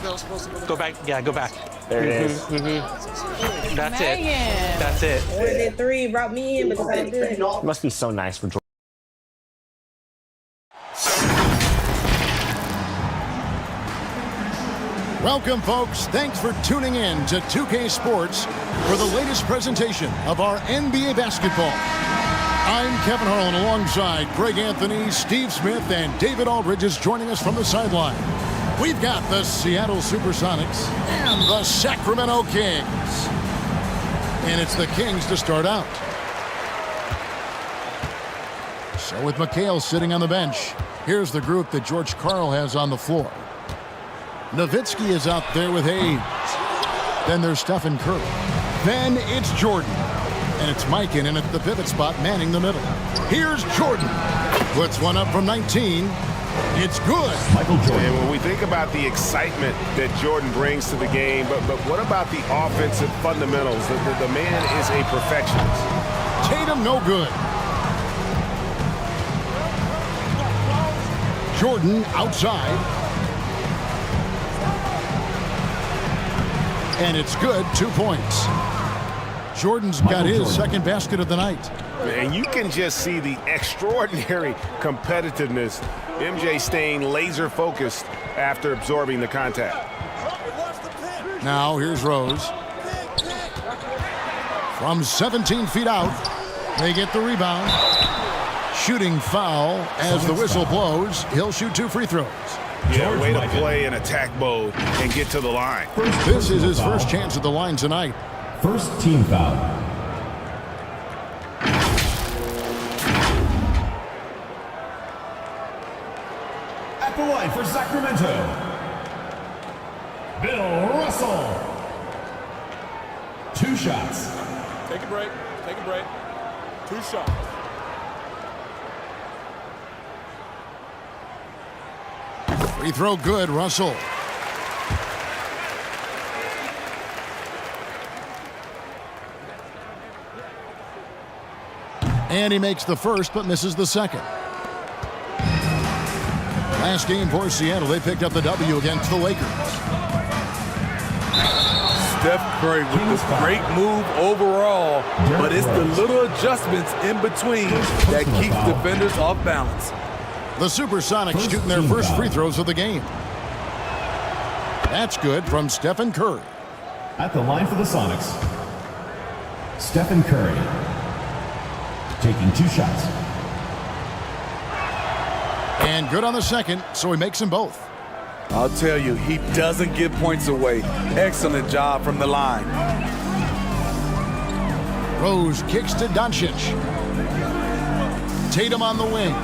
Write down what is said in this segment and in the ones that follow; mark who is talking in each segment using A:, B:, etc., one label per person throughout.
A: that was supposed to go
B: Go back. Yeah, go back.
A: There it is.
B: That's it. That's it.
C: Ordered it 3, brought me in, but it's all good.
A: It must be so nice for Jordan.
D: Welcome, folks. Thanks for tuning in to 2K Sports for the latest presentation of our NBA basketball. I'm Kevin Harlan alongside Greg Anthony, Steve Smith, and David Aldridge is joining us from the sideline. We've got the Seattle Supersonics and the Sacramento Kings. And it's the Kings to start out. So with McHale sitting on the bench, here's the group that George Karl has on the floor. Nowitzki is out there with Hayes. Then there's Stephen Curry. Then it's Jordan. And it's Mikan in at the pivot spot, manning the middle. Here's Jordan. Puts one up from 19. It's good.
E: Michael Jordan. And when we think about the excitement that Jordan brings to the game, but what about the offensive fundamentals? The man is a perfectionist.
D: Tatum no good. Jordan outside. And it's good, 2 points. Jordan's got his second basket of the night.
E: And you can just see the extraordinary competitiveness. MJ staying laser focused after absorbing the contact.
D: Now here's Rose. From 17 feet out, they get the rebound. Shooting foul as the whistle blows. He'll shoot 2 free throws.
E: Yeah, way to play in attack mode and get to the line.
D: This is his first chance at the line tonight.
F: First team foul. At the line for Sacramento, Bill Russell. 2 shots.
G: Take a break. Take a break. 2 shots.
D: Free throw good, Russell. And he makes the first, but misses the second. Last game for Seattle, they picked up the W against the Lakers.
G: Steph Curry with this great move overall, but it's the little adjustments in between that keep defenders off balance.
D: The Supersonics shooting their first free throws of the game. That's good from Stephen Curry.
F: At the line for the Sonics, Stephen Curry. Taking 2 shots.
D: And good on the second, so he makes them both.
G: I'll tell you, he doesn't give points away. Excellent job from the line.
D: Rose kicks to Doncic. Tatum on the wing.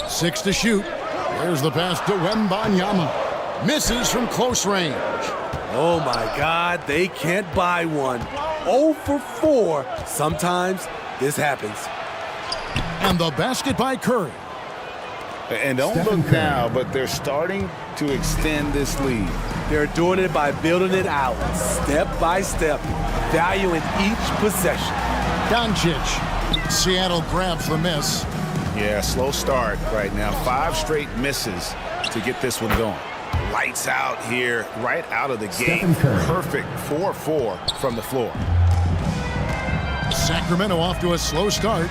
D: Six to shoot. There's the pass to Wembanyama. Misses from close range.
G: Oh my God, they can't buy one. 0 for 4. Sometimes this happens.
D: And the basket by Curry.
E: And don't look now, but they're starting to extend this lead.
G: They're doing it by building it out, step by step, valuing each possession.
D: Doncic. Seattle grabs the miss.
E: Yeah, slow start right now. 5 straight misses to get this one going. Lights out here, right out of the gate. Perfect 4-4 from the floor.
D: Sacramento off to a slow start.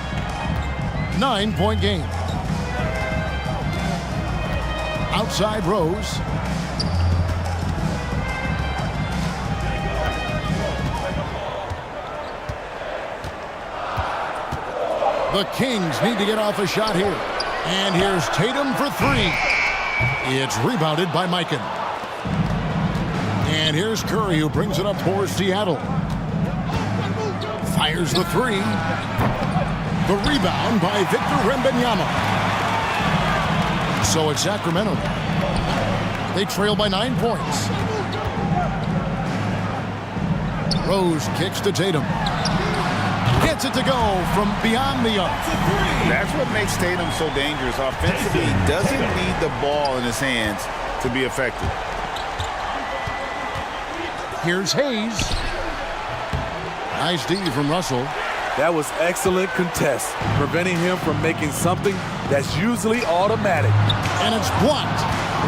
D: 9-point game. Outside Rose. The Kings need to get off a shot here. And here's Tatum for 3. It's rebounded by Mikan. And here's Curry, who brings it up for Seattle. Fires the 3. The rebound by Victor Wembanyama. So it's Sacramento. They trail by 9 points. Rose kicks to Tatum. Gets it to go from beyond the arc.
H: That's what makes Tatum so dangerous. Offensively, he doesn't need the ball in his hands to be effective.
D: Here's Hayes. Nice D from Russell.
G: That was excellent contest, preventing him from making something that's usually automatic.
D: And it's blocked.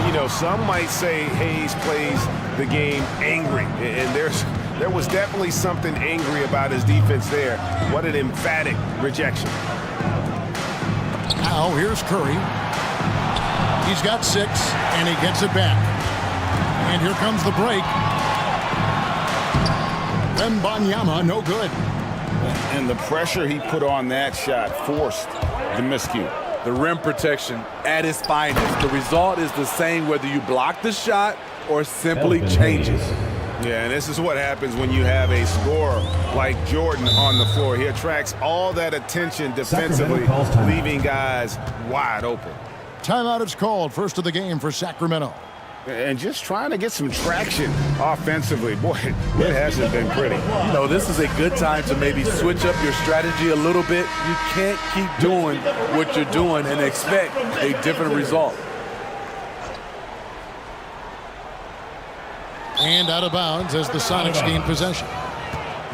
E: You know, some might say Hayes plays the game angry, and there was definitely something angry about his defense there. What an emphatic rejection.
D: Now here's Curry. He's got 6, and he gets it back. And here comes the break. Wembanyama, no good.
H: And the pressure he put on that shot forced the miscue.
G: The rim protection at its finest. The result is the same whether you block the shot or simply change it.
E: Yeah, and this is what happens when you have a scorer like Jordan on the floor. He attracts all that attention defensively, leaving guys wide open.
D: Timeout is called. First of the game for Sacramento.
E: And just trying to get some traction offensively. Boy, it hasn't been pretty.
G: You know, this is a good time to maybe switch up your strategy a little bit. You can't keep doing what you're doing and expect a different result.
D: And out of bounds as the Sonics gain possession.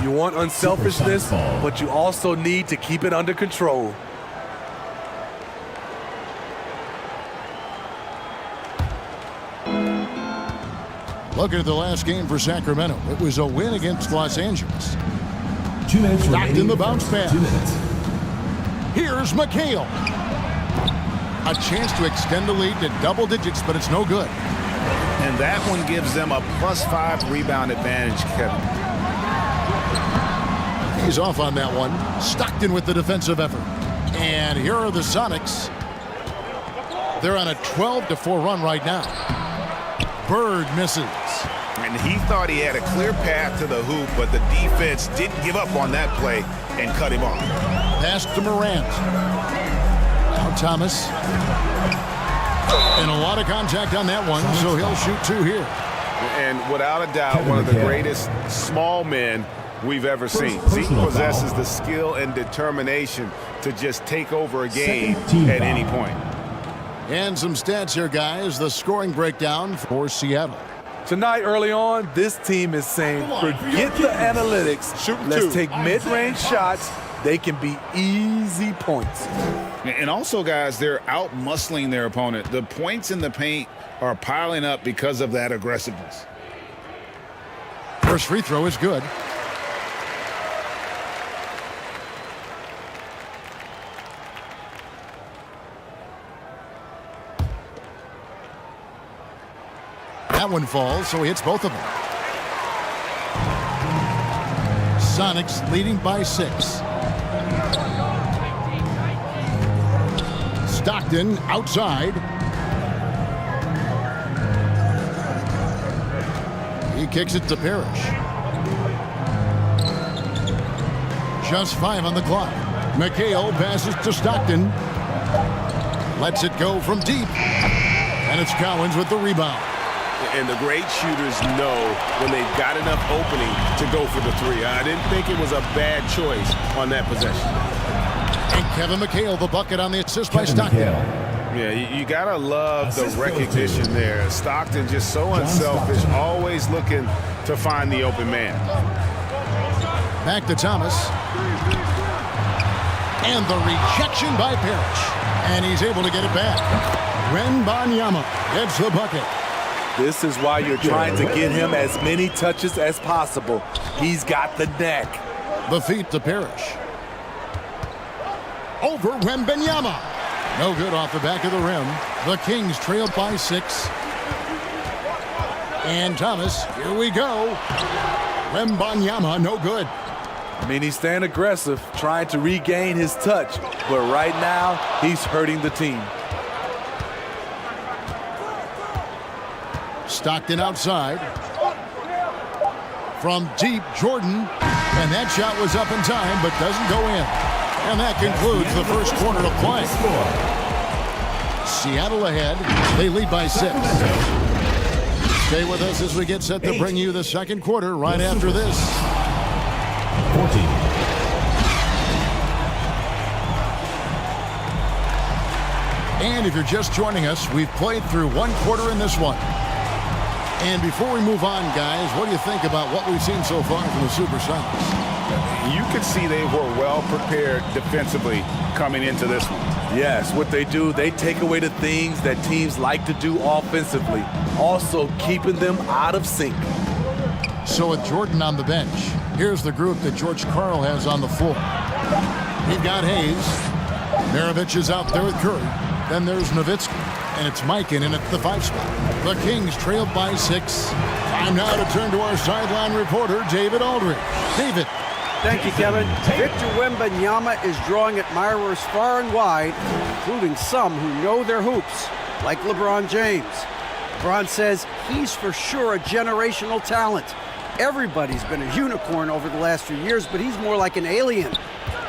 G: You want unselfishness, but you also need to keep it under control.
D: Looking at the last game for Sacramento, it was a win against Los Angeles.
F: 2 minutes
D: Knocked in the bounce pass.
F: 2 minutes.
D: Here's McHale. A chance to extend the lead to double digits, but it's no good.
H: And that one gives them a +5 rebound advantage, Kevin.
D: He's off on that one. Stockton with the defensive effort. And here are the Sonics. They're on a 12-4 run right now. Bird misses.
E: And he thought he had a clear path to the hoop, but the defense didn't give up on that play and cut him off.
D: Pass to Morant. Now Thomas. And a lot of contact on that one, so he'll shoot 2 here.
E: And without a doubt, one of the greatest small men we've ever seen. He possesses the skill and determination to just take over a game at any point.
D: And some stats here, guys. The scoring breakdown for Seattle.
G: Tonight, early on, this team is saying, forget the analytics. Let's take mid-range shots. They can be easy points.
H: And also, guys, they're out-muscling their opponent. The points in the paint are piling up because of that aggressiveness.
D: First free throw is good. That one falls, so he hits both of them. Sonics leading by 6. Stockton outside. He kicks it to Parrish. Just 5 on the clock. McHale passes to Stockton. Lets it go from deep. And it's Cowens with the rebound.
E: And the great shooters know when they've got enough opening to go for the 3. I didn't think it was a bad choice on that possession.
D: And Kevin McHale, the bucket on the assist by Stockton.
E: Yeah, you got to love the recognition there. Stockton just so unselfish, always looking to find the open man.
D: Back to Thomas. And the rejection by Parrish. And he's able to get it back. Wembanyama gets the bucket.
G: This is why you're trying to get him as many touches as possible. He's got the neck.
D: The feet to Parrish. Over Wembanyama. No good off the back of the rim. The Kings trailed by 6. And Thomas, here we go. Wembanyama, no good.
G: I mean, he's staying aggressive, trying to regain his touch. But right now, he's hurting the team.
D: Stockton outside. From deep, Jordan. And that shot was up in time, but doesn't go in. And that concludes the first quarter of play. Seattle ahead. They lead by 6. Stay with us as we get set to bring you the second quarter right after this.
F: 14.
D: And if you're just joining us, we've played through one quarter in this one. And before we move on, guys, what do you think about what we've seen so far from the Supersonics?
H: You could see they were well prepared defensively coming into this one.
G: Yes, what they do, they take away the things that teams like to do offensively, also keeping them out of sync.
D: So with Jordan on the bench, here's the group that George Karl has on the floor. We've got Hayes. Maravich is out there with Curry. Then there's Nowitzki. And it's Mikan at the 5 spot. The Kings trailed by 6. Time now to turn to our sideline reporter, David Aldridge. David.
A: Thank you, Kevin. Victor Wembanyama is drawing admirers far and wide, including some who know their hoops, like LeBron James. LeBron says he's for sure a generational talent. Everybody's been a unicorn over the last few years, but he's more like an alien.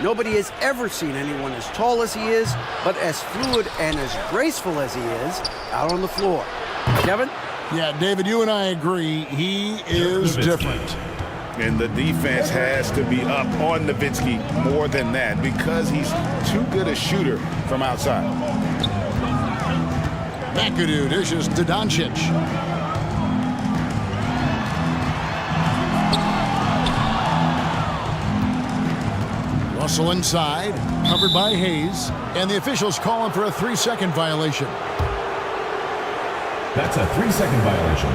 A: Nobody has ever seen anyone as tall as he is, but as fluid and as graceful as he is out on the floor. Kevin?
D: Yeah, David, you and I agree. He is different.
H: And the defense has to be up on Nowitzki more than that because he's too good a shooter from outside.
D: McAdoo dishes to Doncic. Russell inside, covered by Hayes, and the officials calling for a 3-second violation.
F: That's a 3-second violation.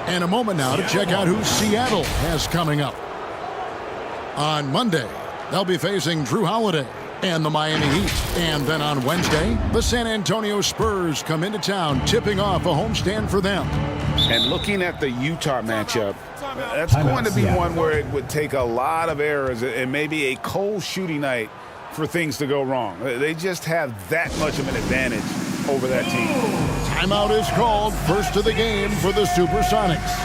D: And a moment now to check out who Seattle has coming up. On Monday, they'll be facing Drew Holiday and the Miami Heat. And then on Wednesday, the San Antonio Spurs come into town, tipping off a homestand for them.
H: And looking at the Utah matchup, that's going to be one where it would take a lot of errors and maybe a cold shooting night for things to go wrong. They just have that much of an advantage over that team.
D: Timeout is called, first of the game for the Supersonics.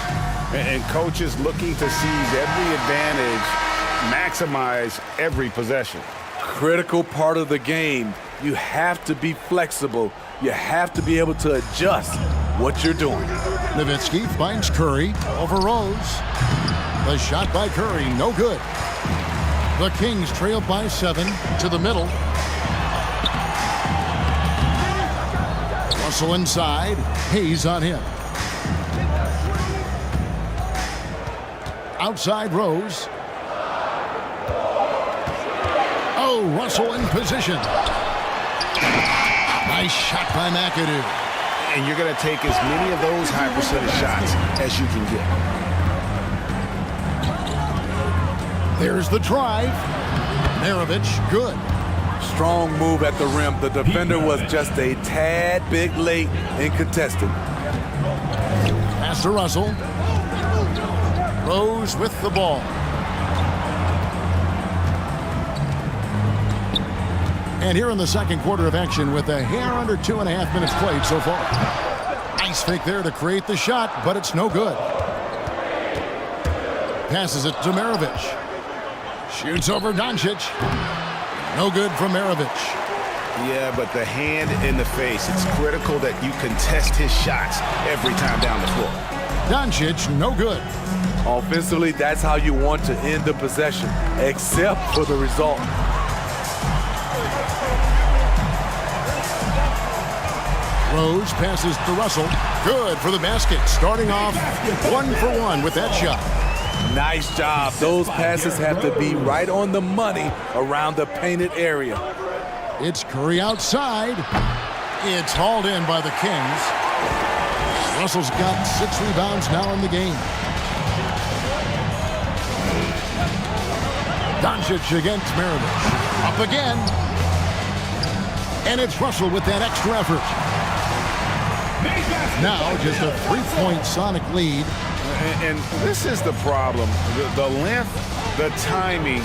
H: And coaches looking to seize every advantage, maximize every possession.
G: Critical part of the game. You have to be flexible. You have to be able to adjust what you're doing.
D: Nowitzki finds Curry over Rose. The shot by Curry, no good. The Kings trail by 7 to the middle. Russell inside, Hayes on him. Outside Rose. Oh, Russell in position. Nice shot by McAdoo.
H: And you're going to take as many of those high percentage shots as you can get.
D: There's the drive. Maravich, good.
G: Strong move at the rim. The defender was just a tad bit late in contesting.
D: Pass to Russell. Rose with the ball. And here in the second quarter of action with a hair under 2.5 minutes played so far. Nice fake there to create the shot, but it's no good. Passes it to Maravich. Shoots over Doncic. No good from Maravich.
H: Yeah, but the hand in the face, it's critical that you contest his shots every time down the floor.
D: Doncic, no good.
G: Offensively, that's how you want to end the possession, except for the result.
D: Rose passes to Russell. Good for the basket. Starting off 1 for 1 with that shot.
G: Nice job. Those passes have to be right on the money around the painted area.
D: It's Curry outside. It's hauled in by the Kings. Russell's got 6 rebounds now in the game. Doncic against Maravich. Up again. And it's Russell with that extra effort. Now just a 3-point Sonic lead.
H: And this is the problem. The length, the timing.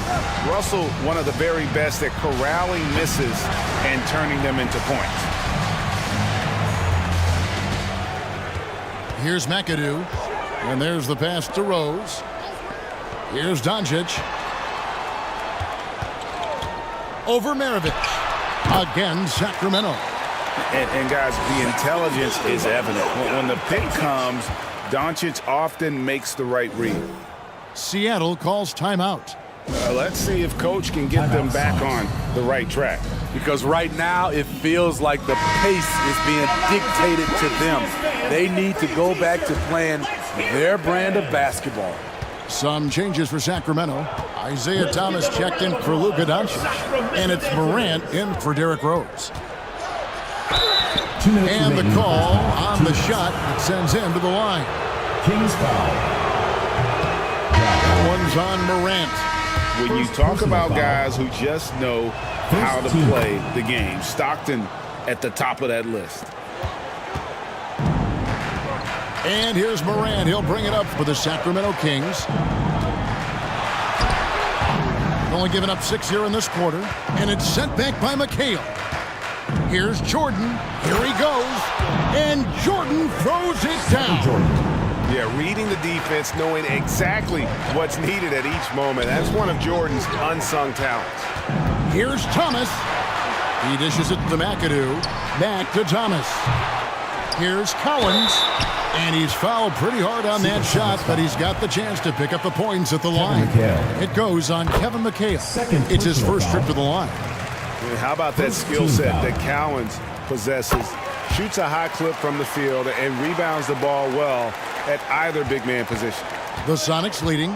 H: Russell, one of the very best at corralling misses and turning them into points.
D: Here's McAdoo. And there's the pass to Rose. Here's Doncic. Over Maravich. Again, Sacramento.
H: And guys, the intelligence is evident. When the pick comes, Doncic often makes the right read.
D: Seattle calls timeout.
H: Let's see if Coach can get them back on the right track.
G: Because right now it feels like the pace is being dictated to them. They need to go back to playing their brand of basketball.
D: Some changes for Sacramento. Isaiah Thomas checked in for Luka Doncic. And it's Morant in for Derrick Rose. And the call on the shot that sends him to the line.
F: Kings foul.
D: That one's on Morant.
H: When you talk about guys who just know how to play the game, Stockton at the top of that list.
D: And here's Morant. He'll bring it up for the Sacramento Kings. Only given up 6 here in this quarter. And it's sent back by McHale. Here's Jordan. Here he goes. And Jordan throws it down.
E: Yeah, reading the defense, knowing exactly what's needed at each moment. That's one of Jordan's unsung talents.
D: Here's Thomas. He dishes it to McAdoo. Back to Thomas. Here's Collins. And he's fouled pretty hard on that shot, but he's got the chance to pick up the points at the line. It goes on Kevin McHale. It's his first trip to the line.
H: How about that skill set that Cowens possesses? Shoots a high clip from the field and rebounds the ball well at either big man position.
D: The Sonics leading.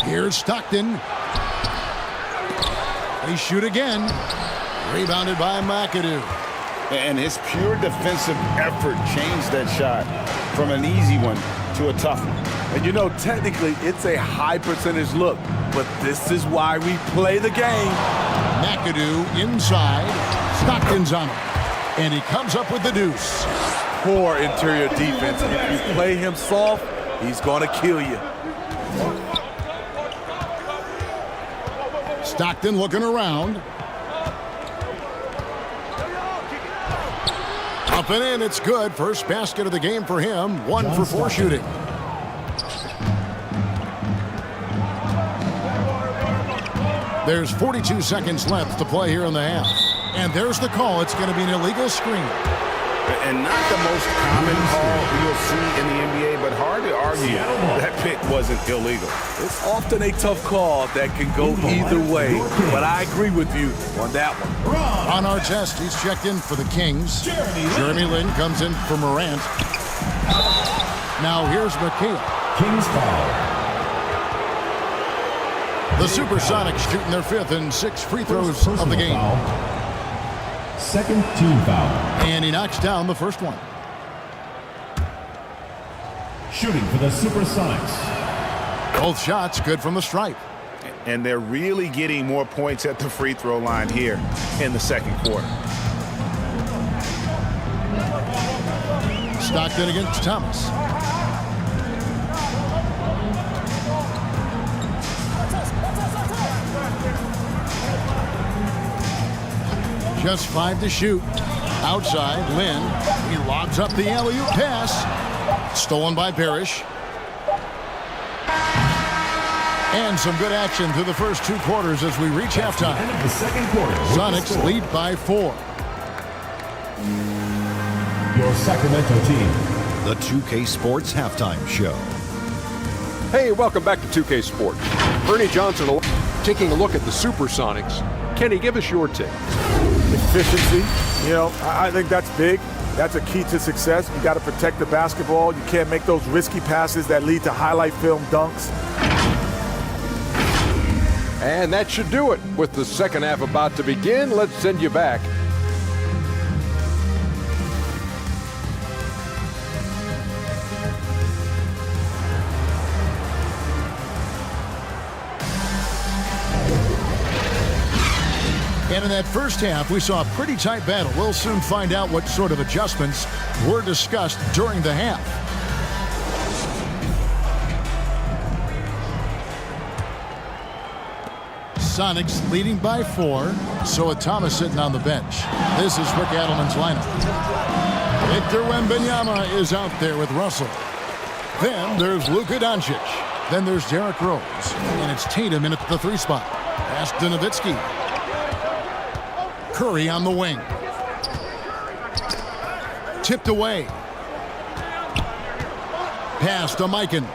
D: Here's Stockton. They shoot again. Rebounded by McAdoo.
H: And his pure defensive effort changed that shot from an easy one to a tough one.
G: And you know, technically, it's a high percentage look, but this is why we play the game.
D: McAdoo inside. Stockton's on him. And he comes up with the deuce.
G: Poor interior defense. If you play him soft, he's going to kill you.
D: Stockton looking around. Up and in, it's good. First basket of the game for him. 1 for 4 shooting. There's 42 seconds left to play here in the half. And there's the call. It's going to be an illegal screen.
H: And not the most common call you'll see in the NBA, but hard to argue that pick wasn't illegal.
G: It's often a tough call that can go either way, but I agree with you on that one.
D: On our test, he's checked in for the Kings. Jeremy Lin comes in for Morant. Now here's McHale.
F: Kings foul.
D: The Supersonics shooting their 5th and 6th free throws of the game.
F: Second team foul.
D: And he knocks down the first one.
F: Shooting for the Supersonics.
D: Both shots good from the stripe.
H: And they're really getting more points at the free throw line here in the second quarter.
D: Stockton against Thomas. Just 5 to shoot. Outside, Lin. He lobs up the alley-oop pass. Stolen by Parrish. And some good action through the first 2 quarters as we reach halftime.
F: End of the second quarter.
D: Sonics lead by 4.
F: Your Sacramento team.
I: The 2K Sports Halftime Show.
J: Hey, welcome back to 2K Sports. Bernie Johnson taking a look at the Supersonics. Kenny, give us your take.
K: Efficiency, I think that's big. That's a key to success. You got to protect the basketball. You can't make those risky passes that lead to highlight film dunks.
J: And that should do it. With the second half about to begin, let's send you back.
D: And in that first half, we saw a pretty tight battle. We'll soon find out what sort of adjustments were discussed during the half. Sonics leading by 4. So with Thomas sitting on the bench. This is Rick Adelman's lineup. Victor Wembanyama is out there with Russell. Then there's Luka Doncic. Then there's Derrick Rose. And it's Tatum in at the 3 spot. Pass to Nowitzki. Curry on the wing. Tipped away. Pass to Mikan.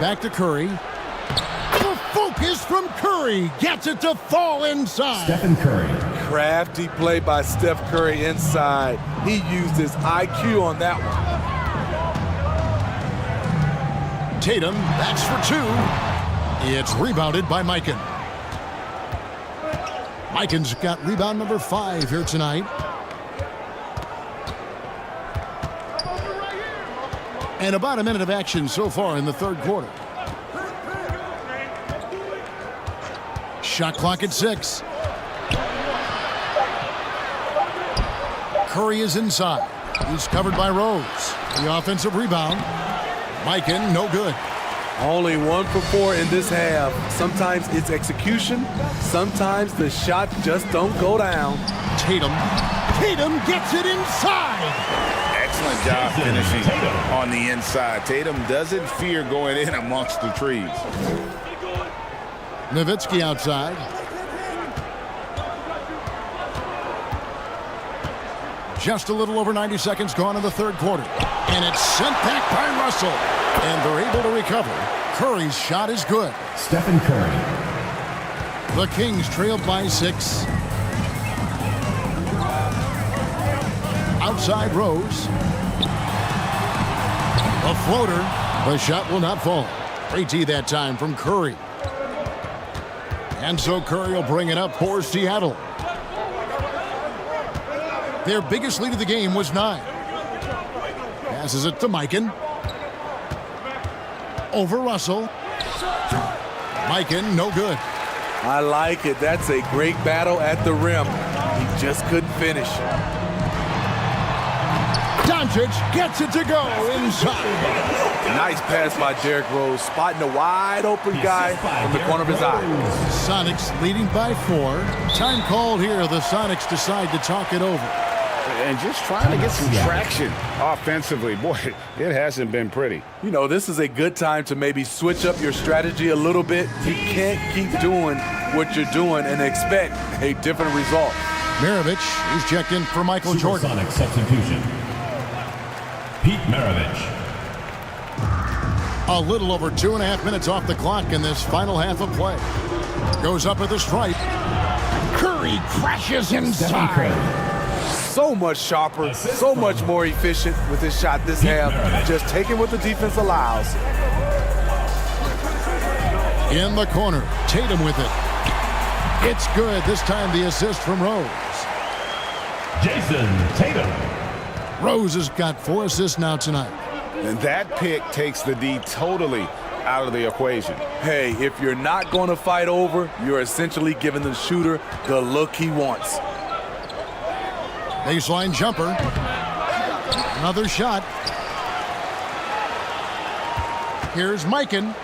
D: Back to Curry. The focus from Curry. Gets it to fall inside.
F: Stephen Curry.
G: Crafty play by Steph Curry inside. He used his IQ on that one.
D: Tatum, that's for two. It's rebounded by Mikan. Mikan's got rebound number 5 here tonight. And about a minute of action so far in the third quarter. Shot clock at 6. Curry is inside. He's covered by Rose. The offensive rebound. Mikan, no good.
G: Only 1 for 4 in this half. Sometimes it's execution. Sometimes the shot just don't go down.
D: Tatum gets it inside.
E: Excellent job finishing on the inside. Tatum doesn't fear going in amongst the trees.
D: Nowitzki outside. Just a little over 90 seconds gone in the third quarter. And it's sent back by Russell. And they're able to recover. Curry's shot is good.
F: Stephen Curry.
D: The Kings trailed by 6. Outside Rose. A floater. The shot will not fall. 3-T that time from Curry. And so Curry will bring it up for Seattle. Their biggest lead of the game was 9. Passes it to Mikan. Over Russell. Mikan, no good.
G: I like it. That's a great battle at the rim. He just couldn't finish.
D: Doncic gets it to go inside.
G: Nice pass by Derrick Rose, spotting a wide open guy from the corner of his eye.
D: Sonics leading by 4. Time called here. The Sonics decide to talk it over.
E: And just trying to get some traction offensively. Boy, it hasn't been pretty.
G: You know, this is a good time to maybe switch up your strategy a little bit. You can't keep doing what you're doing and expect a different result.
D: Maravich is checked in for Michael Jordan.
F: Supersonic substitution. Pete Maravich.
D: A little over 2.5 minutes off the clock in this final half of play. Goes up at the stripe. Curry crashes inside.
G: So much sharper, so much more efficient with his shot this half. Just taking what the defense allows.
D: In the corner, Tatum with it. It's good. This time the assist from Rose.
F: Jason Tatum.
D: Rose has got 4 assists now tonight.
E: And that pick takes the D totally out of the equation.
G: Hey, if you're not going to fight over, you're essentially giving the shooter the look he wants.
D: Baseline jumper. Another shot. Here's Mikan.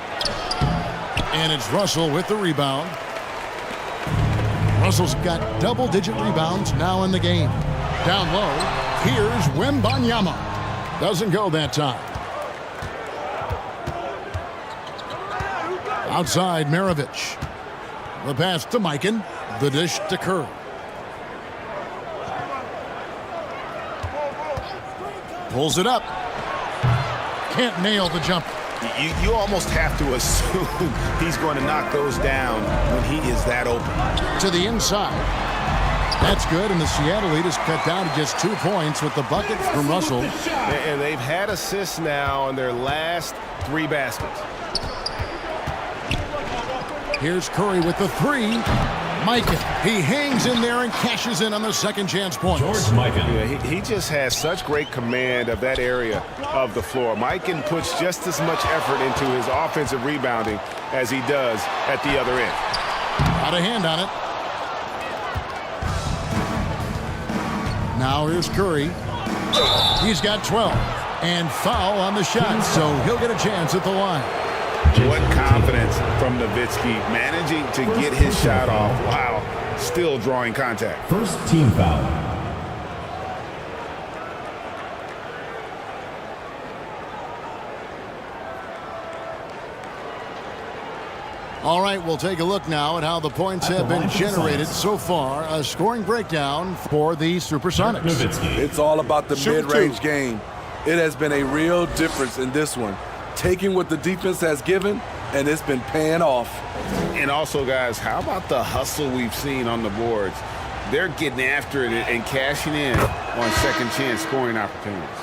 D: And it's Russell with the rebound. Russell's got double-digit rebounds now in the game. Down low, here's Wembanyama. Doesn't go that time. Outside, Maravich. The pass to Mikan. The dish to Curry. Pulls it up. Can't nail the jumper.
E: You almost have to assume he's going to knock those down when he is that open.
D: To the inside. That's good, and the Seattle lead is cut down to just 2 points with the bucket from Russell.
E: And they've had assists now on their last 3 baskets.
D: Here's Curry with the 3. Mikan, he hangs in there and cashes in on the second chance point.
F: George Mikan.
E: Yeah, he just has such great command of that area of the floor. Mikan puts just as much effort into his offensive rebounding as he does at the other end.
D: Got a hand on it. Now here's Curry. He's got 12. And foul on the shot, so he'll get a chance at the line.
E: What confidence from Nowitzki, managing to get his shot off while still drawing contact.
F: First team foul.
D: All right, we'll take a look now at how the points have been generated so far. A scoring breakdown for the Supersonics.
G: It's all about the mid-range game. It has been a real difference in this one. Taking what the defense has given, and it's been paying off.
E: And also, guys, how about the hustle we've seen on the boards? They're getting after it and cashing in on second chance scoring opportunities.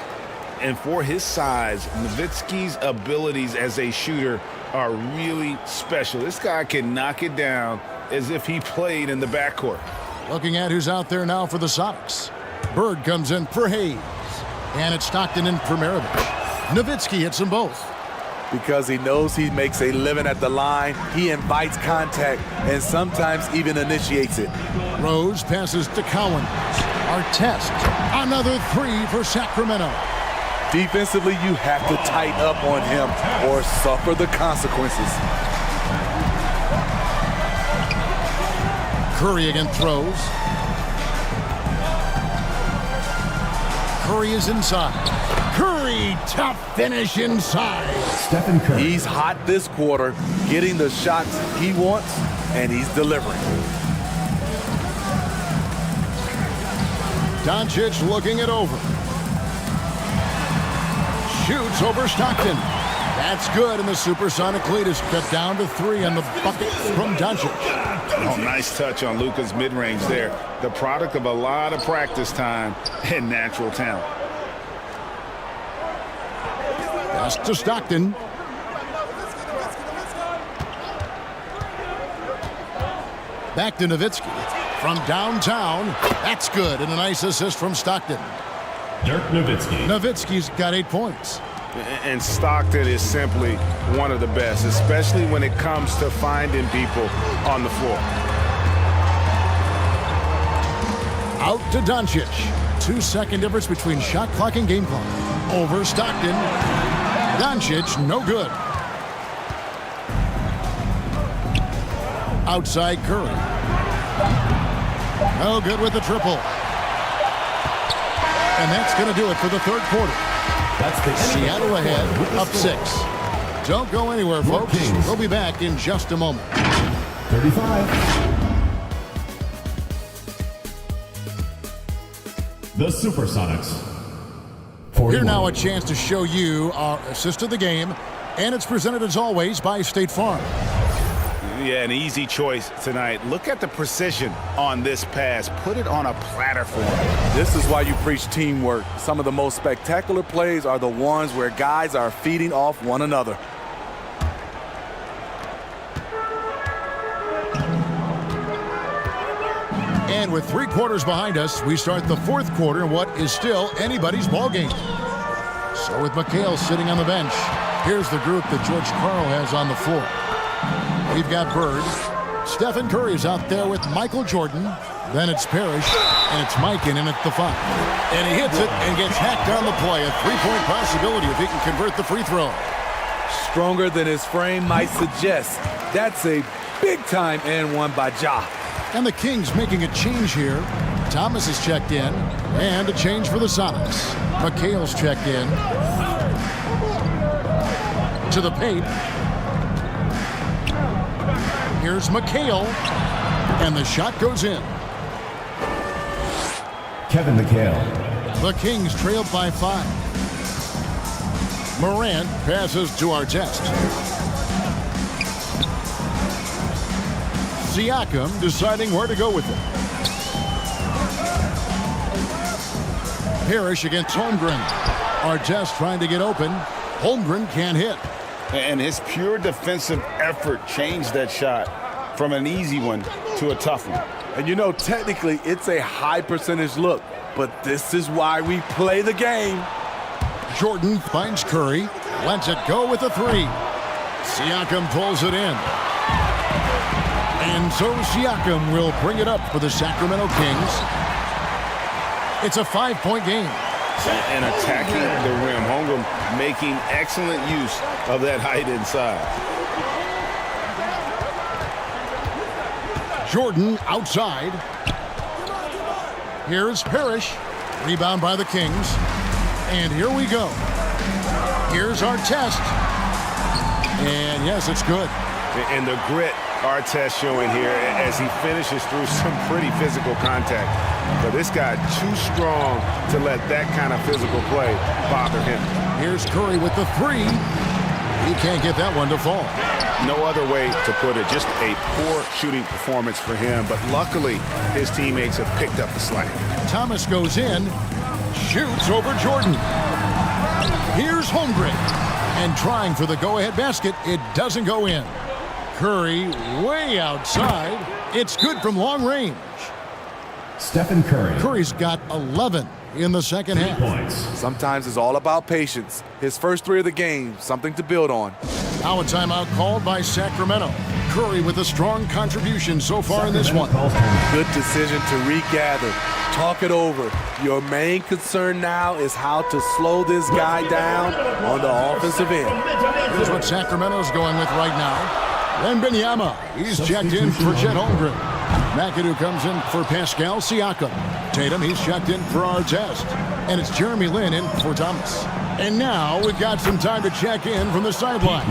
H: And for his size, Nowitzki's abilities as a shooter are really special. This guy can knock it down as if he played in the backcourt.
D: Looking at who's out there now for the Sonics. Bird comes in for Hayes. And it's Stockton in for Maravich. Nowitzki hits them both.
K: Because he knows he makes a living at the line, he invites contact and sometimes even initiates it.
D: Rose passes to Cowan. Artest, another three for Sacramento.
K: Defensively, you have to tighten up on him or suffer the consequences.
D: Curry again throws. Curry is inside. Curry, tough finish inside.
F: Stephen Curry.
K: He's hot this quarter, getting the shots he wants, and he's delivering.
D: Doncic looking it over. Shoots over Stockton. That's good, and the Supersonic lead is cut down to 3 on the bucket from Doncic.
H: Oh, nice touch on Luka's mid-range there. The product of a lot of practice time and natural talent.
D: Pass to Stockton. Back to Nowitzki. From downtown, that's good, and a nice assist from Stockton.
F: Dirk Nowitzki.
D: Nowitzki's got 8 points.
H: And Stockton is simply one of the best, especially when it comes to finding people on the floor.
D: Out to Doncic. 2-second difference between shot clock and game clock. Over Stockton. Doncic, no good. Outside Curry. No good with the triple. And that's going to do it for the third quarter.
F: That's the
D: Seattle ahead, up 6. Don't go anywhere, folks. We'll be back in just a moment.
F: 35. The Supersonics. 41.
D: Here now a chance to show you our assist of the game, and it's presented as always by State Farm.
H: Yeah, an easy choice tonight. Look at the precision on this pass. Put it on a platter for him.
K: This is why you preach teamwork. Some of the most spectacular plays are the ones where guys are feeding off one another.
D: And with 3 quarters behind us, we start the fourth quarter in what is still anybody's ball game. So with McHale sitting on the bench, here's the group that George Karl has on the floor. We've got Bird. Stephen Curry is out there with Michael Jordan. Then it's Parrish, and it's Mikan in at the 5. And he hits it and gets hacked on the play. A 3-point possibility if he can convert the free throw.
K: Stronger than his frame might suggest. That's a big-time and one by Ja.
D: And the Kings making a change here. Thomas is checked in, and a change for the Sonics. McHale's checked in. To the paint. Here's McHale, and the shot goes in.
F: Kevin McHale.
D: The Kings trailed by 5. Morant passes to Artest. Siakam deciding where to go with it. Parrish against Holmgren. Artest trying to get open. Holmgren can't hit.
H: And his pure defensive effort changed that shot from an easy one to a tough one.
K: And you know, technically, it's a high percentage look, but this is why we play the game.
D: Jordan finds Curry, lets it go with a 3. Siakam pulls it in. And so Siakam will bring it up for the Sacramento Kings. It's a 5-point game.
H: And attacking the rim. Holmgren making excellent use of that height inside.
D: Jordan outside. Here's Parrish. Rebound by the Kings. And here we go. Here's Artest. And yes, it's good.
H: And the grit Artest showing here as he finishes through some pretty physical contact. But this guy too strong to let that kind of physical play bother him.
D: Here's Curry with the 3. He can't get that one to fall.
H: No other way to put it. Just a poor shooting performance for him. But luckily, his teammates have picked up the slack.
D: Thomas goes in, shoots over Jordan. Here's Holmgren. And trying for the go-ahead basket. It doesn't go in. Curry way outside. It's good from long range.
F: Stephen Curry.
D: Curry's got 11 in the second half.
F: Points.
K: Sometimes it's all about patience. His first 3 of the game, something to build on.
D: Now a timeout called by Sacramento. Curry with a strong contribution so far in this one.
K: Good decision to regather. Talk it over. Your main concern now is how to slow this guy down on the offensive end.
D: Here's what Sacramento's going with right now. Wembanyama, he's checked in for Chet Holmgren. McAdoo comes in for Pascal Siakam. Tatum, he's checked in for Artest. And it's Jeremy Lin in for Thomas. And now we've got some time to check in from the sideline.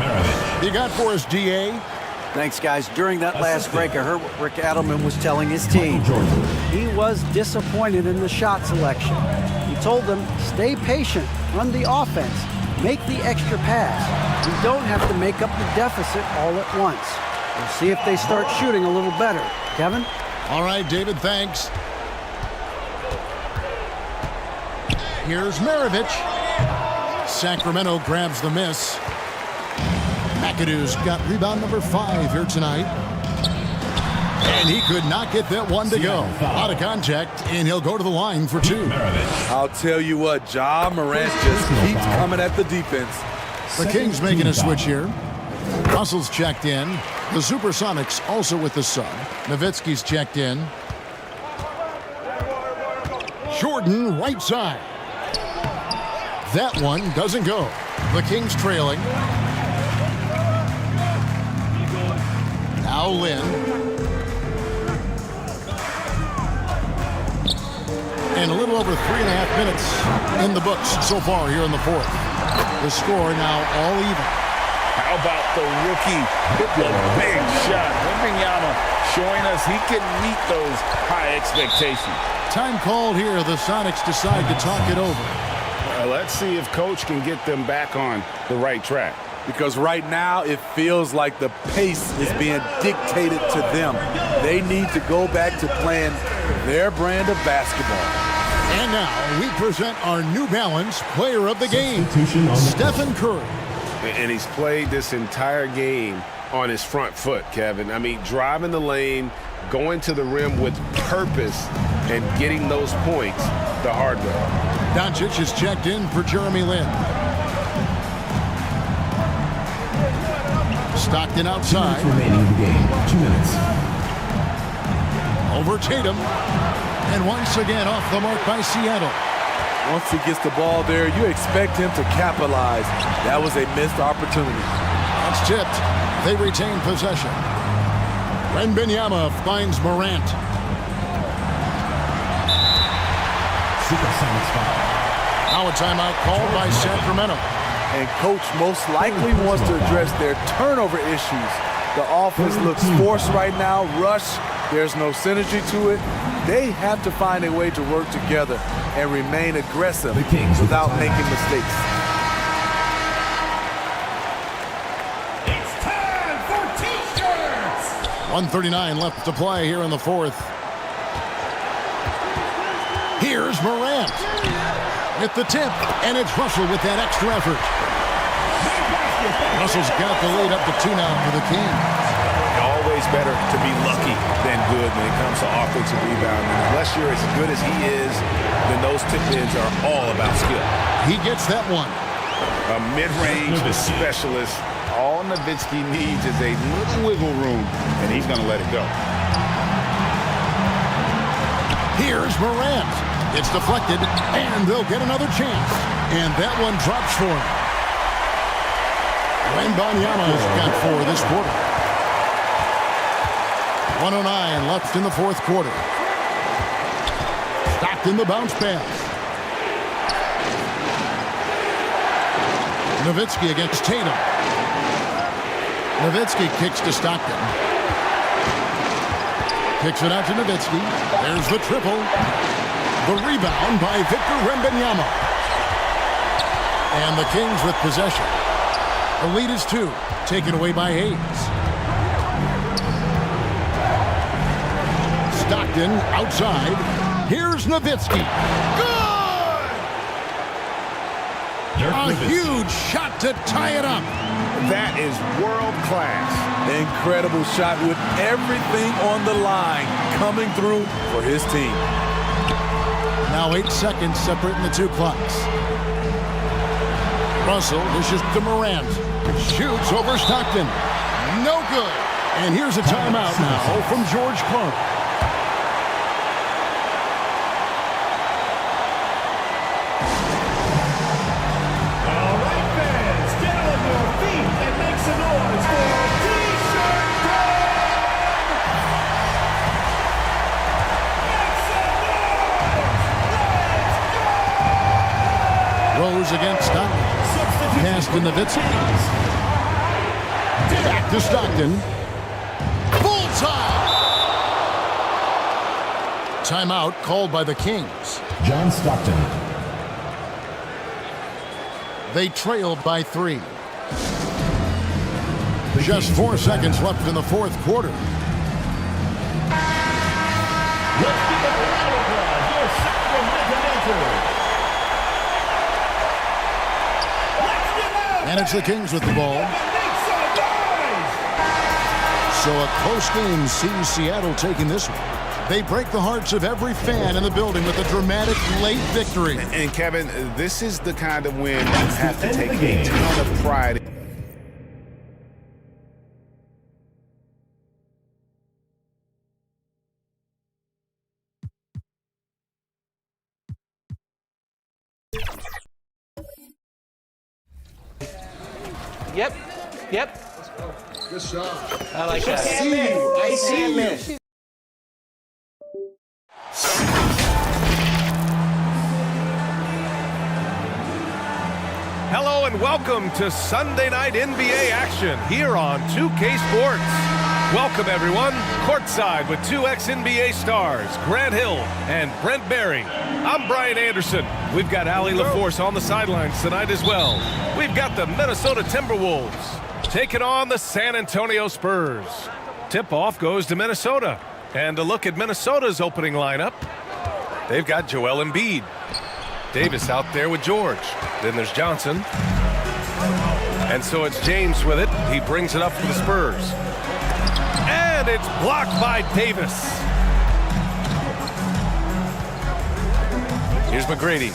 D: You got for us, DA?
A: Thanks, guys. During that last break, I heard what Rick Adelman was telling his team. He was disappointed in the shot selection. He told them, stay patient, run the offense, make the extra pass. You don't have to make up the deficit all at once. We'll see if they start shooting a little better. Kevin?
D: All right, David, thanks. Here's Maravich. Sacramento grabs the miss. McAdoo's got rebound number 5 here tonight. And he could not get that one to go. Out of contact, and he'll go to the line for 2.
K: I'll tell you what, Ja Morant just keeps coming at the defense.
D: The Kings making a switch here. Russell's checked in. The Supersonics also with the sub. Nowitzki's checked in. Jordan right side. That one doesn't go. The Kings trailing. Now Lin. And a little over 3.5 minutes in the books so far here in the fourth. The score now all even.
H: How about the rookie? Hit the big shot. Wembanyama showing us he can meet those high expectations.
D: Time called here. The Sonics decide to talk it over.
H: Let's see if Coach can get them back on the right track.
K: Because right now it feels like the pace is being dictated to them. They need to go back to playing their brand of basketball.
D: And now we present our New Balance player of the game, Stephen Curry.
E: And he's played this entire game on his front foot, Kevin. I mean, driving the lane, going to the rim with purpose, and getting those points the hard way.
D: Doncic is checked in for Jeremy Lin. Stockton outside.
F: 2 minutes remaining in the game. 2 minutes.
D: Over Tatum. And once again off the mark by Seattle.
K: Once he gets the ball there, you expect him to capitalize. That was a missed opportunity.
D: That's tipped. They retain possession. Wembanyama finds Morant.
F: Supersonics foul.
D: Now a timeout called by Sacramento.
K: And Coach most likely wants to address their turnover issues. The offense looks forced right now, rush. There's no synergy to it. They have to find a way to work together and remain aggressive without making mistakes.
F: It's time for T-shirts!
D: 1:39 left to play here in the fourth. Here's Morant with the tip, and it's Russell with that extra effort. Russell's got the lead up to 2 now for the Kings.
E: Always better to be lucky than good when it comes to offensive rebounding. Unless you're as good as he is, then those tip-ins are all about skill.
D: He gets that one.
E: A mid-range specialist. All Nowitzki needs is a little wiggle room, and he's going to let it go.
D: Here's Morant. It's deflected, and they'll get another chance. And that one drops for him. Wembanyama's got 4 this quarter. 1:09 left in the fourth quarter. Stockton the bounce pass. Nowitzki against Tatum. Nowitzki kicks to Stockton. Kicks it out to Nowitzki. There's the triple. The rebound by Victor Wembanyama. And the Kings with possession. The lead is 2, taken away by Hayes. Stockton outside. Here's Nowitzki. Good! A huge shot to tie it up.
H: That is world class.
K: Incredible shot with everything on the line coming through for his team.
D: Now 8 seconds separating the two clocks. Russell dishes to Morant. Shoots over Stockton. No good. And here's a timeout now from George Clark.
F: All right, fans, get on your feet and make some noise for T-shirt
D: Rose against Stockton. Cast in the Vitzel. Back to Stockton. Bullseye! Timeout called by the Kings.
F: John Stockton.
D: They trailed by 3. Just 4 seconds left in the fourth quarter.
F: Let's give it a round of applause for Sacramento.
D: And it's the Kings with the ball. So a close game sees Seattle taking this one. They break the hearts of every fan in the building with a dramatic late victory.
H: And Kevin, this is the kind of win you have to take a ton of pride in.
B: Yep.
D: Good shot.
B: I like that.
D: I see you.
L: Hello and welcome to Sunday Night NBA action here on 2K Sports. Welcome everyone, courtside with 2 ex-NBA stars, Grant Hill and Brent Berry. I'm Brian Anderson. We've got Allie LaForce on the sidelines tonight as well. We've got the Minnesota Timberwolves taking on the San Antonio Spurs. Tip-off goes to Minnesota. And a look at Minnesota's opening lineup. They've got Joel Embiid. Davis out there with George. Then there's Johnson. And so it's James with it. He brings it up for the Spurs. And it's blocked by Davis. Here's McGrady.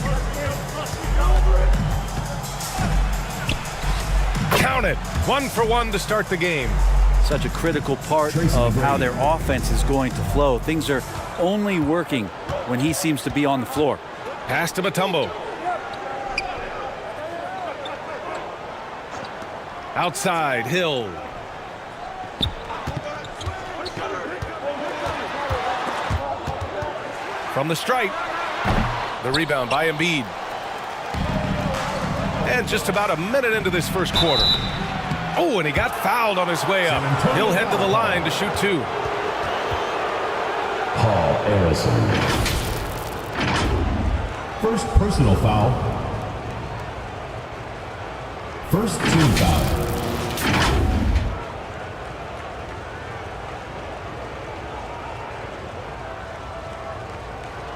L: Count it. 1 for 1 to start the game.
M: Such a critical part of how their offense is going to flow. Things are only working when he seems to be on the floor.
L: Pass to Mutombo. Outside, Hill. From the stripe. The rebound by Embiid. And just about a minute into this first quarter. Oh, and he got fouled on his way up. He'll head to the line to shoot 2.
F: Paul Harrison. First personal foul. First team foul.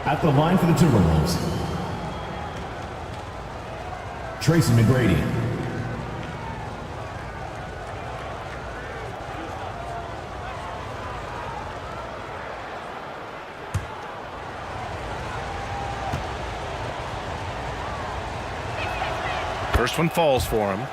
F: At the line for the Timberwolves, Tracy McGrady.
L: First one falls for him.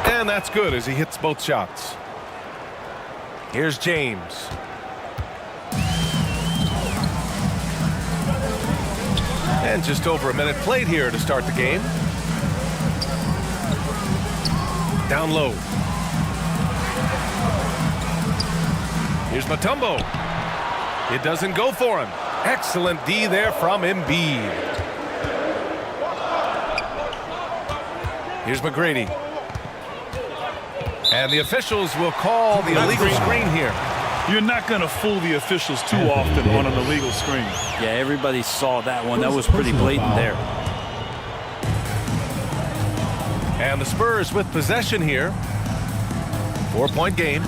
L: And that's good as he hits both shots. Here's James. And just over a minute played here to start the game. Down low. Here's Mutombo. It doesn't go for him. Excellent D there from Embiid. Here's McGrady. And the officials will call the illegal screen here.
N: You're not going to fool the officials too often on an illegal screen.
M: Yeah, everybody saw that one. That was pretty blatant there.
L: And the Spurs with possession here. 4-point game.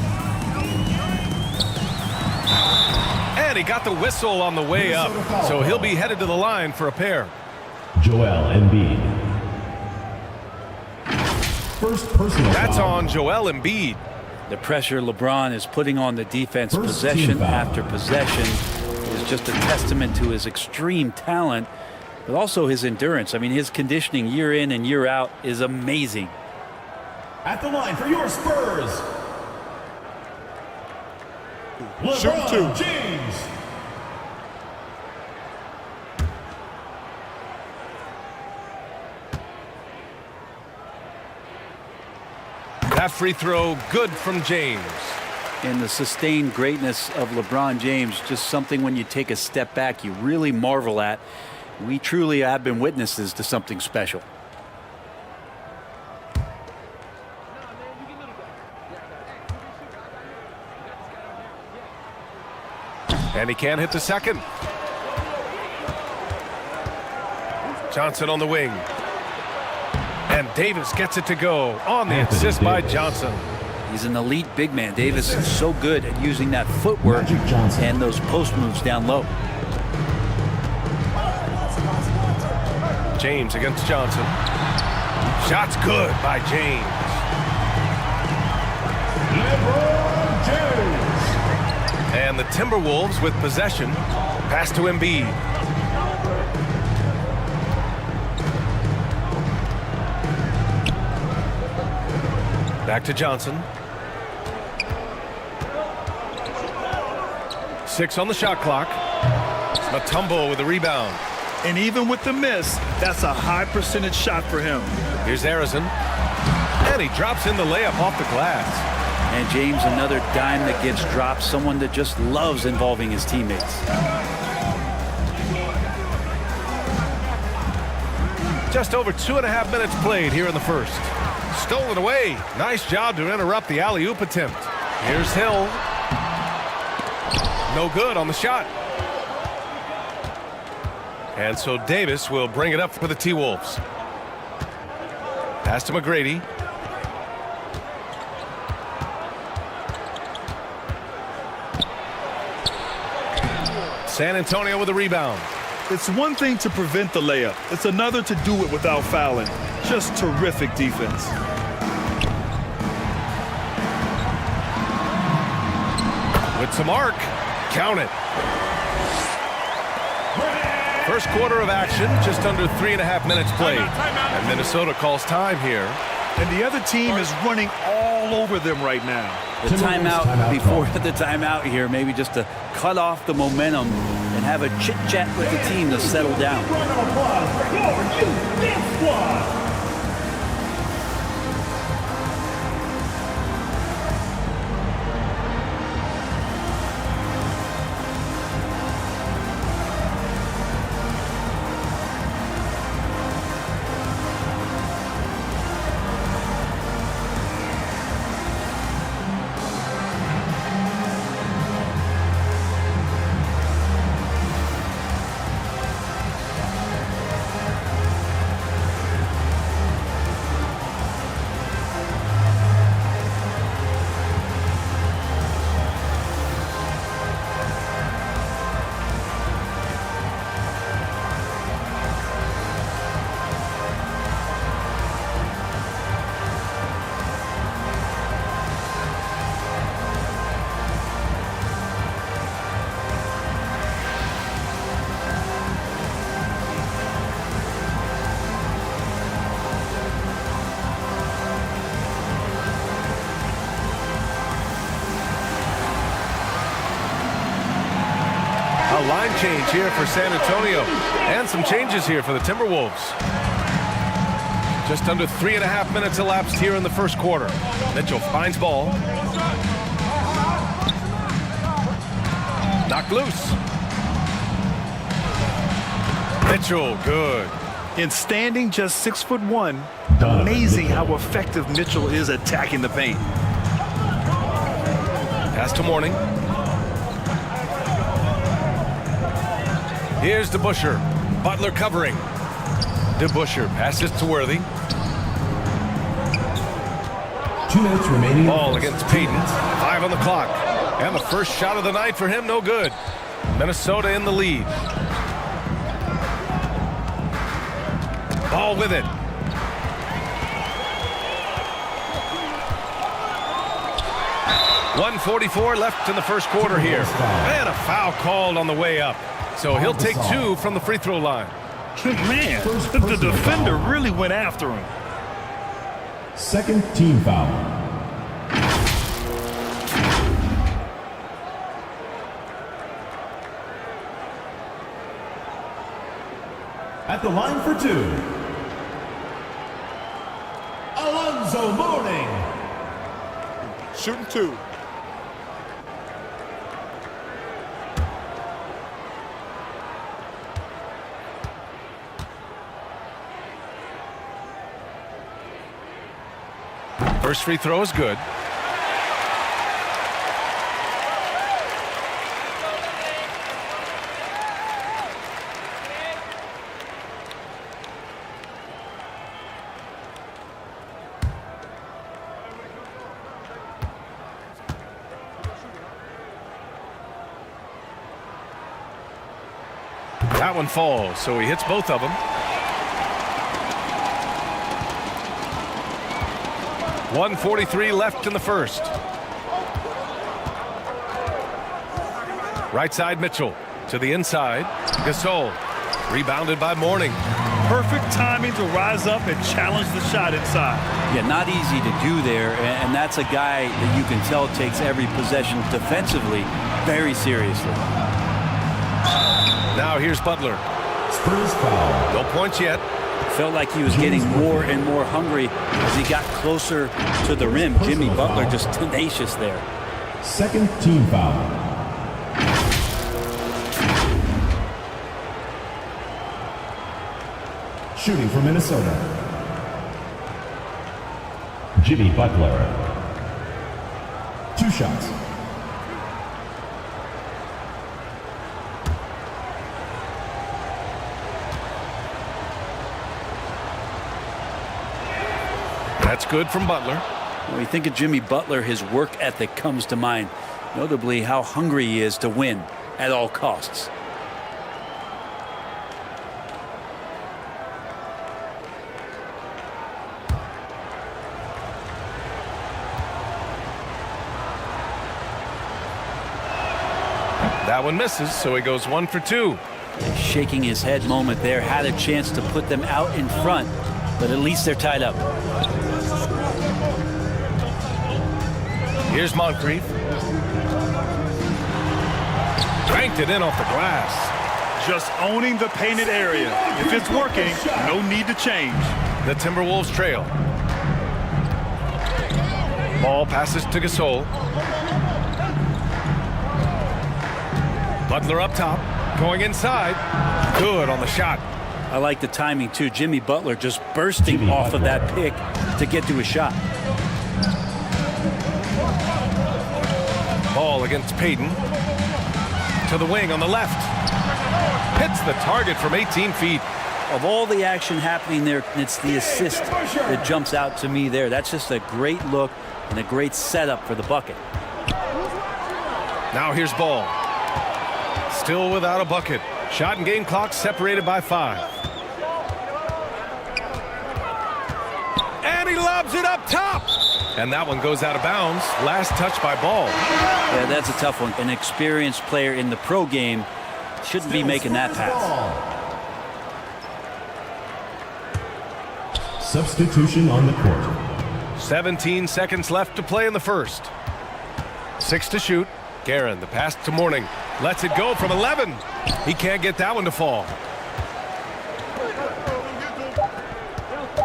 L: And he got the whistle on the way up, so he'll be headed to the line for a pair.
F: Joel Embiid. First personal
L: That's
F: foul.
L: on Joel Embiid.
M: The pressure LeBron is putting on the defense possession after possession is just a testament to his extreme talent, but also his endurance. I mean, his conditioning year in and year out is amazing.
F: At the line for your Spurs,
N: LeBron
F: James.
L: That free throw good from James.
M: And the sustained greatness of LeBron James, just something when you take a step back you really marvel at. We truly have been witnesses to something special.
L: And he can't hit the second. Johnson on the wing. And Davis gets it to go on the assist by Johnson.
M: He's an elite big man. Davis is so good at using that footwork and those post moves down low.
L: James against Johnson. Shot's good by James.
F: LeBron James.
L: And the Timberwolves with possession. Pass to Embiid. Back to Johnson. 6 on the shot clock. Mutombo with the rebound.
N: And even with the miss, that's a high percentage shot for him.
L: Here's Arizon. And he drops in the layup off the glass.
M: And James, another dime that gets dropped, someone that just loves involving his teammates.
L: Just over 2.5 minutes played here in the first. Stolen away. Nice job to interrupt the alley-oop attempt. Here's Hill. No good on the shot. And so Davis will bring it up for the T-Wolves. Pass to McGrady. San Antonio with a rebound.
N: It's one thing to prevent the layup. It's another to do it without fouling. Just terrific defense.
L: With some arc. Count it. First quarter of action, just under 3.5 minutes played. And Minnesota calls time here.
N: And the other team is running all over them right now.
M: The timeout before the timeout here, maybe just to cut off the momentum and have a chit-chat with the team to settle down.
F: Round of applause for your youth squad.
L: A line change here for San Antonio. And some changes here for the Timberwolves. Just under 3.5 minutes elapsed here in the first quarter. Mitchell finds ball. Knocked loose. Mitchell, good.
N: In standing just 6'1", amazing how effective Mitchell is attacking the paint.
L: Pass to Mourning. Here's DeBusschere. Butler covering. DeBusschere passes to Worthy.
F: 2 minutes remaining.
L: Ball against Payton. 5 on the clock. And the first shot of the night for him, no good. Minnesota in the lead. Ball with it. .144 left in the first quarter here. And a foul called on the way up. So he'll take 2 from the free throw line.
N: Man, the defender really went after him.
F: Second team foul. At the line for 2, Alonzo Mourning.
G: Shooting 2.
L: First free throw is good. That one falls, so he hits both of them. .143 left in the first. Right side Mitchell to the inside. Gasol rebounded by Mourning.
N: Perfect timing to rise up and challenge the shot inside.
M: Yeah, not easy to do there, and that's a guy that you can tell takes every possession defensively very seriously.
L: Now here's Butler.
F: Spurs foul.
L: No points yet.
M: Felt like he was getting more and more hungry as he got closer to the rim. Jimmy Butler just tenacious there.
F: Second team foul. Shooting for Minnesota, Jimmy Butler. 2 shots.
L: That's good from Butler.
M: When you think of Jimmy Butler, his work ethic comes to mind. Notably, how hungry he is to win at all costs.
L: That one misses, so he goes 1 for 2.
M: Shaking his head moment there, had a chance to put them out in front, but at least they're tied up.
L: Here's Moncrief. Cranked it in off the glass.
N: Just owning the painted area. If it's working, no need to change.
L: The Timberwolves trail. Ball passes to Gasol. Butler up top, going inside. Good on the shot.
M: I like the timing too. Jimmy Butler just bursting off of that pick to get to a shot.
L: Ball against Payton. To the wing on the left. Hits the target from 18 feet.
M: Of all the action happening there, it's the assist that jumps out to me there. That's just a great look and a great setup for the bucket.
L: Now here's Ball. Still without a bucket. Shot and game clock separated by 5. And he lobs it up top. And that one goes out of bounds. Last touch by Ball.
M: Yeah, that's a tough one. An experienced player in the pro game shouldn't be making that pass.
F: Substitution on the court.
L: 17 seconds left to play in the first. 6 to shoot. Guerin, the pass to Mourning. Lets it go from 11. He can't get that one to fall.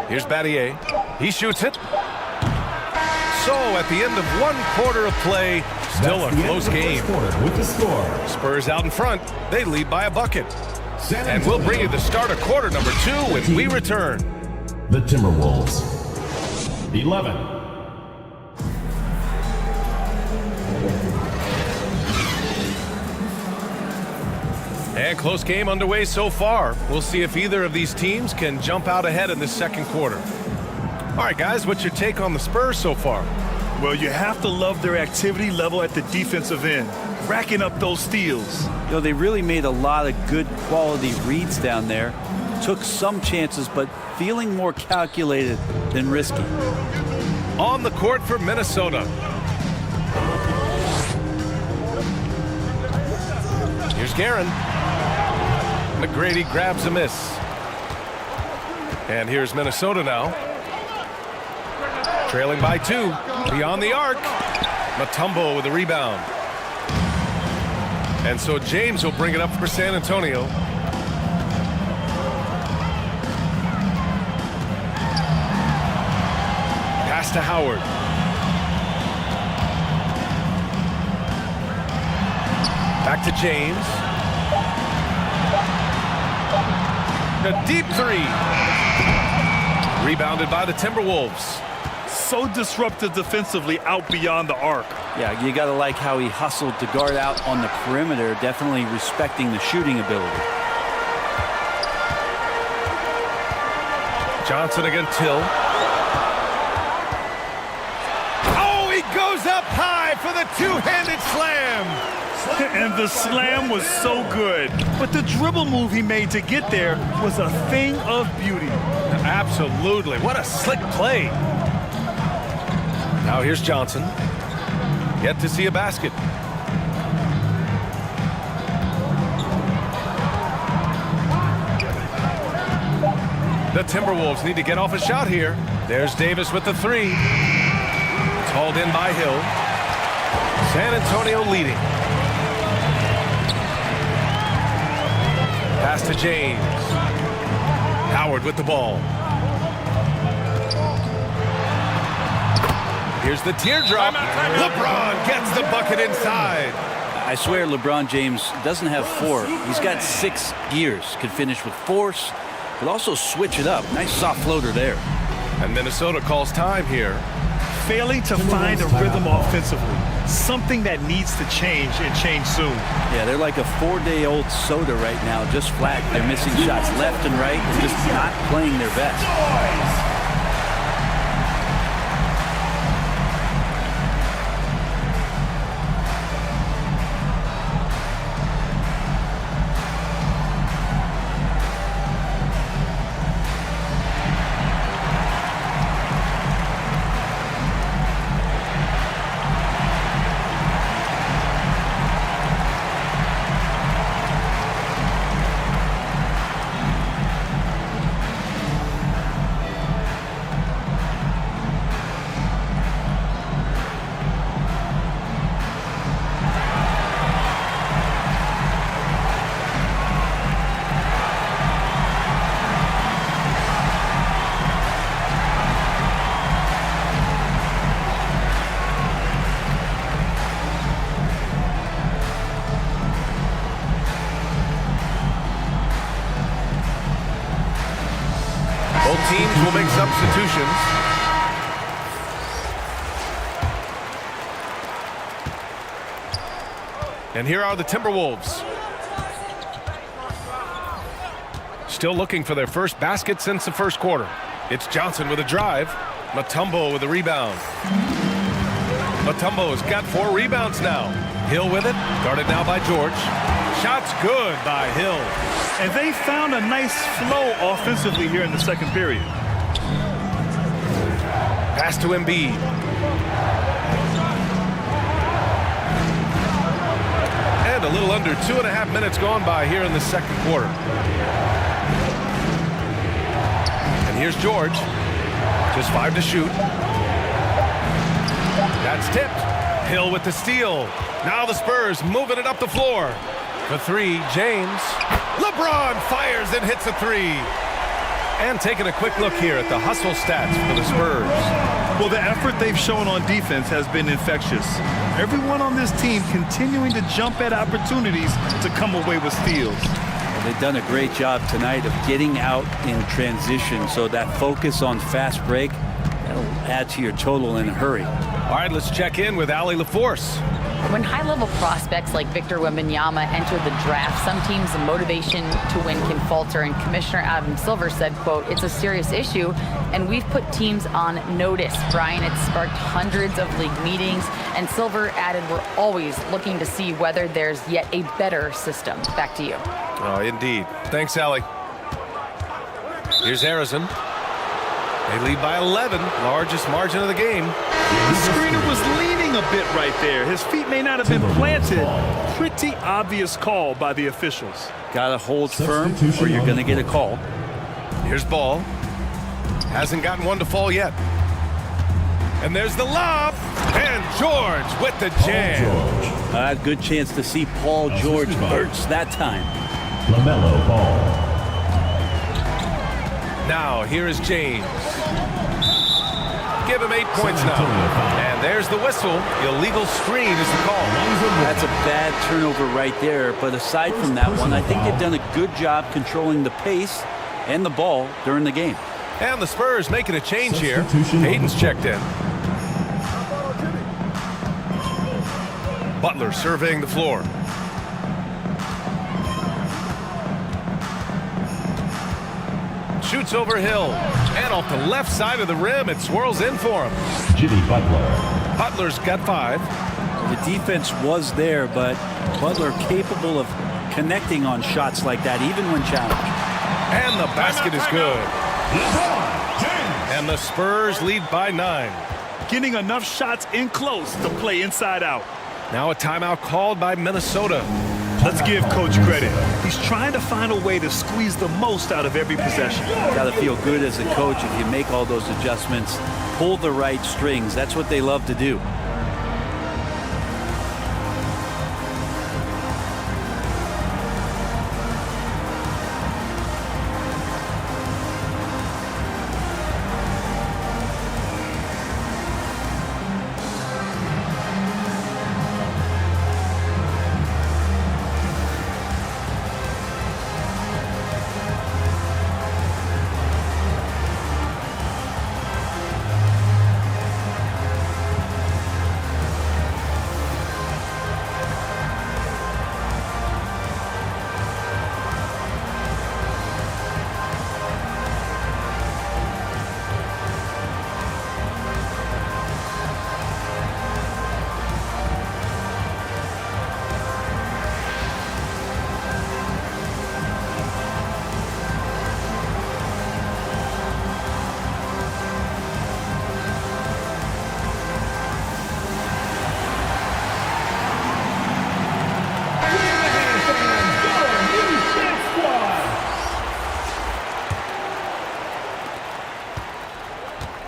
L: Here's Battier. He shoots it. So at the end of 1 quarter of play, still a close game.
F: With the score.
L: Spurs out in front. They lead by a bucket. And we'll bring you the start of quarter number 2 when we return.
F: The Timberwolves. 11.
L: And close game underway so far. We'll see if either of these teams can jump out ahead in this second quarter. All right, guys, what's your take on the Spurs so far?
N: Well, you have to love their activity level at the defensive end, racking up those steals.
M: You know, they really made a lot of good quality reads down there. Took some chances, but feeling more calculated than risky.
L: On the court for Minnesota. Here's Guerin. McGrady grabs a miss. And here's Minnesota now. Trailing by 2. Beyond the arc. Mutombo with a rebound. And so James will bring it up for San Antonio. Pass to Howard. Back to James. A deep 3. Rebounded by the Timberwolves.
N: So disruptive defensively out beyond the arc.
M: Yeah, you got to like how he hustled to guard out on the perimeter, definitely respecting the shooting ability.
L: Johnson against Hill. Oh, he goes up high for the two-handed slam.
N: And the slam was so good. But the dribble move he made to get there was a thing of beauty.
L: Absolutely. What a slick play. Now here's Johnson. Yet to see a basket. The Timberwolves need to get off a shot here. There's Davis with the 3. It's hauled in by Hill. San Antonio leading. Pass to James. Howard with the ball. Here's the teardrop. LeBron gets the bucket inside.
M: I swear LeBron James doesn't have 4. He's got 6 gears. Could finish with force, but also switch it up. Nice soft floater there.
L: And Minnesota calls time here.
N: Failing to find a rhythm offensively. Something that needs to change and change soon.
M: Yeah, they're like a 4-day-old soda right now, just flat. They're missing shots left and right and just not playing their best.
L: Both teams will make substitutions. And here are the Timberwolves. Still looking for their first basket since the first quarter. It's Johnson with a drive. Mutombo with a rebound. Mutombo's got 4 rebounds now. Hill with it. Guarded now by George. Shot's good by Hill.
N: And they found a nice flow offensively here in the second period.
L: Pass to Embiid. And a little under 2.5 minutes gone by here in the second quarter. And here's George. Just 5 to shoot. That's tipped. Hill with the steal. Now the Spurs moving it up the floor. For 3, James. LeBron fires and hits a 3. And taking a quick look here at the hustle stats for the Spurs.
N: Well, the effort they've shown on defense has been infectious. Everyone on this team continuing to jump at opportunities to come away with steals.
M: Well, they've done a great job tonight of getting out in transition, so that focus on fast break, that'll add to your total in a hurry.
L: All right, let's check in with Allie LaForce.
O: When high-level prospects like Victor Wembanyama enter the draft, some teams' motivation to win can falter, and Commissioner Adam Silver said, quote, "It's a serious issue, and we've put teams on notice." Brian, it's sparked hundreds of league meetings, and Silver added, "We're always looking to see whether there's yet a better system." Back to you.
L: Oh, indeed. Thanks, Allie. Here's Harrison. They lead by 11, largest margin of the game.
N: The screener was leaning a bit right there. His feet may not have been planted. Pretty obvious call by the officials.
M: Gotta hold firm or you're gonna get a call.
L: Here's Ball. Hasn't gotten one to fall yet. And there's the lob. And George with the jam.
M: Good chance to see Paul George burst that time.
F: LaMelo Ball.
L: Now, here is James. Give him 8 points now. And there's the whistle. Illegal screen is the call.
M: That's a bad turnover right there. But aside from that one, I think they've done a good job controlling the pace and the ball during the game.
L: And the Spurs making a change here. Hayden's checked in. Butler surveying the floor. Shoots over Hill. And off the left side of the rim, it swirls in for him.
F: Jimmy Butler.
L: Butler's got 5.
M: The defense was there, but Butler capable of connecting on shots like that, even when challenged.
L: And the basket is good. And the Spurs lead by 9.
N: Getting enough shots in close to play inside out.
L: Now a timeout called by Minnesota.
N: Let's give Coach credit. He's trying to find a way to squeeze the most out of every possession.
M: Got to feel good as a coach if you make all those adjustments, pull the right strings. That's what they love to do.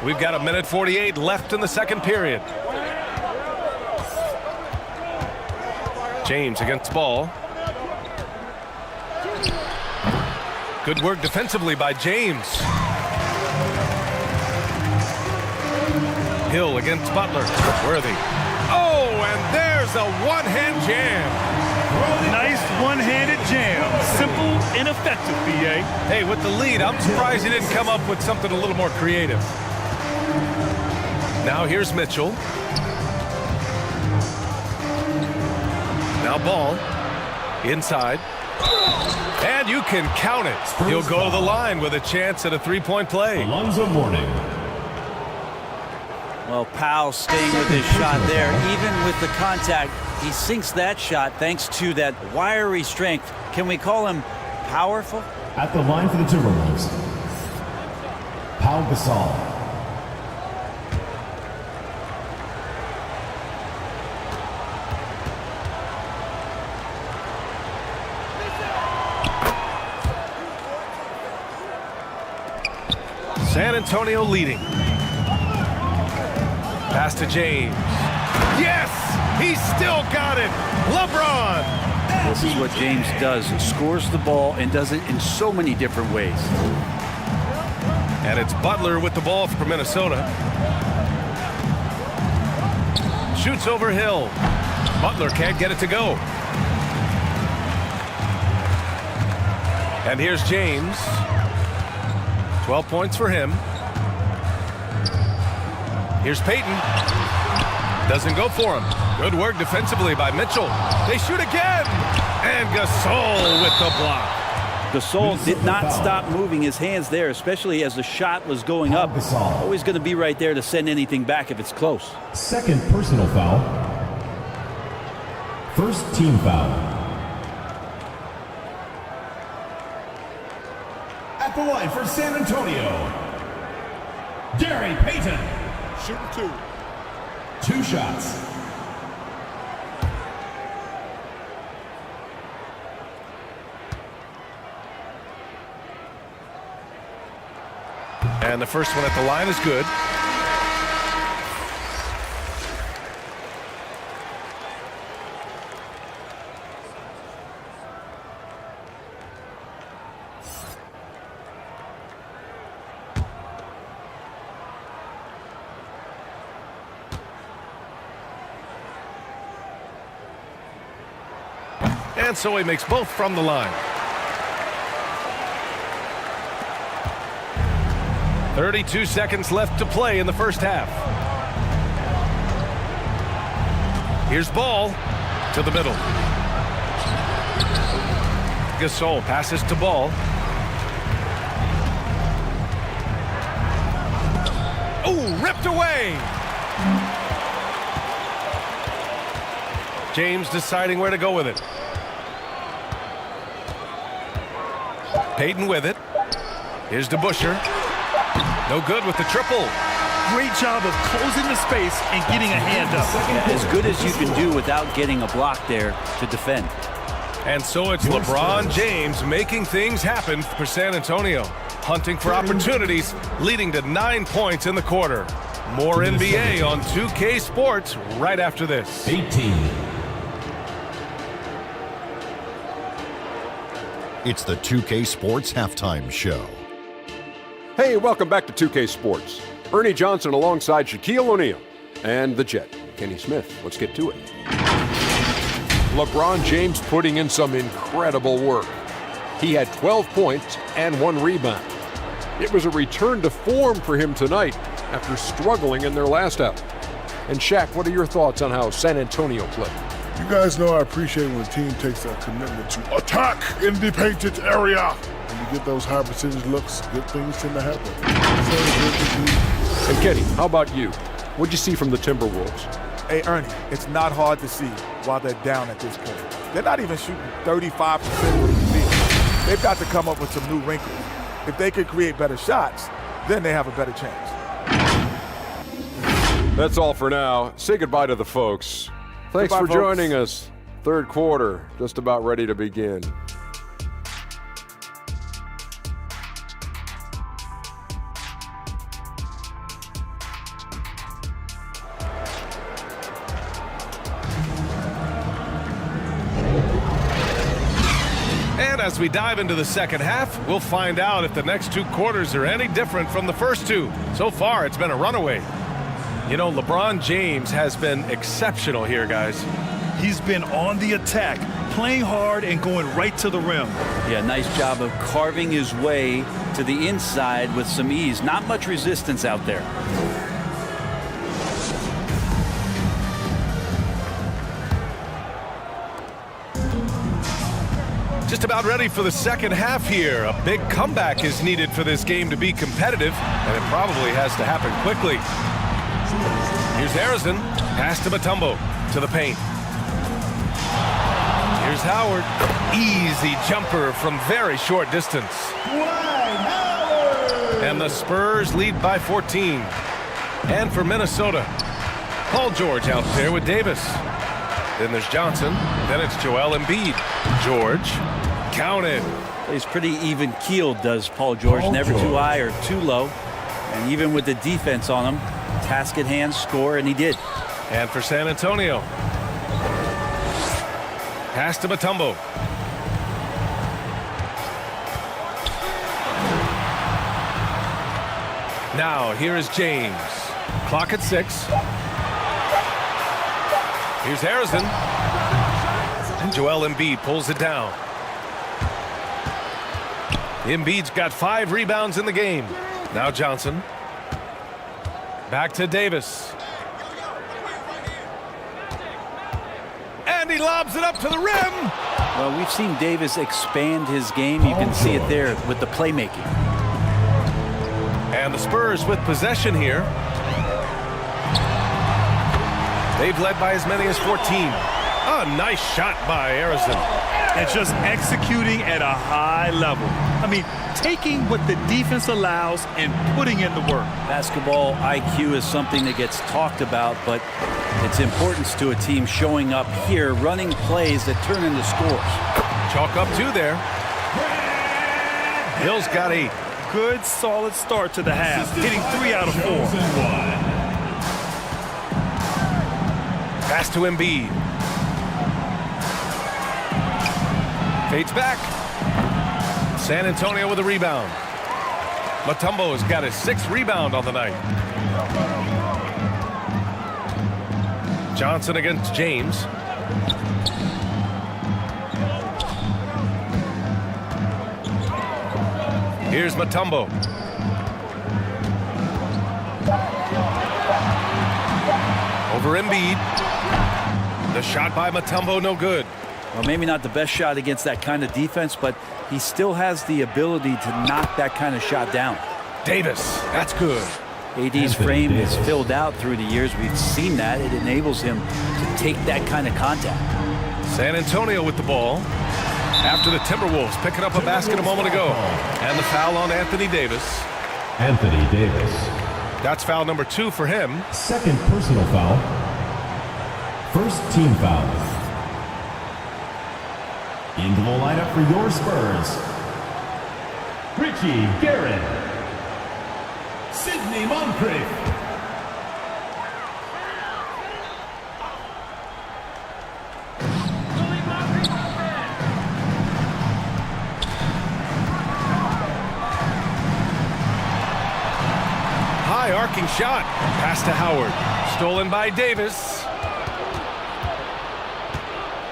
L: We've got 1:48 left in the second period. James against Ball. Good work defensively by James. Hill against Butler. Worthy. Oh, and there's a one-hand jam.
N: Nice one-handed jam. Simple and effective, B.A.
L: Hey, with the lead, I'm surprised he didn't come up with something a little more creative. Now here's Mitchell. Now Ball. Inside. And you can count it. He'll go to the line with a chance at a three-point play.
F: Alonzo Mourning.
M: Well, Powell staying with his shot there. Even with the contact, he sinks that shot thanks to that wiry strength. Can we call him powerful?
F: At the line for the Timberwolves, Pau Gasol.
L: San Antonio leading. Pass to James. Yes! He's still got it! LeBron!
M: This is what James does. He scores the ball and does it in so many different ways.
L: And it's Butler with the ball for Minnesota. Shoots over Hill. Butler can't get it to go. And here's James. 12 points for him. Here's Payton. Doesn't go for him. Good work defensively by Mitchell. They shoot again. And Gasol with the block.
M: Gasol did not stop moving his hands there, especially as the shot was going up. Always going to be right there to send anything back if it's close.
F: Second personal foul. First team foul. At the line for San Antonio, Gary Payton.
H: Shooting 2.
F: 2 shots.
L: And the first one at the line is good. And so he makes both from the line. 32 seconds left to play in the first half. Here's Ball to the middle. Gasol passes to Ball. Oh, ripped away. James deciding where to go with it. Payton with it. Here's DeBusschere. No good with the triple.
N: Great job of closing the space and getting a hand up.
M: As good as you can do without getting a block there to defend.
L: And so it's LeBron James making things happen for San Antonio. Hunting for opportunities, leading to 9 points in the quarter. More NBA on 2K Sports right after this.
F: 18.
I: It's the 2K Sports Halftime Show.
J: Hey, welcome back to 2K Sports. Ernie Johnson alongside Shaquille O'Neal and the Jet, Kenny Smith. Let's get to it. LeBron James putting in some incredible work. He had 12 points and 1 rebound. It was a return to form for him tonight after struggling in their last outing. And Shaq, what are your thoughts on how San Antonio played?
P: You guys know I appreciate when a team takes a commitment to attack in the painted area. When you get those high percentage looks, good things tend to happen.
J: And Kenny, how about you? What'd you see from the Timberwolves?
K: Hey, Ernie, it's not hard to see while they're down at this point. They're not even shooting 35% from the field. They've got to come up with some new wrinkles. If they could create better shots, then they have a better chance.
J: That's all for now. Say goodbye to the folks. Thanks
K: Goodbye,
J: for joining us. Third quarter, just about ready to begin.
L: And as we dive into the second half, we'll find out if the next 2 quarters are any different from the first 2. So far, it's been a runaway. You know, LeBron James has been exceptional here, guys.
N: He's been on the attack, playing hard and going right to the rim.
M: Yeah, nice job of carving his way to the inside with some ease. Not much resistance out there.
L: Just about ready for the second half here. A big comeback is needed for this game to be competitive, and it probably has to happen quickly. Here's Harrison, pass to Mutombo, to the paint. Here's Howard, easy jumper from very short distance. And the Spurs lead by 14. And for Minnesota, Paul George out there with Davis. Then there's Johnson, then it's Joel Embiid. George, counted.
M: He's pretty even-keeled, does Paul George. Never too high or too low. And even with the defense on him, task at hand, score, and he did.
L: And for San Antonio, pass to Mutombo. Now here is James. Clock at 6. Here's Harrison. And Joel Embiid pulls it down. Embiid's got 5 rebounds in the game. Now Johnson. Back to Davis. he lobs it up to the rim.
M: Well, we've seen Davis expand his game. You can see it there with the playmaking.
L: And the Spurs with possession here. They've led by as many as 14. A nice shot by Arizona.
N: And just executing at a high level. I mean, taking what the defense allows and putting in the work.
M: Basketball IQ is something that gets talked about, but its importance to a team showing up here, running plays that turn into scores.
L: Chalk up 2 there. Hill's got 8.
N: Good, solid start to the half, hitting 3 out of 4.
L: Pass to Embiid. Fades back. San Antonio with a rebound. Mutombo's got his 6th rebound on the night. Johnson against James. Here's Mutombo. Over Embiid. The shot by Mutombo, no good.
M: Well, maybe not the best shot against that kind of defense, but he still has the ability to knock that kind of shot down.
L: Davis, that's good.
M: AD's frame is filled out through the years. We've seen that. It enables him to take that kind of contact.
L: San Antonio with the ball. After the Timberwolves picking up a basket a moment ago. And the foul on Anthony Davis.
F: Anthony Davis.
L: That's foul number 2 for him.
F: Second personal foul. First team foul. Into the lineup for your Spurs, Richie Garrett, Sidney Moncrief.
L: High arcing shot. Pass to Howard. Stolen by Davis.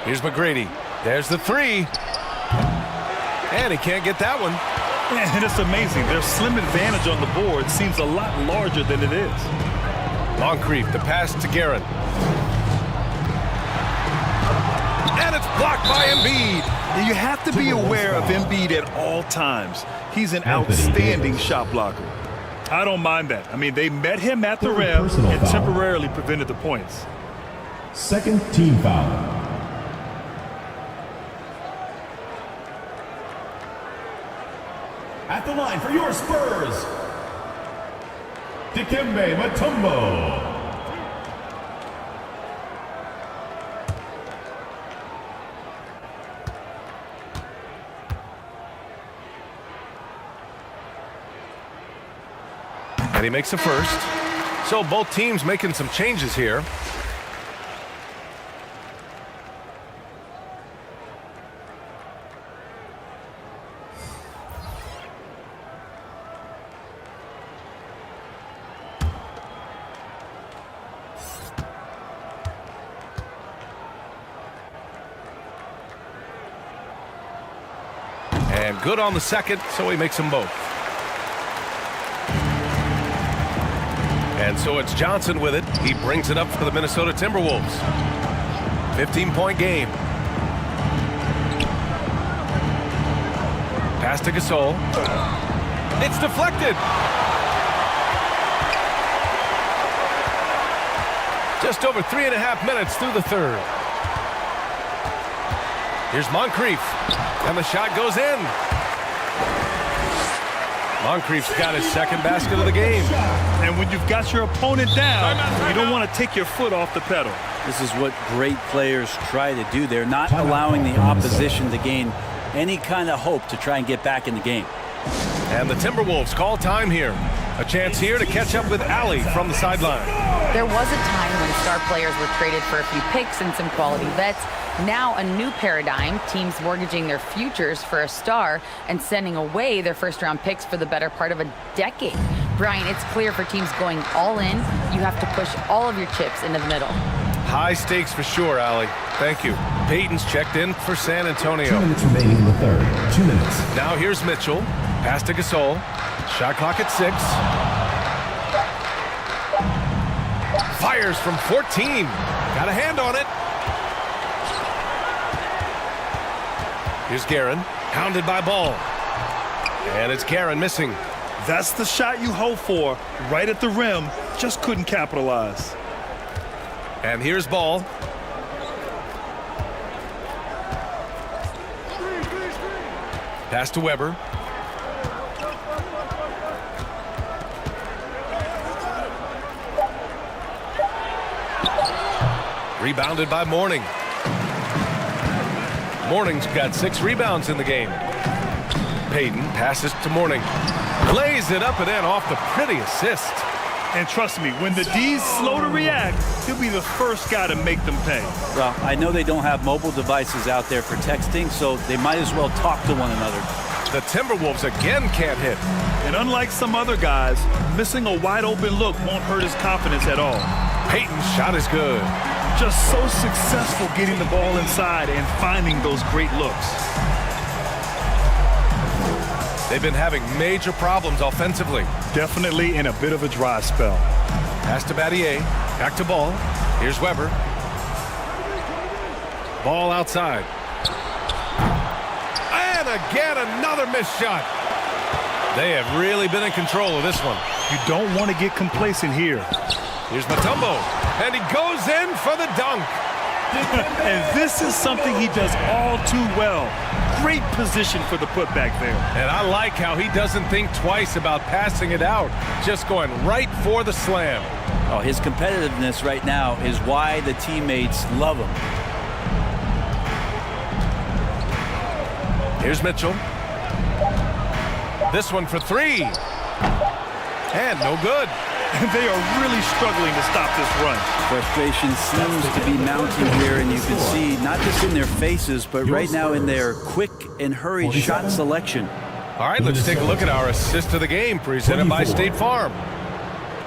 L: Here's McGrady. There's the 3. And he can't get that one.
N: Yeah, and it's amazing. Their slim advantage on the board seems a lot larger than it is.
L: Moncrief, the pass to Garrett. And it's blocked by Embiid.
N: And you have to be aware of Embiid at all times. He's an outstanding shot blocker. I don't mind that. I mean, they met him at the rim and temporarily prevented the points.
F: Second team foul. At the line for your Spurs, Dikembe Mutombo.
L: And he makes a first. So both teams making some changes here. And good on the second, so he makes them both. And so it's Johnson with it. He brings it up for the Minnesota Timberwolves. 15-point game. Pass to Gasol. It's deflected. Just over 3.5 minutes through the third. Here's Moncrief. And the shot goes in. Moncrief's got his second basket of the game.
N: And when you've got your opponent down, you don't want to take your foot off the pedal.
M: This is what great players try to do. They're not allowing the opposition to gain any kind of hope to try and get back in the game.
L: And the Timberwolves call time here. A chance here to catch up with Allie from the sideline.
O: There was a time when star players were traded for a few picks and some quality vets. Now a new paradigm, teams mortgaging their futures for a star and sending away their first-round picks for the better part of a decade. Brian, it's clear for teams going all in, you have to push all of your chips into the middle.
L: High stakes for sure, Allie. Thank you. Payton's checked in for San Antonio.
F: 2 minutes remaining in the third. 2 minutes.
L: Now here's Mitchell. Pass to Gasol. Shot clock at 6. Fires from 14. Got a hand on it. Here's Guerin, hounded by Ball. And it's Guerin missing.
N: That's the shot you hope for, right at the rim. Just couldn't capitalize.
L: And here's Ball. Pass to Weber. Rebounded by Mourning. Mourning's got 6 rebounds in the game. Payton passes to Mourning. Lays it up and in off the pretty assist.
N: And trust me, when the D's slow to react, he'll be the first guy to make them pay.
M: Well, I know they don't have mobile devices out there for texting, so they might as well talk to one another.
L: The Timberwolves again can't hit.
N: And unlike some other guys, missing a wide open look won't hurt his confidence at all.
L: Payton's shot is good.
N: Just so successful getting the ball inside and finding those great looks.
L: They've been having major problems offensively.
N: Definitely in a bit of a dry spell.
L: Pass to Battier. Back to Ball. Here's Weber. Ball outside. And again, another missed shot. They have really been in control of this one.
N: You don't want to get complacent here.
L: Here's Mutombo. And he goes in for the dunk.
N: And this is something he does all too well. Great position for the putback there.
L: And I like how he doesn't think twice about passing it out. Just going right for the slam.
M: Oh, his competitiveness right now is why the teammates love him.
L: Here's Mitchell. This one for 3. And no good.
N: They are really struggling to stop this run.
M: Frustration seems to be mounting here, and you can see not just in their faces, but right now in their quick and hurried shot selection.
L: All right, let's take a look at our assist of the game presented by State Farm.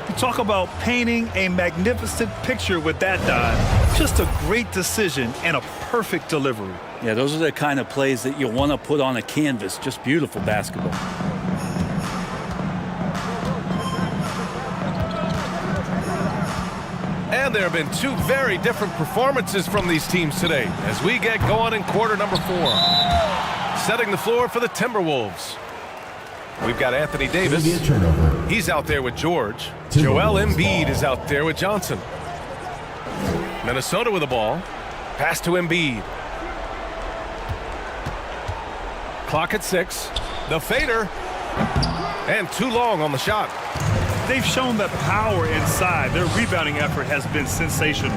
N: You talk about painting a magnificent picture with that dive. Just a great decision and a perfect delivery.
M: Yeah, those are the kind of plays that you want to put on a canvas. Just beautiful basketball.
L: And there have been 2 very different performances from these teams today as we get going in quarter number 4. Setting the floor for the Timberwolves. We've got Anthony Davis. He's out there with George. Joel Embiid is out there with Johnson. Minnesota with the ball. Pass to Embiid. Clock at 6. The fader. And too long on the shot.
N: They've shown that power inside. Their rebounding effort has been sensational.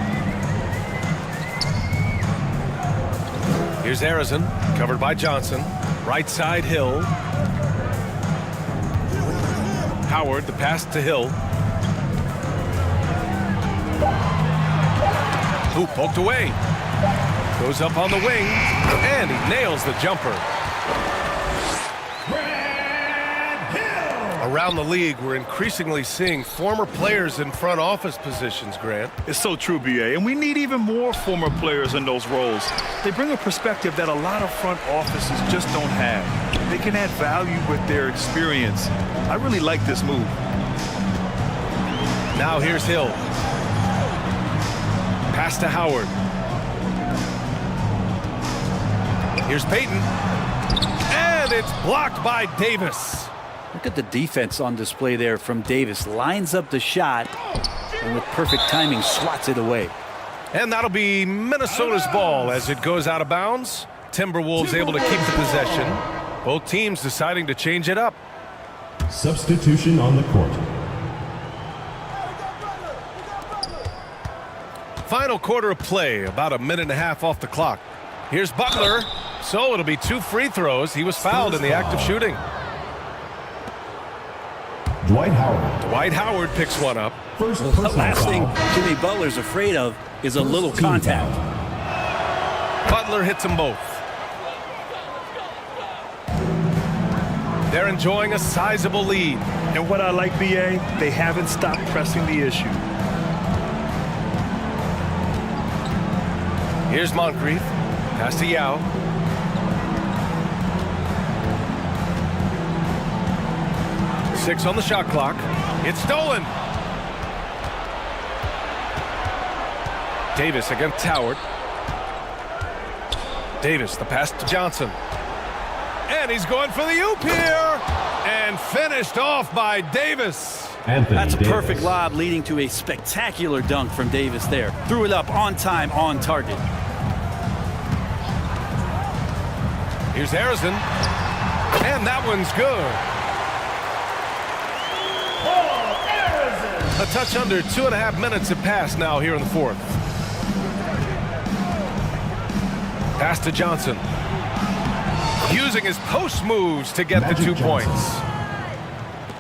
L: Here's Arizon, covered by Johnson. Right side, Hill. Howard, the pass to Hill. Hoop poked away. Goes up on the wing, and he nails the jumper. Around the league, we're increasingly seeing former players in front office positions, Grant.
N: It's so true, B.A., and we need even more former players in those roles. They bring a perspective that a lot of front offices just don't have. They can add value with their experience. I really like this move.
L: Now here's Hill. Pass to Howard. Here's Payton. And it's blocked by Davis.
M: Look at the defense on display there from Davis. Lines up the shot and with perfect timing swats it away.
L: And that'll be Minnesota's ball as it goes out of bounds. Timberwolves able to keep the possession. Both teams deciding to change it up.
F: Substitution on the court.
L: Final quarter of play, about a minute and a half off the clock. Here's Butler. So it'll be 2 free throws. He was fouled in the act of shooting.
F: Dwight Howard.
L: Dwight Howard picks one up.
M: The last thing Jimmy Butler's afraid of is a little contact.
L: Butler hits them both. They're enjoying a sizable lead.
N: And what I like, B.A., they haven't stopped pressing the issue.
L: Here's Moncrief. Pass to Yao. Six on the shot clock. It's stolen. Davis against Howard. Davis, the pass to Johnson. And he's going for the oop here. And finished off by Davis.
M: That's a perfect lob leading to a spectacular dunk from Davis there. Threw it up on time, on target.
L: Here's Harrison. And that one's good. A touch under 2.5 minutes have passed now here in the fourth. Pass to Johnson. Using his post moves to get the 2 points.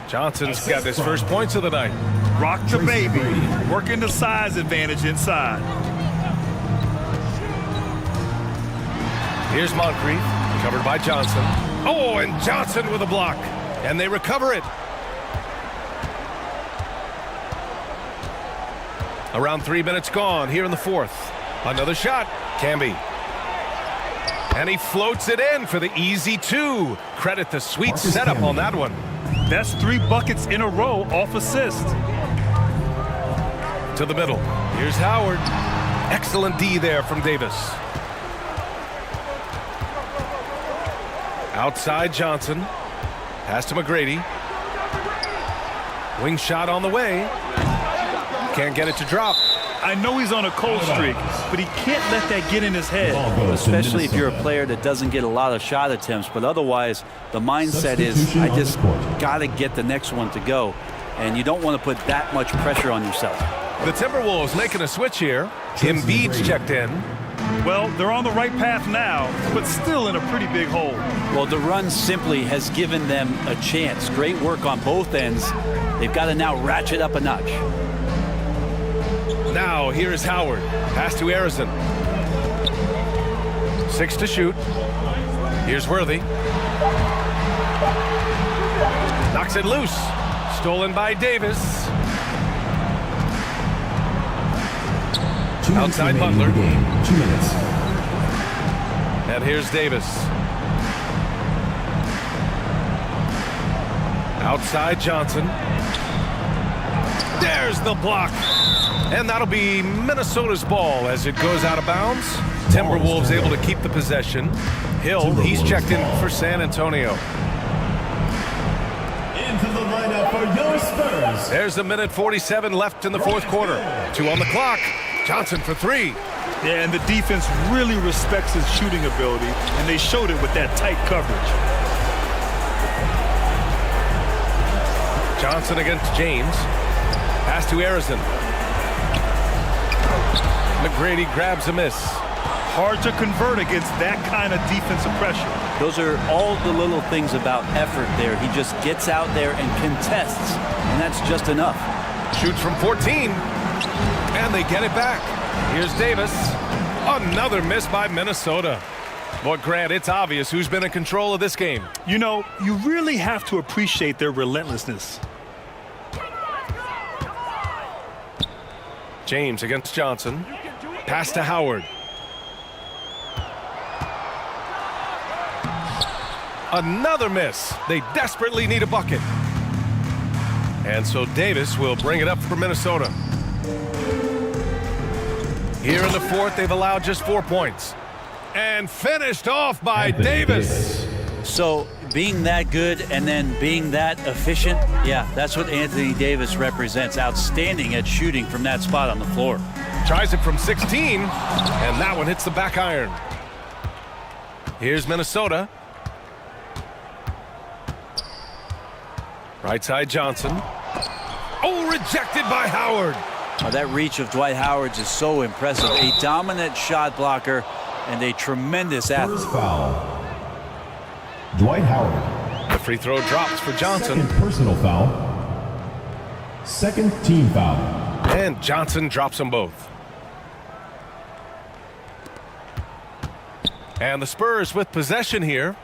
L: Johnson's got his first points of the night.
N: Rock the baby. Working the size advantage inside.
L: Here's Moncrief. Covered by Johnson. Oh, and Johnson with a block. And they recover it. Around 3 minutes gone here in the fourth. Another shot. Camby. And he floats it in for the easy 2. Credit the sweet setup on that one.
N: That's 3 buckets in a row off assist.
L: To the middle. Here's Howard. Excellent D there from Davis. Outside Johnson. Pass to McGrady. Wing shot on the way. Can't get it to drop.
N: I know he's on a cold streak, but he can't let that get in his head.
M: Especially if you're a player that doesn't get a lot of shot attempts, but otherwise the mindset is I just got to get the next one to go, and you don't want to put that much pressure on yourself.
L: The Timberwolves making a switch here. Embiid's checked in.
N: Well, they're on the right path now, but still in a pretty big hole.
M: Well, the run simply has given them a chance. Great work on both ends. They've got to now ratchet up a notch.
L: Now, here is Howard. Pass to Harrison. 6 to shoot. Here's Worthy. Knocks it loose. Stolen by Davis. Outside Butler.
F: 2 minutes.
L: And here's Davis. Outside Johnson. There's the block. And that'll be Minnesota's ball as it goes out of bounds. Timberwolves able to keep the possession. Hill, he's checked in for San Antonio.
F: Into the lineup for your Spurs.
L: There's 1:47 left in the fourth quarter. 2 on the clock. Johnson for 3.
N: Yeah, and the defense really respects his shooting ability, and they showed it with that tight coverage.
L: Johnson against James. Pass to Harrison. McGrady grabs a miss.
N: Hard to convert against that kind of defensive pressure.
M: Those are all the little things about effort there. He just gets out there and contests, and that's just enough.
L: Shoots from 14, and they get it back. Here's Davis. Another miss by Minnesota. Boy, Grant, it's obvious who's been in control of this game.
N: You know, you really have to appreciate their relentlessness.
L: James against Johnson. Pass to Howard. Another miss. They desperately need a bucket. And so Davis will bring it up for Minnesota. Here in the fourth, they've allowed just 4 points. And finished off by Davis.
M: So being that good and then being that efficient, yeah, that's what Anthony Davis represents. Outstanding at shooting from that spot on the floor.
L: Tries it from 16, and that one hits the back iron. Here's Minnesota. Right side Johnson. Oh, rejected by Howard.
M: Oh, that reach of Dwight Howard's is so impressive. A dominant shot blocker and a tremendous athlete.
F: First foul. Dwight Howard.
L: The free throw drops for Johnson.
F: Second personal foul. Second team foul.
L: And Johnson drops them both. And the Spurs with possession here.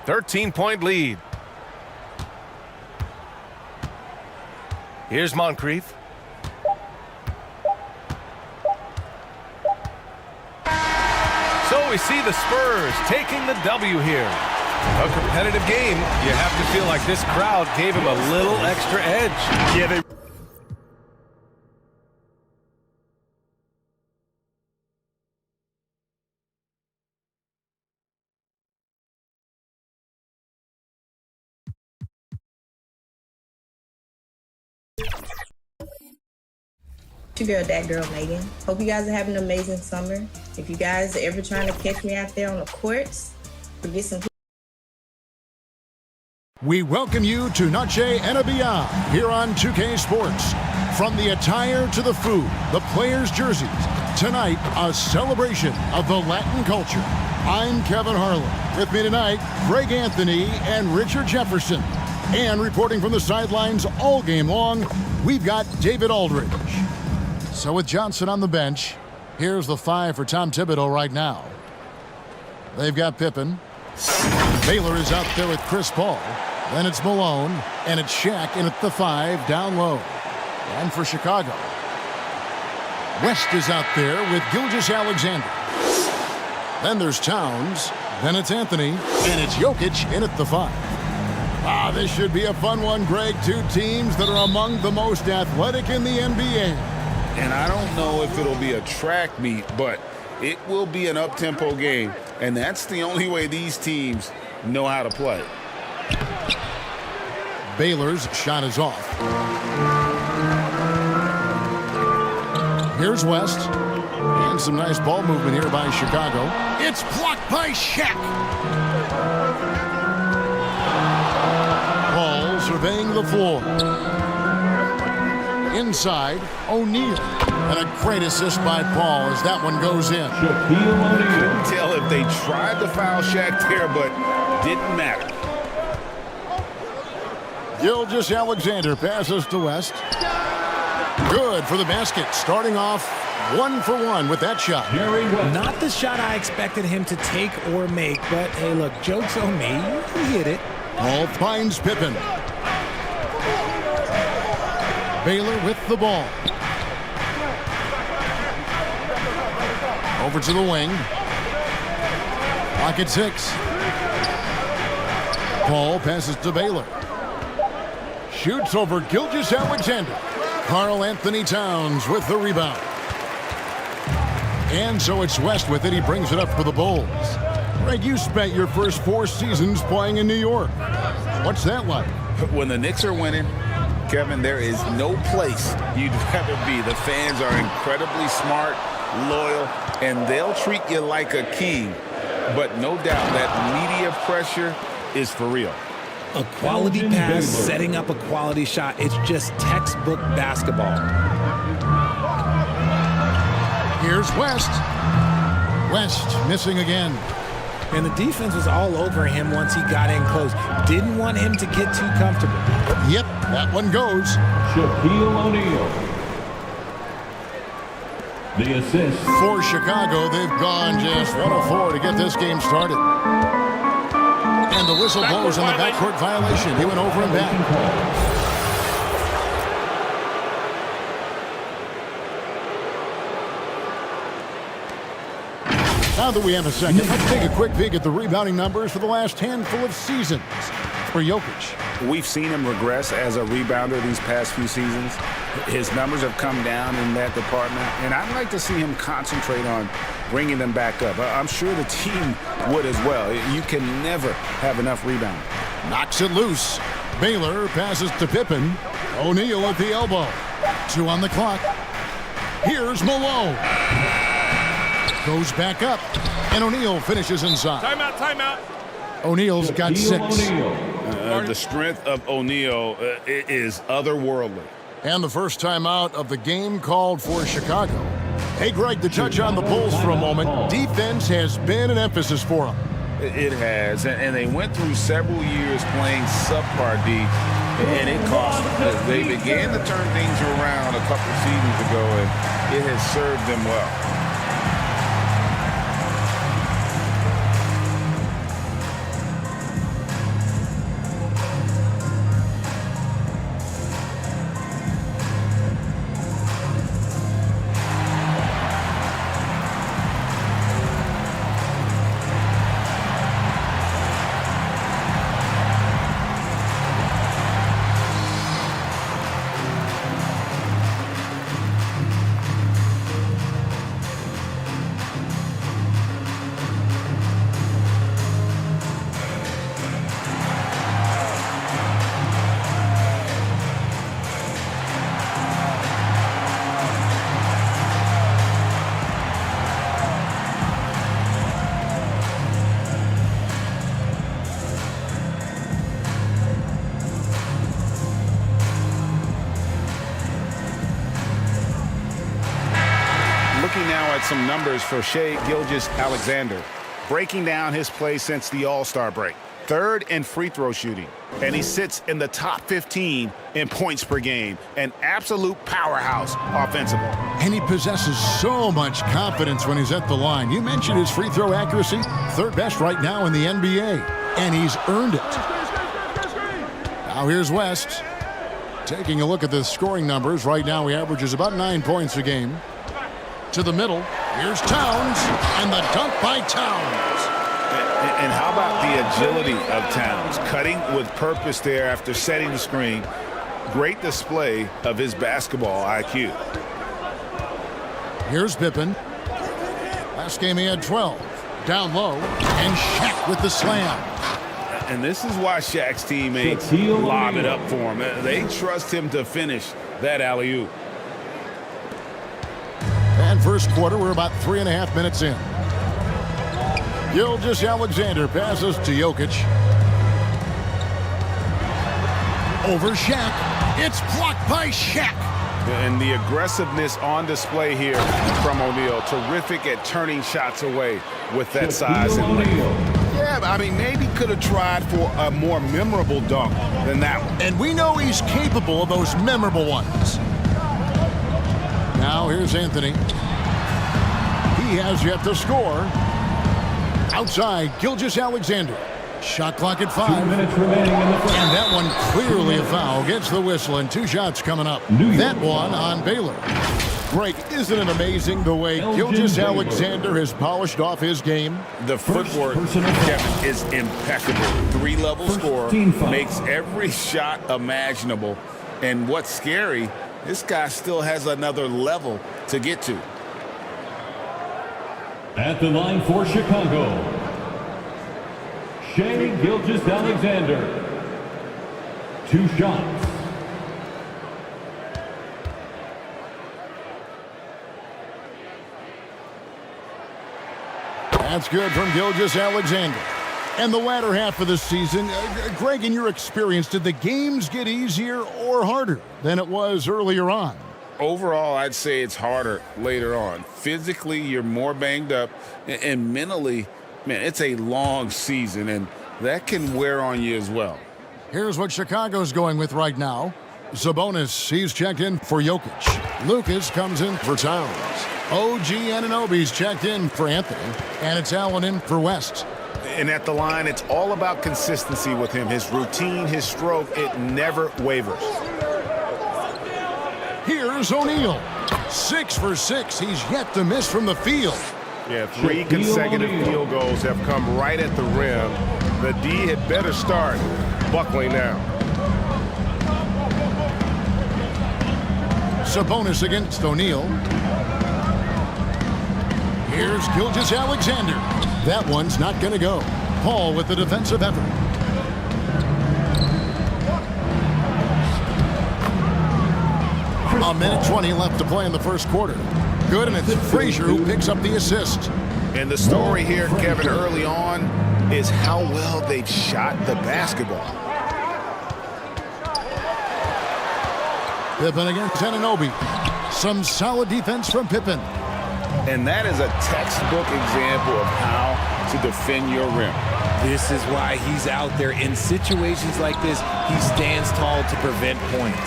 L: 13-point lead. Here's Moncrief. So we see the Spurs taking the W here. A competitive game. You have to feel like this crowd gave him a little extra edge.
N: Yeah, they
C: It's your girl, that girl, Megan. Hope you guys are having an amazing summer. If you guys are ever trying to catch me out there on the courts, forget some.
D: We welcome you to Noche and Beyond here on 2K Sports. From the attire to the food, the players' jerseys, tonight a celebration of the Latin culture. I'm Kevin Harlan. With me tonight, Greg Anthony and Richard Jefferson. And reporting from the sidelines all game long, we've got David Aldridge. So with Johnson on the bench, here's the 5 for Tom Thibodeau right now. They've got Pippen. Baylor is out there with Chris Paul. Then it's Malone, and it's Shaq in at the 5 down low. And for Chicago, West is out there with Gilgeous-Alexander. Then there's Towns. Then it's Anthony, and it's Jokic in at the 5. This should be a fun one, Greg. Two teams that are among the most athletic in the NBA.
H: And I don't know if it'll be a track meet, but it will be an up-tempo game. And that's the only way these teams know how to play.
D: Baylor's shot is off. Here's West. And some nice ball movement here by Chicago. It's blocked by Shaq. Paul surveying the floor. Inside, O'Neal. And a great assist by Paul as that one goes in.
H: Couldn't tell if they tried to foul Shaq there, but didn't matter.
D: Gilgeous-Alexander passes to West. Good for the basket. Starting off 1 for 1 with that shot.
Q: Not the shot I expected him to take or make, but hey, look, joke's on me. He hit it.
D: Paul finds Pippen. Baylor with the ball. Over to the wing. Clock at 6. Paul passes to Baylor. Shoots over Gilgeous-Alexander. Karl Anthony Towns with the rebound. And so it's West with it. He brings it up for the Bulls. Greg, you spent your first 4 seasons playing in New York. What's that like?
H: When the Knicks are winning, Kevin, there is no place you'd rather be. The fans are incredibly smart, loyal, and they'll treat you like a king. But no doubt that media pressure is for real.
Q: A quality pass, setting up a quality shot. It's just textbook basketball.
D: Here's West. West missing again.
Q: And the defense was all over him once he got in close. Didn't want him to get too comfortable.
D: Yep, that one goes.
F: Shaquille O'Neal. The assist.
D: For Chicago, they've gone just 1 of 4 to get this game started. And the whistle blows on the backcourt violation. He went over and back. Now that we have a second, let's take a quick peek at the rebounding numbers for the last handful of seasons for Jokic.
H: We've seen him regress as a rebounder these past few seasons. His numbers have come down in that department, and I'd like to see him concentrate on bringing them back up. I'm sure the team would as well. You can never have enough rebound.
D: Knocks it loose. Baylor passes to Pippen. O'Neal at the elbow. 2 on the clock. Here's Malone. Goes back up, and O'Neal finishes inside.
L: Timeout.
D: O'Neal's got 6.
H: The strength of O'Neal is otherworldly.
D: And the first timeout of the game called for Chicago. Hey, Greg, to touch on the Bulls for a moment, defense has been an emphasis for them.
H: It has, and they went through several years playing subpar D, and it cost them. They began to turn things around a couple seasons ago, and it has served them well. Looking now at some numbers for Shai Gilgeous-Alexander. Breaking down his play since the All-Star break. 3rd in free throw shooting. And he sits in the top 15 in points per game. An absolute powerhouse offensively.
D: And he possesses so much confidence when he's at the line. You mentioned his free throw accuracy. 3rd best right now in the NBA. And he's earned it. Now here's West. Taking a look at the scoring numbers. Right now he averages about 9 points a game. To the middle. Here's Towns. And the dunk by Towns.
H: And how about the agility of Towns? Cutting with purpose there after setting the screen. Great display of his basketball IQ.
D: Here's Pippen. Last game he had 12. Down low. And Shaq with the slam.
H: And this is why Shaq's teammates lob it up for him. They trust him to finish that alley-oop.
D: And first quarter, we're about 3.5 minutes in. Gilgeous-Alexander passes to Jokic. Over Shaq. It's blocked by Shaq.
H: And the aggressiveness on display here from O'Neal. Terrific at turning shots away with that size and length. Yeah, I mean, maybe could have tried for a more memorable dunk than that one.
D: And we know he's capable of those memorable ones. Now here's Anthony. He has yet to score. Outside, Gilgeous-Alexander. Shot clock at 5.
F: 2 minutes remaining in the first.
D: And that one clearly a foul. Gets the whistle and 2 shots coming up. That one on Baylor. Greg, isn't it amazing the way Gilgeous-Alexander has polished off his game?
H: The footwork, Kevin, is impeccable. 3-level scorer, makes every shot imaginable. And what's scary, this guy still has another level to get to.
F: At the line for Chicago, Shai Gilgeous-Alexander. 2 shots.
D: That's good from Gilgeous-Alexander. And the latter half of the season, Greg, in your experience, did the games get easier or harder than it was earlier on?
H: Overall, I'd say it's harder later on. Physically, you're more banged up, and mentally, man, it's a long season, and that can wear on you as well.
D: Here's what Chicago's going with right now. Sabonis, he's checked in for Jokic. Lucas comes in for Towns. OG Anunoby's checked in for Anthony. And it's Allen in for West.
H: And at the line, it's all about consistency with him. His routine, his stroke, it never wavers.
D: Here's O'Neal. 6 for 6. He's yet to miss from the field.
E: Yeah, 3 consecutive field goals have come right at the rim. The D had better start buckling now.
D: Sabonis against O'Neal. Here's Gilgeous-Alexander. That one's not going to go. Paul with the defensive effort. A minute 20 left to play in the first quarter. Good, and it's Frazier who picks up the assist.
H: And the story here, Kevin, early on is how well they've shot the basketball.
D: Pippen against Anunoby. Some solid defense from Pippen.
H: And that is a textbook example of how to defend your rim.
Q: This is why he's out there. In situations like this, he stands tall to prevent points.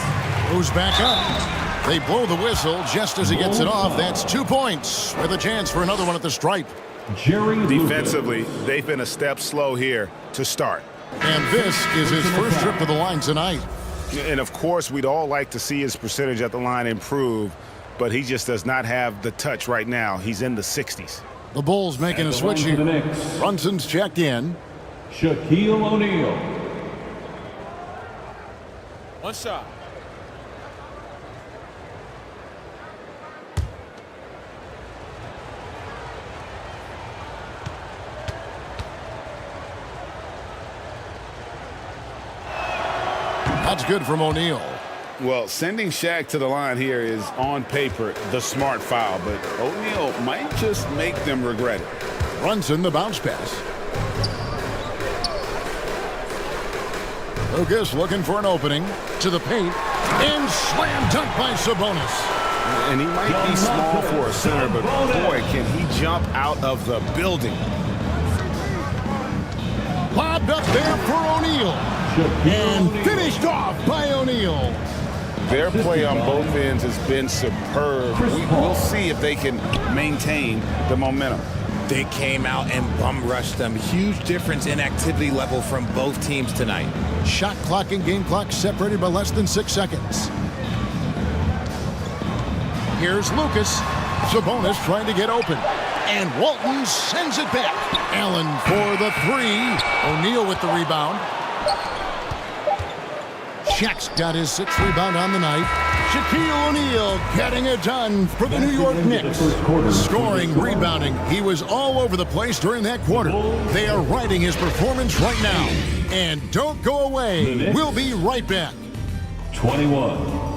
D: Who's back up? They blow the whistle just as he gets it off. That's 2 points with a chance for another one at the stripe.
H: Defensively, they've been a step slow here to start.
D: And this is his first trip to the line tonight.
H: And of course, we'd all like to see his percentage at the line improve, but he just does not have the touch right now. He's in the 60s.
D: The Bulls making a switch here. Brunson's checked in.
F: Shaquille O'Neal.
L: 1 shot.
D: That's good from O'Neal.
H: Well, sending Shaq to the line here is, on paper, the smart foul, but O'Neal might just make them regret it.
D: Brunson, the bounce pass. Lucas looking for an opening to the paint, and slam dunk by Sabonis.
H: And he might be small for a center, but boy, can he jump out of the building.
D: Lobbed up there for O'Neal. And finished off by O'Neal.
H: Their play on both ends has been superb. We'll see if they can maintain the momentum.
Q: They came out and bum rushed them. Huge difference in activity level from both teams tonight.
D: Shot clock and game clock separated by less than 6 seconds. Here's Lucas. Sabonis trying to get open. And Walton sends it back. Allen for the three. O'Neal with the rebound. Shaq's got his 6th rebound on the night. Shaquille O'Neal getting it done for the New York Knicks. Scoring, rebounding. He was all over the place during that quarter. They are riding his performance right now. And don't go away. We'll be right back.
F: 21.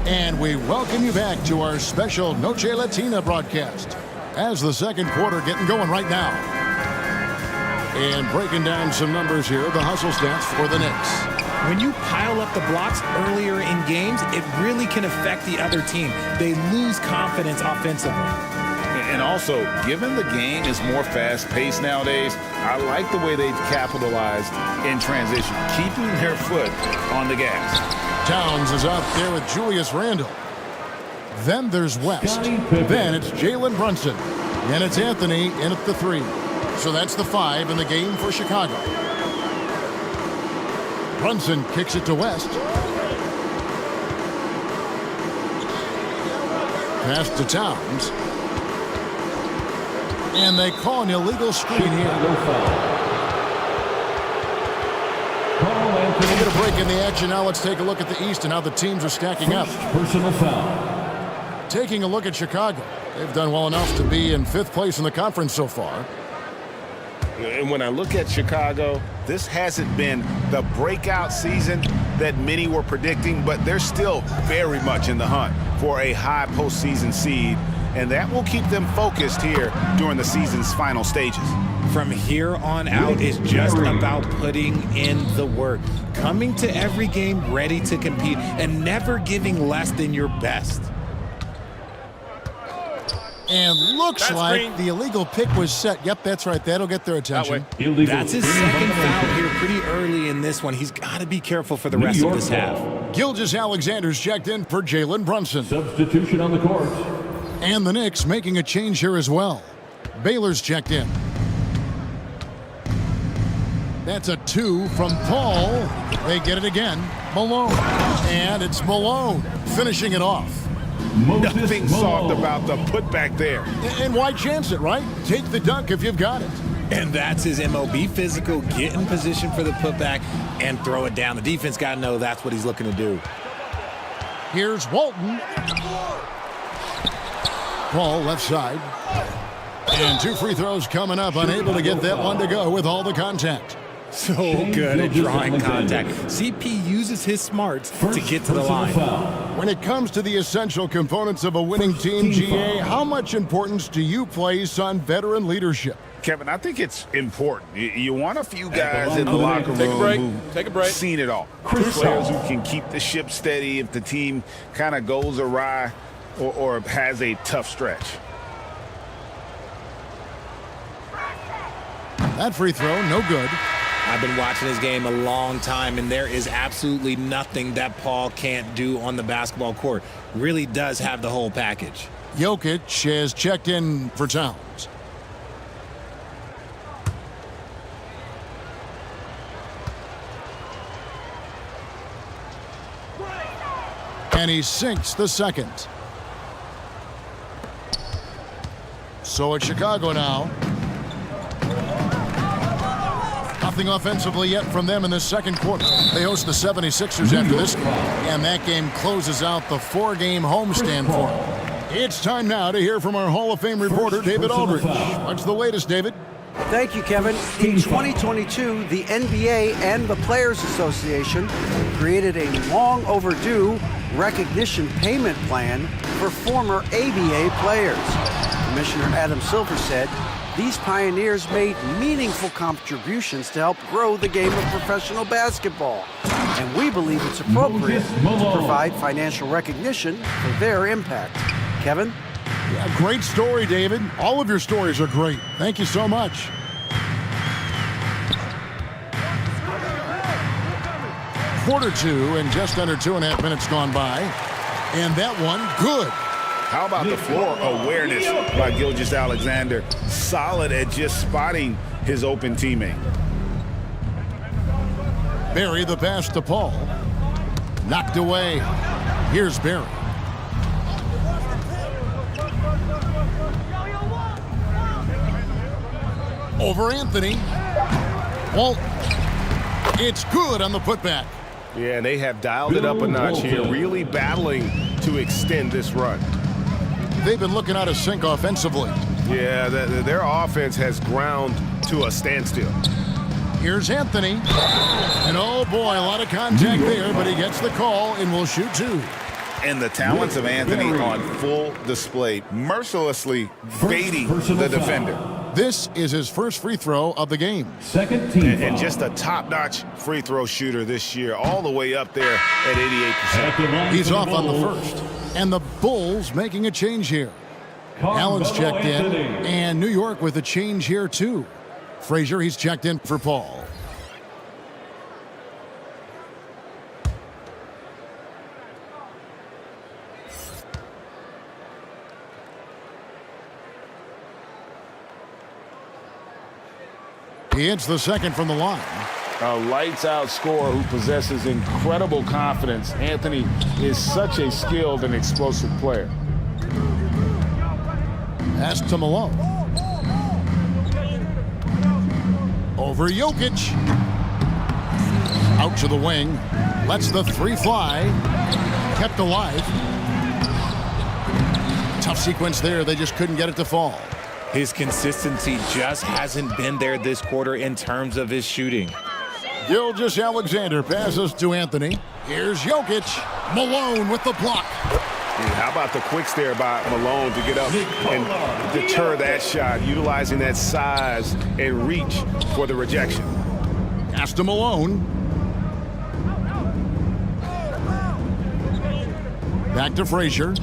D: And we welcome you back to our special Noche Latina broadcast as the second quarter getting going right now. And breaking down some numbers here, the hustle stats for the Knicks.
Q: When you pile up the blocks earlier in games, it really can affect the other team. They lose confidence offensively.
H: And also, given the game is more fast-paced nowadays, I like the way they've capitalized in transition, keeping their foot on the gas.
D: Towns is out there with Julius Randle. Then there's West. Then it's Jalen Brunson. And it's Anthony in at the 3. So that's the 5 in the game for Chicago. Brunson kicks it to West. Pass to Towns. And they call an illegal screen here. We'll get a break in the action now. Let's take a look at the East and how the teams are stacking up.
F: Personal foul.
D: Taking a look at Chicago. They've done well enough to be in 5th place in the conference so far.
H: And when I look at Chicago, this hasn't been the breakout season that many were predicting, but they're still very much in the hunt for a high postseason seed, and that will keep them focused here during the season's final stages.
Q: From here on out is just about putting in the work, coming to every game ready to compete, and never giving less than your best.
D: And looks like the illegal pick was set. Yep, that's right. That'll get their attention.
Q: That's his second foul here pretty early in this one. He's got to be careful for the rest of this half.
D: Gilgeous-Alexander's checked in for Jalen Brunson.
F: Substitution on the court.
D: And the Knicks making a change here as well. Baylor's checked in. That's a 2 from Paul. They get it again. Malone. And it's Malone finishing it off.
H: Nothing soft about the putback there.
D: And why chance it, right? Take the dunk if you've got it.
Q: And that's his MOB physical. Get in position for the putback and throw it down. The defense got to know that's what he's looking to do.
D: Here's Walton. Paul left side. And 2 free throws coming up. Unable to get that one to go with all the contact.
Q: So good at drawing contact. CP uses his smarts to get to the line.
D: When it comes to the essential components of a winning team, GA, how much importance do you place on veteran leadership?
H: Kevin, I think it's important. You want a few guys in the locker room who've seen it all. Players who can keep the ship steady if the team kind of goes awry or has a tough stretch.
D: That free throw, no good.
Q: I've been watching this game a long time, and there is absolutely nothing that Paul can't do on the basketball court. Really does have the whole package.
D: Jokic has checked in for Towns. And he sinks the second. So it's Chicago now. Nothing offensively yet from them in this second quarter. They host the 76ers after this game, and that game closes out the 4-game homestand for them. It's time now to hear from our Hall of Fame reporter, David Aldridge. What's the latest, David?
A: Thank you, Kevin. In 2022, the NBA and the Players Association created a long overdue recognition payment plan for former ABA players. Commissioner Adam Silver said these pioneers made meaningful contributions to help grow the game of professional basketball, and we believe it's appropriate to provide financial recognition for their impact. Kevin?
D: Yeah, great story, David. All of your stories are great. Thank you so much. Quarter 2 and just under 2.5 minutes gone by. And that one, good.
H: How about the floor awareness by Gilgeous-Alexander? Solid at just spotting his open teammate.
D: Barry the pass to Paul. Knocked away. Here's Barry. Over Anthony. Well, it's good on the putback.
E: Yeah, and they have dialed it up a notch here, really battling to extend this run.
D: They've been looking out of sync offensively.
E: Yeah, their offense has ground to a standstill.
D: Here's Anthony. And oh boy, a lot of contact there, but he gets the call and will shoot 2.
H: And the talents of Anthony on full display, mercilessly baiting the defender.
D: This is his first free throw of the game.
F: Second team
E: and just a top-notch free throw shooter this year, all the way up there at 88%.
D: He's off on the first. And the Bulls making a change here. Allen's checked in, and New York with a change here too. Frazier, he's checked in for Paul. He hits the second from the line.
H: A lights-out scorer who possesses incredible confidence. Anthony is such a skilled and explosive player.
D: Pass to Malone. Over Jokic. Out to the wing. Lets the 3 fly. Kept alive. Tough sequence there. They just couldn't get it to fall.
Q: His consistency just hasn't been there this quarter in terms of his shooting.
D: Gilgeous-Alexander passes to Anthony. Here's Jokic. Malone with the block.
E: How about the quicks there by Malone to get up and deter that shot, utilizing that size and reach for the rejection.
D: Pass to Malone. Back to Frazier.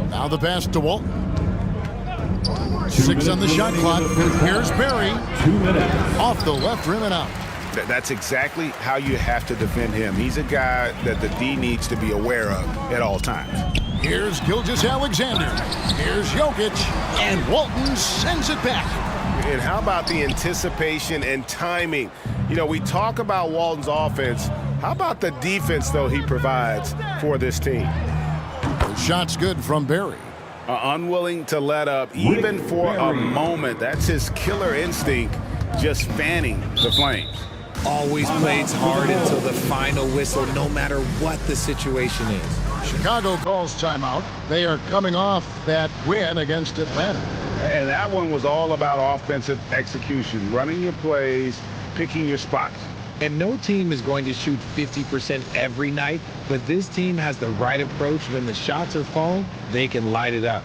D: Now the pass to Walton. 6 on the shot clock. Here's Barry.
F: 2 minutes.
D: Off the left rim and out.
E: That's exactly how you have to defend him. He's a guy that the D needs to be aware of at all times.
D: Here's Gilgeous-Alexander. Here's Jokic. And Walton sends it back.
E: And how about the anticipation and timing? You know, we talk about Walton's offense. How about the defense, though, he provides for this team?
D: The shot's good from Barry.
E: Unwilling to let up, even for a moment. That's his killer instinct, just fanning the flames.
Q: Always plays hard until the final whistle, no matter what the situation is.
D: Chicago calls timeout. They are coming off that win against Atlanta.
H: And that one was all about offensive execution, running your plays, picking your spots.
Q: And no team is going to shoot 50% every night, but this team has the right approach. When the shots are falling, they can light it up.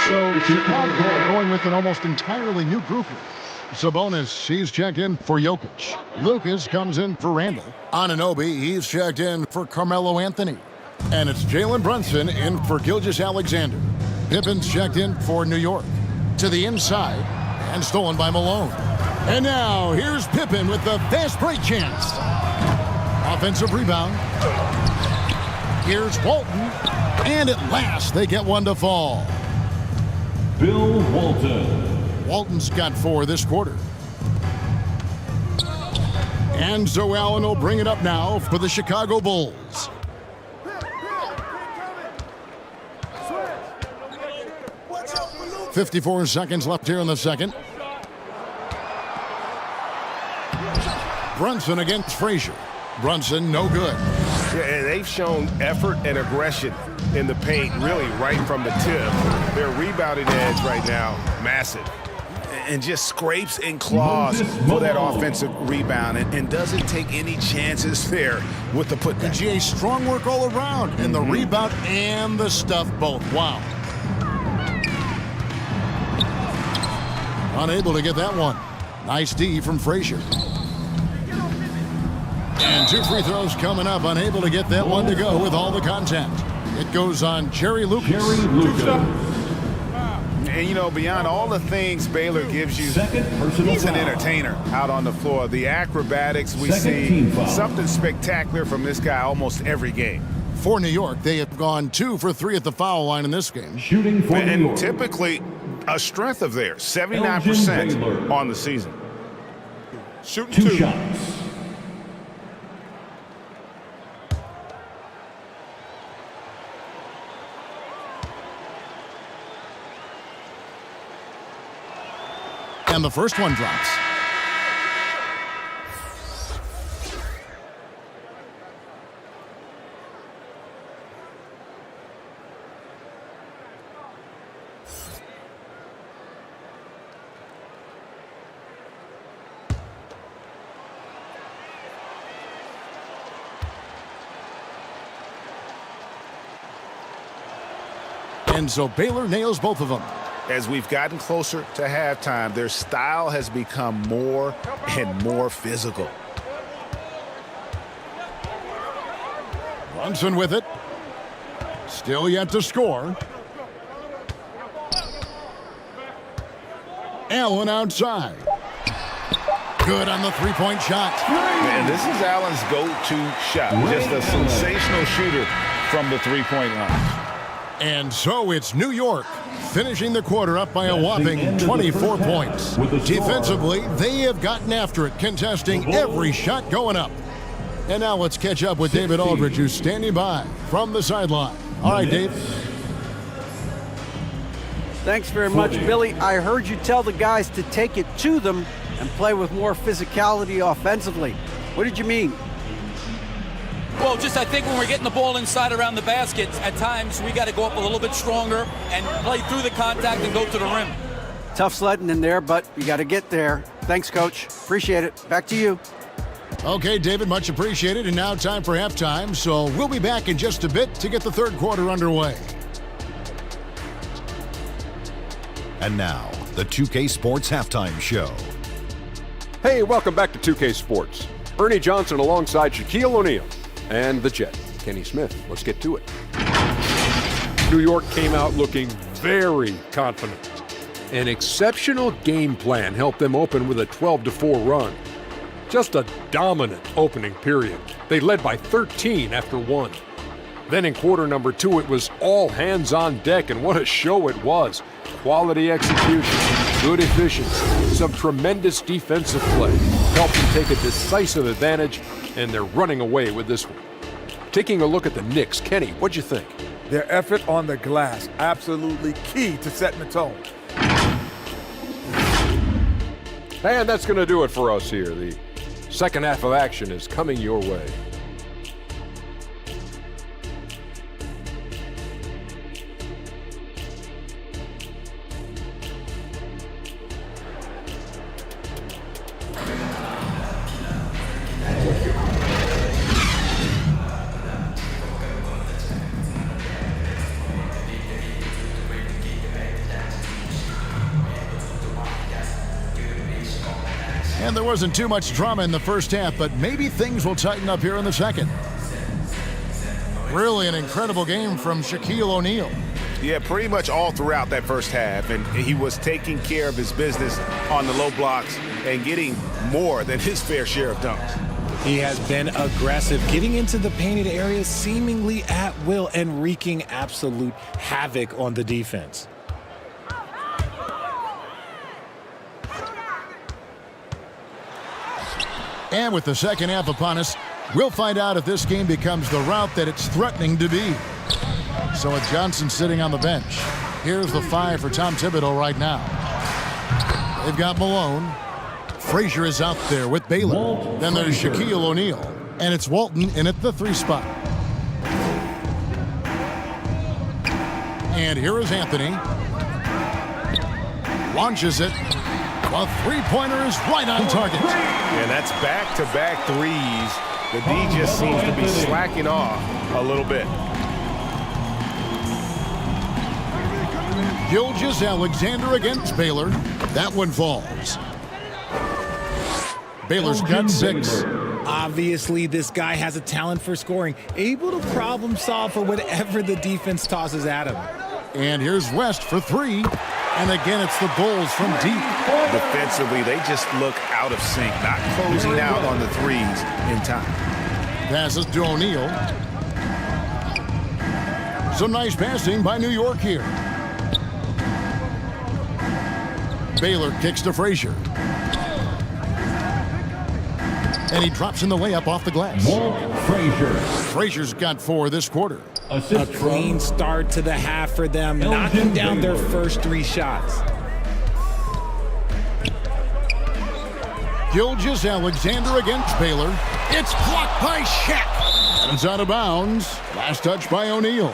D: So Chicago going with an almost entirely new group here. Sabonis, he's checked in for Jokic. Lucas comes in for Randall. Anunoby, he's checked in for Carmelo Anthony. And it's Jalen Brunson in for Gilgeous-Alexander. Pippen's checked in for New York. To the inside, and stolen by Malone. And now, here's Pippen with the fast break chance. Offensive rebound. Here's Walton. And at last, they get one to fall.
F: Bill Walton.
D: Walton's got 4 this quarter. And so Allen will bring it up now for the Chicago Bulls. .54 seconds left here in the second. Brunson against Frazier. Brunson, no good.
E: Yeah, they've shown effort and aggression in the paint, really right from the tip. Their rebounding edge right now, massive. And just scrapes and claws for that offensive rebound and doesn't take any chances there with the putback.
D: GA, strong work all around, and the rebound and the stuff both. Wow. Unable to get that one. Nice D from Frazier. And 2 free throws coming up. Unable to get that one to go with all the contact. It goes on Jerry Lucas.
H: And, you know, beyond all the things Baylor gives you, he's an entertainer out on the floor. The acrobatics we see, something spectacular from this guy almost every game.
D: For New York, they have gone 2 for 3 at the foul line in this game.
F: Shooting for New York.
H: And typically a strength of theirs, 79% on the season.
P: Shooting
F: 2
P: 2.
F: shots.
D: And the first one drops. And so Baylor nails both of them.
H: As we've gotten closer to halftime, their style has become more and more physical.
D: Brunson with it. Still yet to score. Allen outside. Good on the three-point shot.
H: Man, this is Allen's go-to shot. Just a sensational shooter from the three-point line.
D: And so it's New York finishing the quarter up by a whopping 24 points. Defensively, they have gotten after it, contesting every shot going up. And now let's catch up with David Aldridge, who's standing by from the sideline. All right, Dave.
A: Thanks very much, Billy. I heard you tell the guys to take it to them and play with more physicality offensively. What did you mean?
R: Well, just I think when we're getting the ball inside around the basket, at times we got to go up a little bit stronger and play through the contact and go to the rim.
A: Tough sledding in there, but you got to get there. Thanks, Coach. Appreciate it. Back to you.
D: Okay, David, much appreciated. And now time for halftime, so we'll be back in just a bit to get the third quarter underway.
I: And now, the 2K Sports Halftime Show.
J: Hey, welcome back to 2K Sports. Ernie Johnson alongside Shaquille O'Neal and the Jet, Kenny Smith. Let's get to it. New York came out looking very confident. An exceptional game plan helped them open with a 12-4 run. Just a dominant opening period. They led by 13 after 1. Then in quarter number 2, it was all hands on deck, and what a show it was. Quality execution, good efficiency, some tremendous defensive play helped them take a decisive advantage, and they're running away with this one. Taking a look at the Knicks, Kenny, what'd you think?
K: Their effort on the glass, absolutely key to setting the tone.
J: And that's going to do it for us here. The second half of action is coming your way.
D: And there wasn't too much drama in the first half, but maybe things will tighten up here in the second. Really an incredible game from Shaquille O'Neal.
H: Yeah, pretty much all throughout that first half, and he was taking care of his business on the low blocks and getting more than his fair share of dunks.
Q: He has been aggressive, getting into the painted areas seemingly at will and wreaking absolute havoc on the defense.
D: And with the second half upon us, we'll find out if this game becomes the rout that it's threatening to be. So with Johnson sitting on the bench, here's the 5 for Tom Thibodeau right now. They've got Malone. Frazier is out there with Baylor. Then there's Shaquille O'Neal. And it's Walton in at the 3 spot. And here is Anthony. Launches it. The three-pointer is right on target.
E: And that's back-to-back threes. The D just seems to be slacking off a little bit.
D: Gilgeous-Alexander against Baylor. That one falls. Baylor's got 6.
Q: Obviously, this guy has a talent for scoring, able to problem solve for whatever the defense tosses at him.
D: And here's West for 3. And again, it's the Bulls from deep.
H: Defensively, they just look out of sync, not closing out on the threes in time.
D: Passes to O'Neal. Some nice passing by New York here. Baylor kicks to Frazier. And he drops in the layup off the glass.
F: Frazier.
D: Frazier's got 4 this quarter.
Q: A clean start to the half for them, knocking down their first 3 shots.
D: Gilgeous-Alexander against Baylor. It's blocked by Shaq. It's out of bounds. Last touch by O'Neal.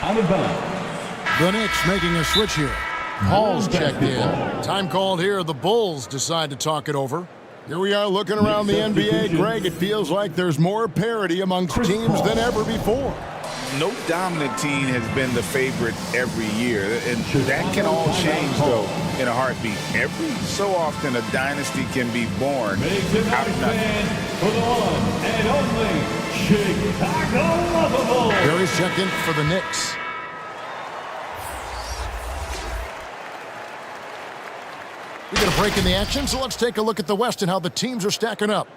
F: Out of bounds.
D: The Knicks making a switch here. Hall's checked in. Time called here. The Bulls decide to talk it over. Here we are looking around the NBA. Greg, it feels like there's more parity amongst teams than ever before.
H: No dominant team has been the favorite every year, and that can all change, though, in a heartbeat. Every so often, a dynasty can be born out of nothing.
F: For the one and only Chicago Bulls.
D: Barry's checked in for the Knicks. We got a break in the action, so let's take a look at the West and how the teams are stacking up.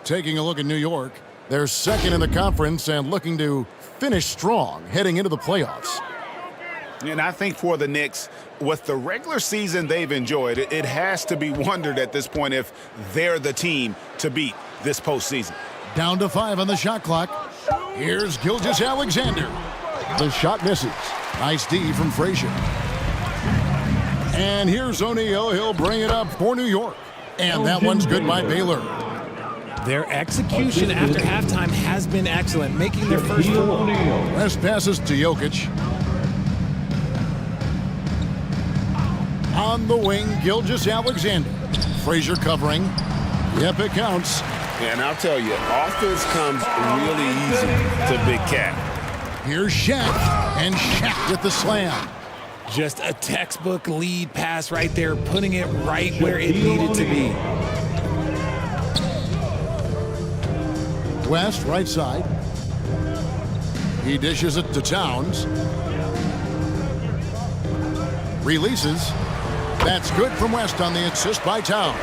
D: Taking a look at New York, they're second in the conference and looking to finish strong heading into the playoffs.
H: And I think for the Knicks, with the regular season they've enjoyed, it has to be wondered at this point if they're the team to beat this postseason.
D: Down to 5 on the shot clock. Here's Gilgeous-Alexander. The shot misses. Nice D from Frazier. And here's O'Neal. He'll bring it up for New York. And that one's good by Baylor.
Q: Their execution after halftime has been excellent, making their first 4.
D: West passes to Jokic. On the wing, Gilgeous-Alexander. Frazier covering. Yep, it counts.
E: And I'll tell you, offense comes really easy to Big Cat.
D: Here's Shaq. And Shaq with the slam.
Q: Just a textbook lead pass right there, putting it right where it needed to be.
D: West, right side. He dishes it to Towns. Releases. That's good from West on the assist by Towns.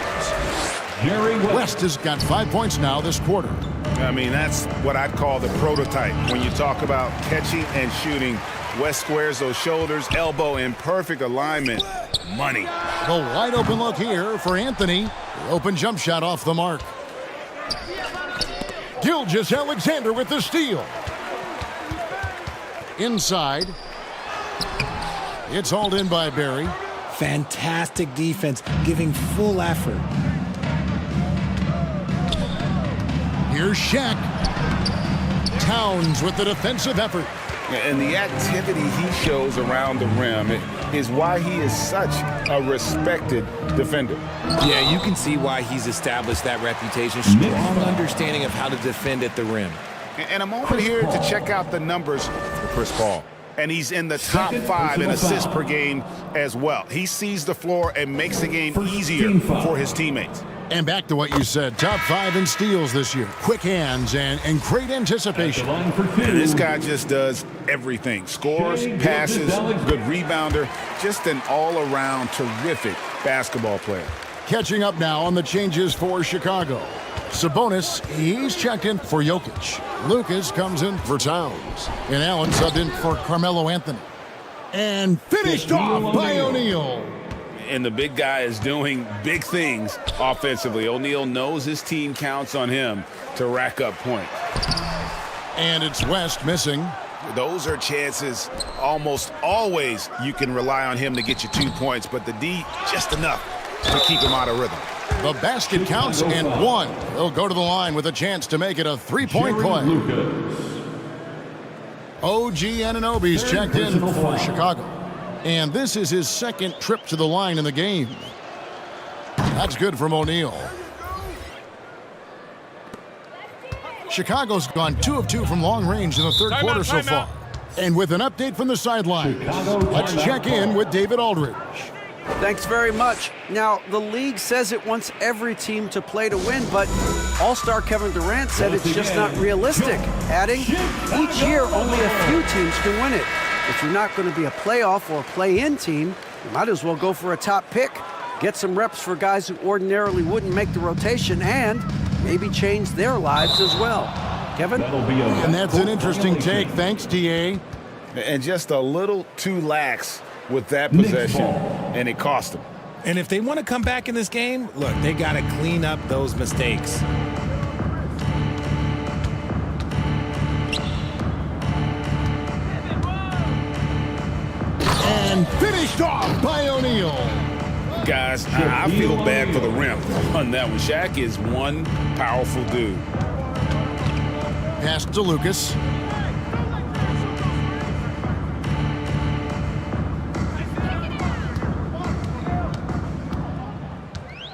D: West has got 5 points now this quarter.
H: I mean, that's what I'd call the prototype. When you talk about catching and shooting, West squares those shoulders, elbow in perfect alignment. Money.
D: The wide open look here for Anthony. The open jump shot off the mark. Gilgeous-Alexander with the steal. Inside. It's hauled in by Barry.
Q: Fantastic defense, giving full effort.
D: Here's Shaq. Towns with the defensive effort.
H: And the activity he shows around the rim is why he is such a respected defender.
Q: Yeah, you can see why he's established that reputation. Strong understanding of how to defend at the rim.
H: And a moment here to check out the numbers for Chris Paul. and he's in the top 5 in assists per game as well. He sees the floor and makes the game easier for his teammates.
D: And back to what you said, top 5 in steals this year. Quick hands and great anticipation.
H: And this guy just does everything. Scores, passes, good rebounder, just an all-around terrific basketball player.
D: Catching up now on the changes for Chicago. Sabonis, he's checked in for Jokic. Lucas comes in for Towns. And Allen subbed in for Carmelo Anthony. And finished off by O'Neal.
H: And the big guy is doing big things offensively. O'Neal knows his team counts on him to rack up points.
D: And it's West missing.
H: Those are chances almost always you can rely on him to get you 2 points, but the D just enough to keep him out of rhythm.
D: The basket counts and 1. He'll go to the line with a chance to make it a 3-point play. OG Anunoby's checked in for Chicago. And this is his second trip to the line in the game. That's good from O'Neal. Chicago's gone 2 of 2 from long range in the third quarter so far. And with an update from the sidelines, let's check in with David Aldridge.
A: Thanks very much. Now, the league says it wants every team to play to win, but All-Star Kevin Durant said it's just not realistic, adding, each year only a few teams can win it. If you're not going to be a playoff or a play-in team, you might as well go for a top pick, get some reps for guys who ordinarily wouldn't make the rotation, and maybe change their lives as well. Kevin?
D: And that's an interesting take. Thanks, DA.
H: And just a little too lax with that possession, and it cost them.
Q: And if they want to come back in this game, look, they got to clean up those mistakes.
D: And finished off by O'Neal.
H: Guys, I feel bad for the rim on that one. Shaq is one powerful dude.
D: Pass to Lucas.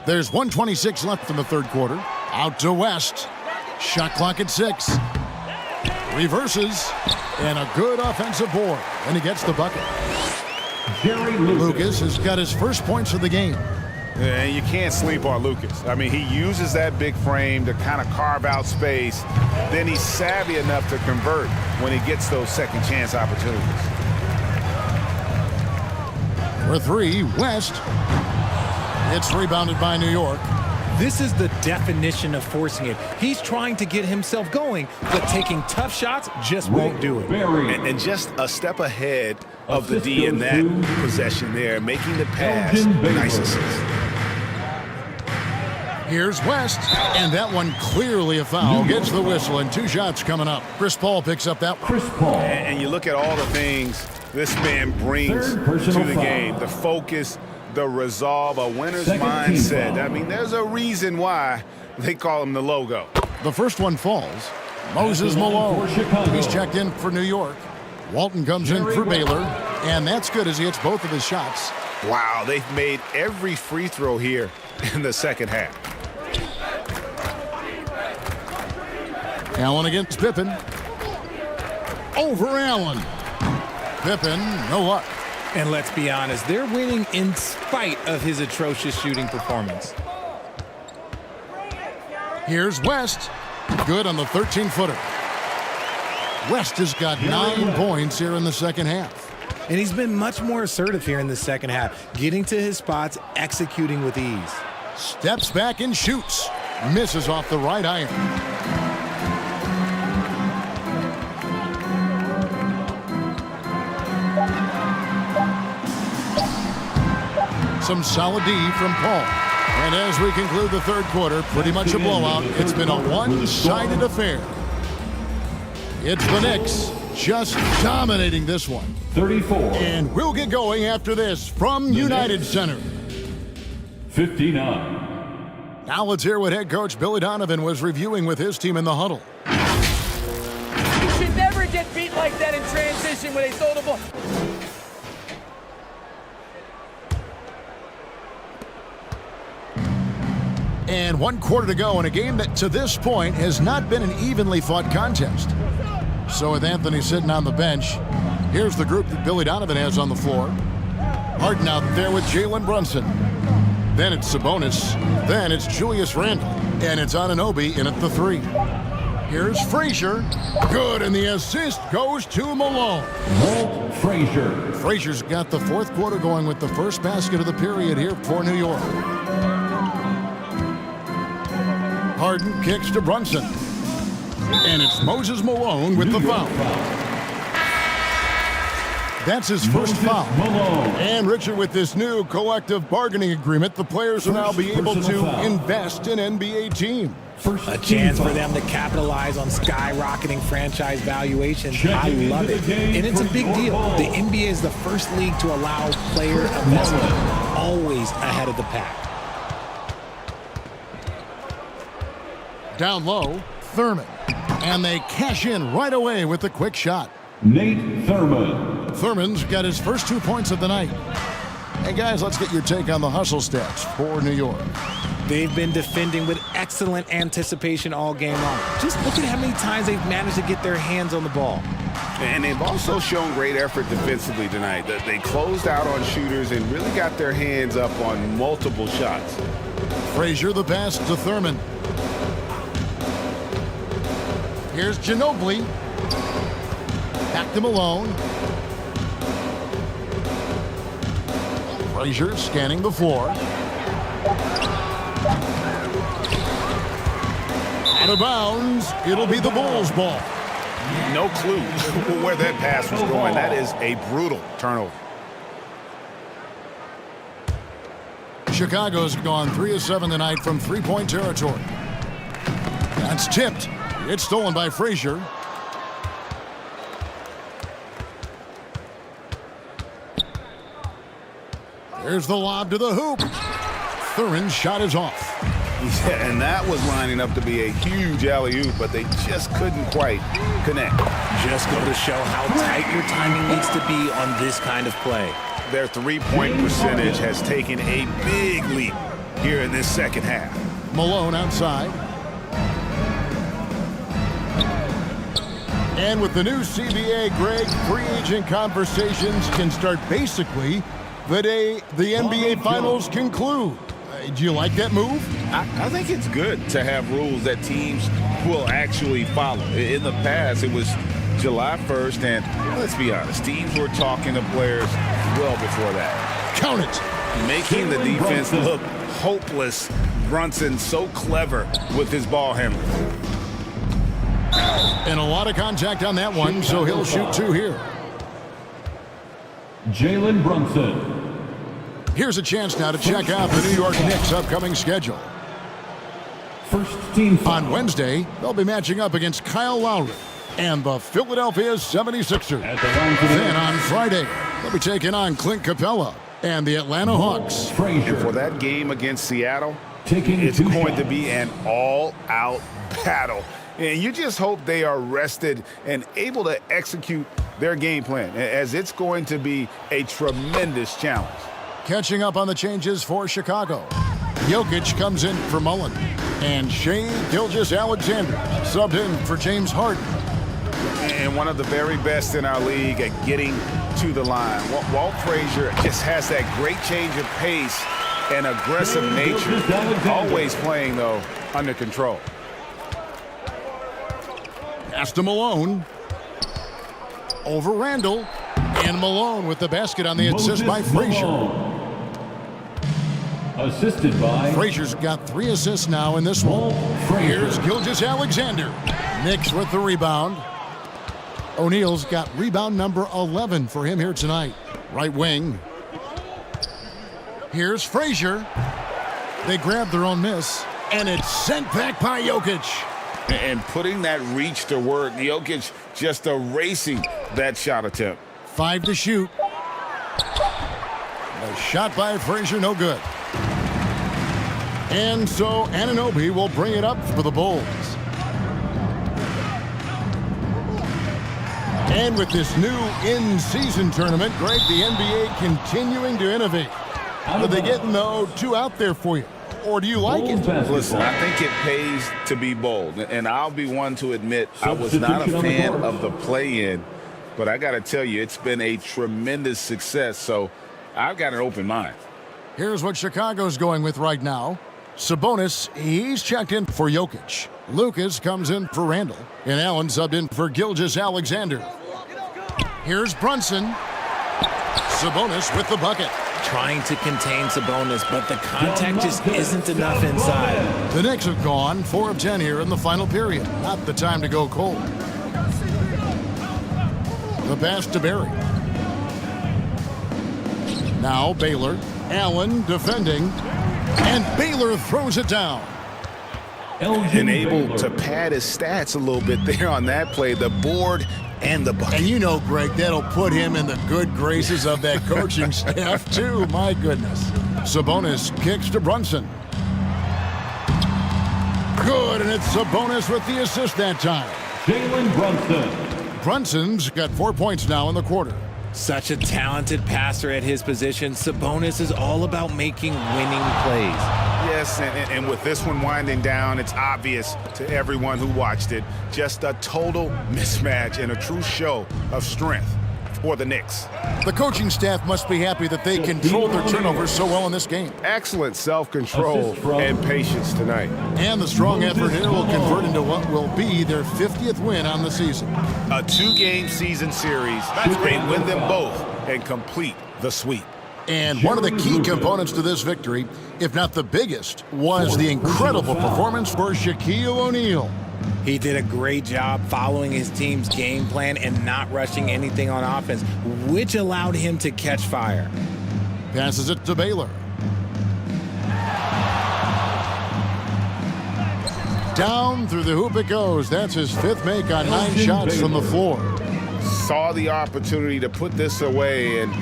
D: There's 1:26 left in the third quarter. Out to West. Shot clock at 6. Reverses. And a good offensive board. And he gets the bucket. Lucas has got his first points of the game.
H: And you can't sleep on Lucas. I mean, he uses that big frame to kind of carve out space. Then he's savvy enough to convert when he gets those second chance opportunities.
D: For 3, West. It's rebounded by New York.
Q: This is the definition of forcing it. He's trying to get himself going, but taking tough shots just won't do it.
H: And just a step ahead of the D in that possession there, making the pass. Nice assist.
D: Here's West, and that one clearly a foul. Gets the whistle, and 2 shots coming up. Chris Paul picks up that one.
H: And you look at all the things this man brings to the game. The focus, the resolve, a winner's mindset. I mean, there's a reason why they call him the logo.
D: The first one falls. Moses Malone. He's checked in for New York. Walton comes in for Baylor, and that's good as he hits both of his shots.
H: Wow, they've made every free throw here in the second half.
D: Allen against Pippen. Over Allen. Pippen, no luck.
Q: And let's be honest, they're winning in spite of his atrocious shooting performance.
D: Here's West. Good on the 13-footer. West has got 9 points here in the second half.
Q: And he's been much more assertive here in the second half, getting to his spots, executing with ease.
D: Steps back and shoots. Misses off the right iron. Some solid D from Paul. And as we conclude the third quarter, pretty much a blowout. It's been a one-sided affair. It's the Knicks just dominating this one.
F: 34.
D: And we'll get going after this from United Center.
F: 59.
D: Now let's hear what head coach Billy Donovan was reviewing with his team in the huddle.
R: You should never get beat like that in transition when they throw the ball.
D: And 1 quarter to go in a game that to this point has not been an evenly fought contest. So with Anthony sitting on the bench, Here's the group that Billy Donovan has on the floor. Harden out there with Jalen Brunson. Then it's Sabonis. Then it's Julius Randle. And it's Anunoby in at the 3. Here's Frazier. Good, and the assist goes to Malone.
F: Walt Frazier.
D: Frazier's got the fourth quarter going with the first basket of the period here for New York. Harden kicks to Brunson. And it's Moses Malone with the foul. That's his first foul. And Richard, with this new collective bargaining agreement, the players will now be able to invest in NBA teams.
Q: A chance for them to capitalize on skyrocketing franchise valuations. I love it. And it's a big deal. The NBA is the first league to allow player investment, always ahead of the pack.
D: Down low, Thurman. And they cash in right away with the quick shot.
F: Nate Thurman.
D: Thurman's got his first 2 points of the night. Hey, guys, let's get your take on the hustle stats for New York.
Q: They've been defending with excellent anticipation all game long. Just look at how many times they've managed to get their hands on the ball.
H: And they've also shown great effort defensively tonight. They closed out on shooters and really got their hands up on multiple shots.
D: Frazier the pass to Thurman. Here's Ginobili. Back to Malone. Frazier scanning the floor. Out of bounds. It'll be the Bulls' ball.
H: No clue where that pass was going. That is a brutal turnover.
D: Chicago's gone 3 of 7 tonight from three-point territory. That's tipped. It's stolen by Frazier. There's the lob to the hoop. Thurin's shot is off.
H: Yeah, and that was lining up to be a huge alley-oop, but they just couldn't quite connect.
Q: Just go to show how tight your timing needs to be on this kind of play.
H: Their three-point percentage has taken a big leap here in this second half.
D: Malone outside. And with the new CBA, Greg, free agent conversations can start basically the day the NBA Finals conclude. Do you like that move?
H: I think it's good to have rules that teams will actually follow. In the past, it was July 1st, and let's be honest, teams were talking to players well before that.
D: Count it.
H: Making the defense look hopeless. Brunson so clever with his ball handling.
D: And a lot of contact on that one, so he'll shoot 2 here.
F: Jalen Brunson.
D: Here's a chance now to check out the New York Knicks' upcoming schedule.
F: First team foul.
D: On Wednesday, they'll be matching up against Kyle Lowry and the Philadelphia 76ers. Then on Friday, they'll be taking on Clint Capella and the Atlanta Hawks.
H: And for that game against Seattle, it's going to be an all-out battle. And you just hope they are rested and able to execute their game plan, as it's going to be a tremendous challenge.
D: Catching up on the changes for Chicago. Jokic comes in for Mullen. And Shai Gilgeous-Alexander subbed in for James Harden.
H: And one of the very best in our league at getting to the line. Walt Frazier just has that great change of pace and aggressive nature. Always playing, though, under control.
D: Pass to Malone. Over Randle. And Malone with the basket on the assist by Frazier.
F: Assisted by
D: Frazier's got 3 assists now in this one. Here's Gilgeous-Alexander. Knicks with the rebound. O'Neal's got rebound number 11 for him here tonight. Right wing. Here's Frazier. They grab their own miss. And it's sent back by Jokic.
H: And putting that reach to work. Jokic just erasing that shot attempt.
D: 5 to shoot. A shot by Frazier, no good. And so Anunoby will bring it up for the Bulls. And with this new in-season tournament, Greg, the NBA continuing to innovate. Are they getting, though, 2 out there for you? Or do you like it?
H: Listen, I think it pays to be bold. And I'll be one to admit I was not a fan of the play-in but I got to tell you, it's been a tremendous success, so I've got an open mind.
D: Here's what Chicago's going with right now. Sabonis, he's checked in for Jokic. Lucas comes in for Randall, and Allen subbed in for Gilgeous-Alexander. Here's Brunson. Sabonis with the bucket.
Q: Trying to contain Sabonis, but the contact just isn't enough inside.
D: The Knicks have gone 4 of 10 here in the final period. Not the time to go cold. The pass to Barry. Now Baylor. Allen defending. And Baylor throws it down.
H: And able to pad his stats a little bit there on that play. The board and the bucket.
D: And you know, Greg, that'll put him in the good graces of that coaching staff, too. My goodness. Sabonis kicks to Brunson. Good, and it's Sabonis with the assist that time.
F: Jalen Brunson.
D: Brunson's got 4 points now in the quarter.
Q: Such a talented passer at his position. Sabonis is all about making winning plays.
H: Yes, and with this one winding down, it's obvious to everyone who watched it. Just a total mismatch and a true show of strength for the Knicks.
D: The coaching staff must be happy that they controlled their turnovers so well in this game.
E: Excellent self-control and patience tonight.
D: And the strong effort here will convert into what will be their 50th win on the season.
H: A 2-game season series. They win them both and complete the sweep.
D: And one of the key components to this victory, if not the biggest, was the incredible performance for Shaquille O'Neal.
Q: He did a great job following his team's game plan and not rushing anything on offense, which allowed him to catch fire.
D: Passes it to Baylor. Down through the hoop it goes. That's his 5th make on 9 shots from the floor.
H: Saw the opportunity to put this away and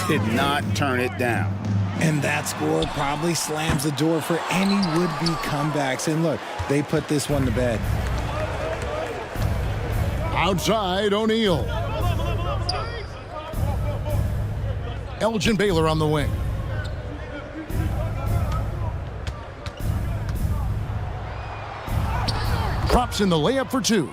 H: did not turn it down.
Q: And that score probably slams the door for any would-be comebacks. And look, they put this one to bed.
D: Outside, O'Neal. Elgin Baylor on the wing. Props in the layup for 2.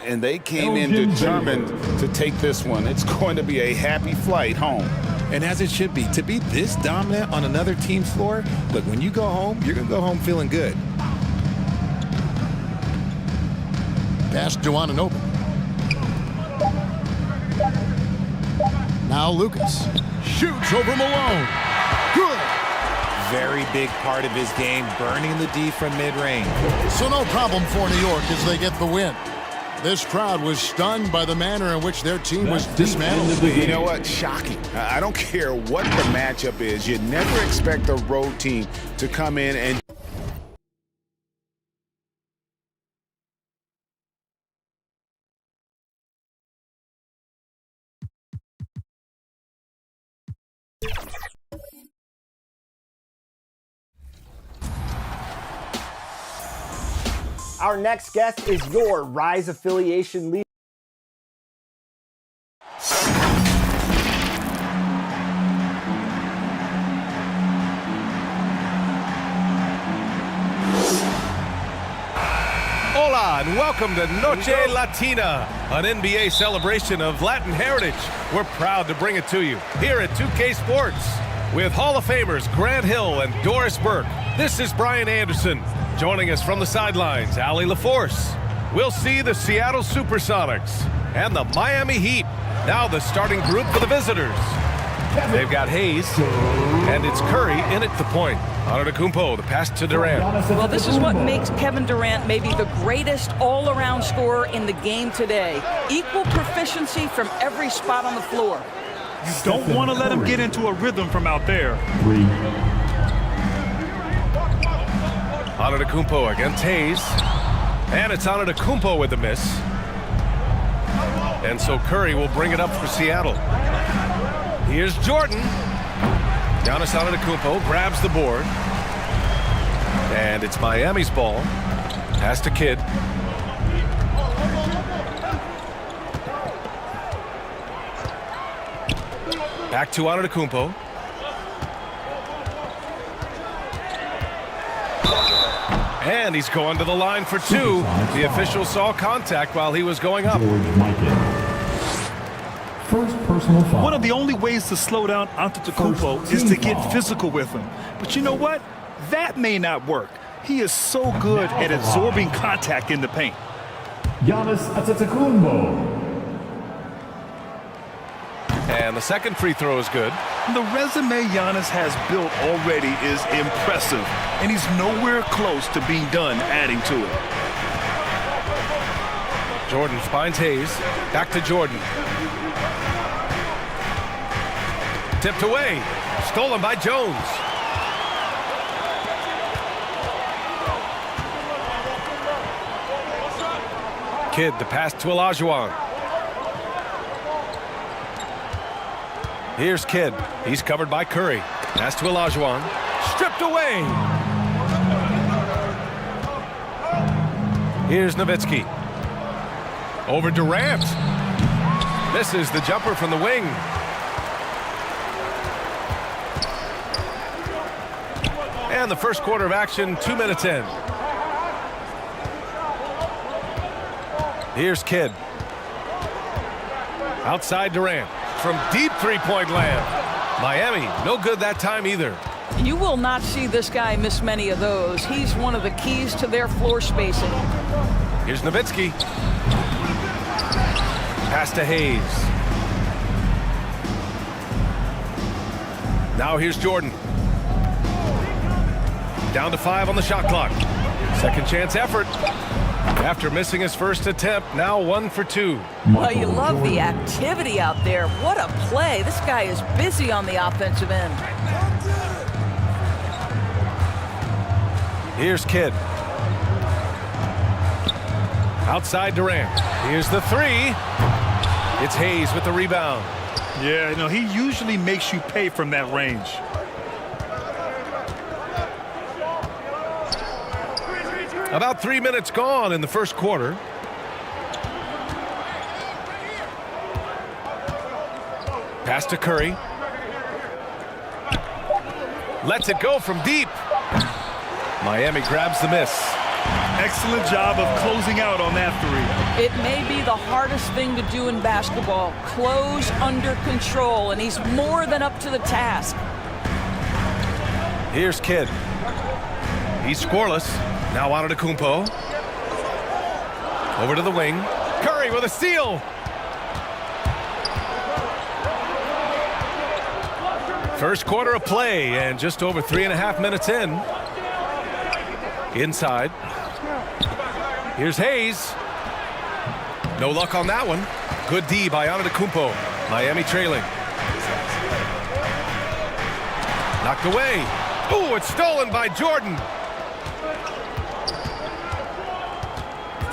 H: And they came in determined to take this one. It's going to be a happy flight home.
Q: And as it should be, to be this dominant on another team's floor, look, when you go home, you're going to go home feeling good.
D: Pass to Anunoby. Now Lucas shoots over Malone. Good.
Q: Very big part of his game, burning the D from mid-range.
D: So no problem for New York as they get the win. This crowd was stunned by the manner in which their team was dismantled.
H: You know what? Shocking. I don't care what the matchup is. You never expect a road team to come in and...
S: Our next guest is your Rise affiliation leader.
L: Hola and welcome to Noche Latina, an NBA celebration of Latin heritage. We're proud to bring it to you here at 2K Sports. With Hall of Famers Grant Hill and Doris Burke, this is Brian Anderson. Joining us from the sidelines, Allie LaForce. We'll see the Seattle Supersonics and the Miami Heat. Now the starting group for the visitors. They've got Hayes, and it's Curry in at the point. Antetokounmpo, the pass to Durant.
T: Well, this is what makes Kevin Durant maybe the greatest all-around scorer in the game today. Equal proficiency from every spot on the floor.
N: You don't want to let him get into a rhythm from out there.
L: Antetokounmpo against Hayes. And it's Antetokounmpo with the miss. And so Curry will bring it up for Seattle. Here's Jordan. Giannis Antetokounmpo grabs the board. And it's Miami's ball. Pass to Kidd. Back to Antetokounmpo. And he's going to the line for 2. The official saw contact while he was going up.
F: First personal foul.
N: One of the only ways to slow down Antetokounmpo is to get physical with him. But you know what? That may not work. He is so good at absorbing contact in the paint.
F: Giannis Antetokounmpo.
L: And the second free throw is good.
N: The resume Giannis has built already is impressive, and he's nowhere close to being done adding to it.
L: Jordan finds Hayes. Back to Jordan. Tipped away. Stolen by Jones. Kidd, the pass to Olajuwon. Here's Kidd. He's covered by Curry. Pass to Olajuwon. Stripped away. Here's Nowitzki. Over Durant. Misses the jumper from the wing. And the first quarter of action, 2 minutes in. Here's Kidd. Outside Durant. From deep three-point land. Miami, no good that time either.
T: You will not see this guy miss many of those. He's one of the keys to their floor spacing.
L: Here's Nowitzki. Pass to Hayes. Now here's Jordan. Down to 5 on the shot clock. Second chance effort. After missing his first attempt, now 1 for 2.
T: Well, you love the activity out there. What a play. This guy is busy on the offensive end.
L: Here's Kidd. Outside Durant. Here's the 3. It's Hayes with the rebound.
N: Yeah, no, he usually makes you pay from that range.
L: About 3 minutes gone in the first quarter. Pass to Curry. Lets it go from deep. Miami grabs the miss.
N: Excellent job of closing out on that 3.
T: It may be the hardest thing to do in basketball. Close under control, and he's more than up to the task.
L: Here's Kidd. He's scoreless. Now Antetokounmpo. Over to the wing. Curry with a steal. First quarter of play and just over 3.5 minutes in. Inside. Here's Hayes. No luck on that one. Good D by Antetokounmpo. Miami trailing. Knocked away. Ooh, it's stolen by Jordan.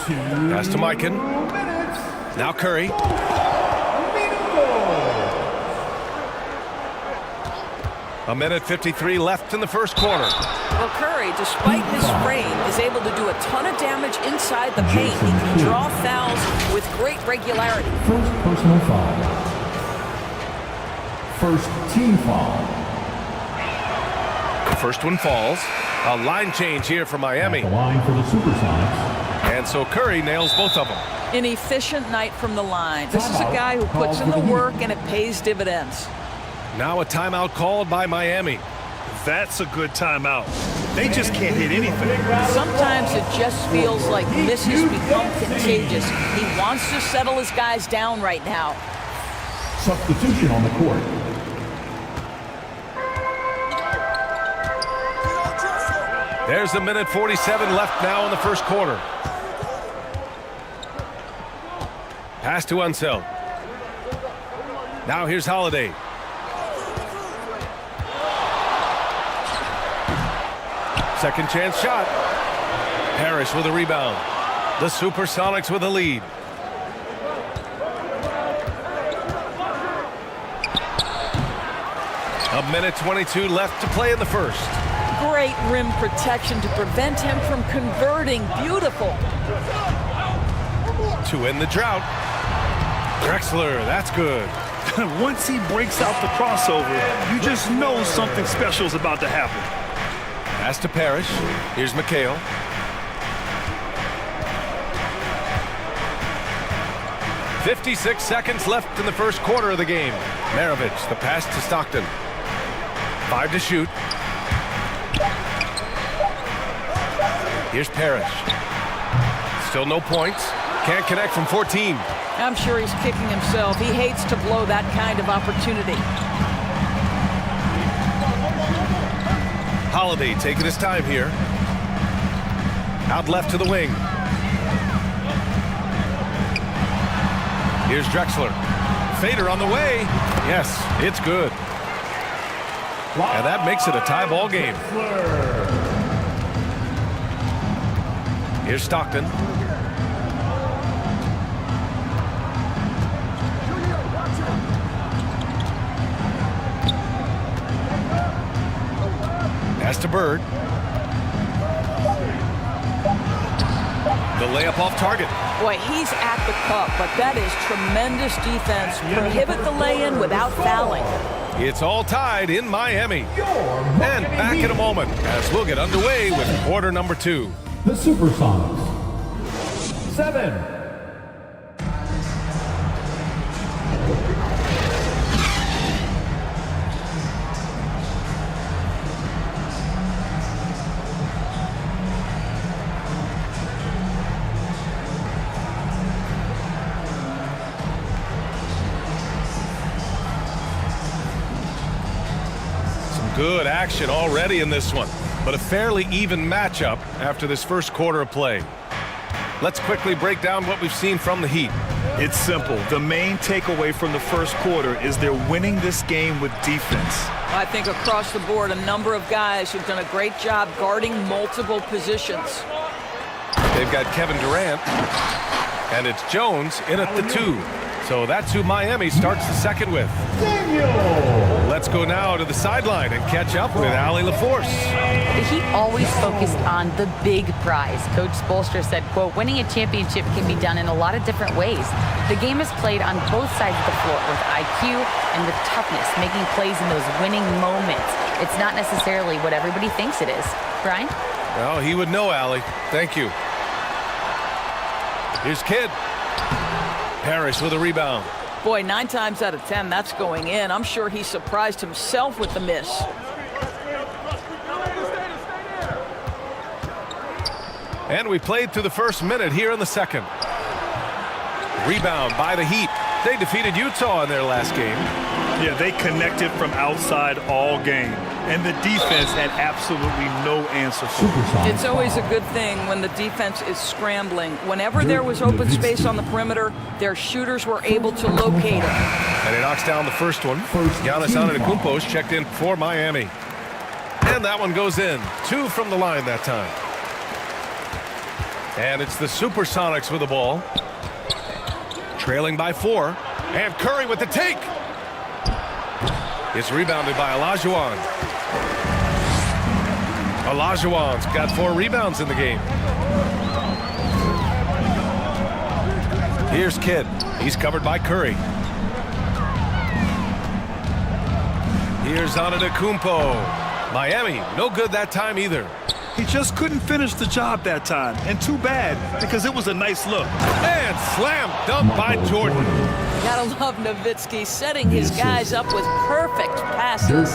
L: Pass to Mikan. Now Curry. A minute 53 left in the first quarter.
T: Well, Curry, despite his frame, is able to do a ton of damage inside the paint. He can draw fouls with great regularity.
F: First personal foul. First team foul.
L: The first one falls. A line change here for Miami.
F: At the line for the Supersonics.
L: And so Curry nails both of them.
T: An efficient night from the line. This is a guy who puts in the work and it pays dividends.
L: Now a timeout called by Miami.
N: That's a good timeout. They just can't hit anything.
T: Sometimes it just feels like misses become contagious. He wants to settle his guys down right now.
F: Substitution on the court.
L: There's a minute 47 left now in the first quarter. Pass to Unseld. Now here's Holiday. Second chance shot. Parrish with a rebound. The Supersonics with a lead. A minute 22 left to play in the first.
T: Great rim protection to prevent him from converting. Beautiful.
L: To end the drought. Drexler, that's good.
N: Once he breaks out the crossover, you just know something special is about to happen.
L: Pass to Parrish. Here's McHale. 56 seconds left in the first quarter of the game. Maravich, the pass to Stockton. 5 to shoot. Here's Parrish. Still no points. Can't connect from 14.
T: I'm sure he's kicking himself. He hates to blow that kind of opportunity.
L: Holiday taking his time here. Out left to the wing. Here's Drexler. Fader on the way. Yes, it's good. And that makes it a tie ball game. Here's Stockton. Pass to Bird. The layup off target.
T: Boy, he's at the cup, but that is tremendous defense. Prohibit the lay-in without fouling.
L: It's all tied in Miami. And back in a moment as we'll get underway with quarter number 2.
F: The Supersonics. 7.
L: Good action already in this one, but a fairly even matchup after this first quarter of play. Let's quickly break down what we've seen from the Heat.
N: It's simple. The main takeaway from the first quarter is they're winning this game with defense.
T: I think across the board, a number of guys who've done a great job guarding multiple positions.
L: They've got Kevin Durant, and it's Jones in at the 2. So that's who Miami starts the second with. Let's go now to the sideline and catch up with Allie LaForce.
O: The Heat always focused on the big prize. Coach Spoelstra said, quote, winning a championship can be done in a lot of different ways. The game is played on both sides of the floor with IQ and with toughness, making plays in those winning moments. It's not necessarily what everybody thinks it is. Brian?
L: Well, he would know, Allie. Thank you. Here's Kidd. Parrish with a rebound.
T: Boy, 9 times out of 10, that's going in. I'm sure he surprised himself with the miss.
L: And we played through the first minute here in the second. Rebound by the Heat. They defeated Utah in their last game.
N: Yeah, they connected from outside all game. And the defense had absolutely no answer for it.
T: It's always a good thing when the defense is scrambling. Whenever there was open space on the perimeter, their shooters were able to locate it.
L: And he knocks down the first one. Giannis Antetokounmpo checked in for Miami. And that one goes in. 2 from the line that time. And it's the Supersonics with the ball. Trailing by 4. And Curry with the take. It's rebounded by Olajuwon. Olajuwon's got 4 rebounds in the game. Here's Kidd. He's covered by Curry. Here's Antetokounmpo. Miami, no good that time either.
N: He just couldn't finish the job that time. And too bad, because it was a nice look.
L: And slam dunk by Jordan.
T: Gotta love Nowitzki setting his guys up with perfect passes.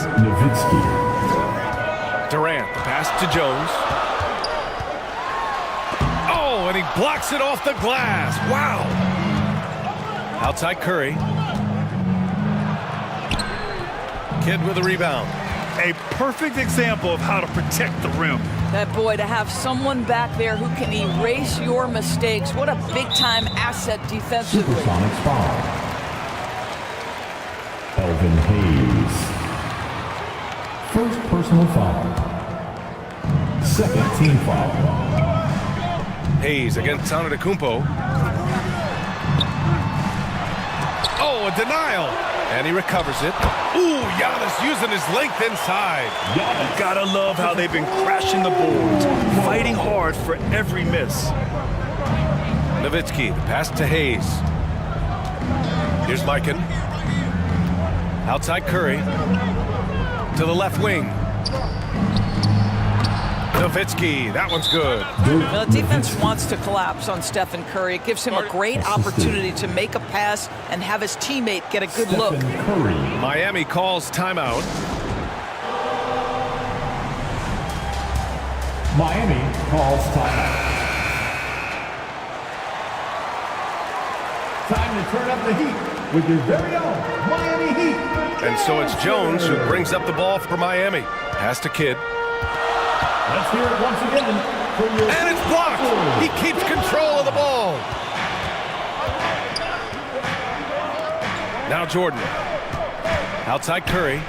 L: Durant, the pass to Jones. Oh, and he blocks it off the glass. Wow. Outside Curry. Kidd with a rebound.
N: A perfect example of how to protect the rim.
T: That boy, to have someone back there who can erase your mistakes. What a big-time asset defensively.
F: Supersonics foul. Elvin Hayes. First personal foul. Second team foul.
L: Hayes against Antetokounmpo. Oh, a denial. And he recovers it. Ooh, Giannis using his length inside.
N: You gotta love how they've been crashing the boards, fighting hard for every miss.
L: Nowitzki, the pass to Hayes. Here's Mikan. Outside Curry. To the left wing. Nowitzki, that one's good.
T: The defense wants to collapse on Stephen Curry. It gives him a great opportunity to make a pass and have his teammate get a good look.
L: Miami calls timeout.
F: Miami calls timeout. Time to turn up the heat with your very own Miami Heat.
L: And so it's Jones who brings up the ball for Miami. Pass to Kidd.
F: Let's hear it once again for your...
L: And it's blocked. He keeps control of the ball. Now Jordan. Outside Curry.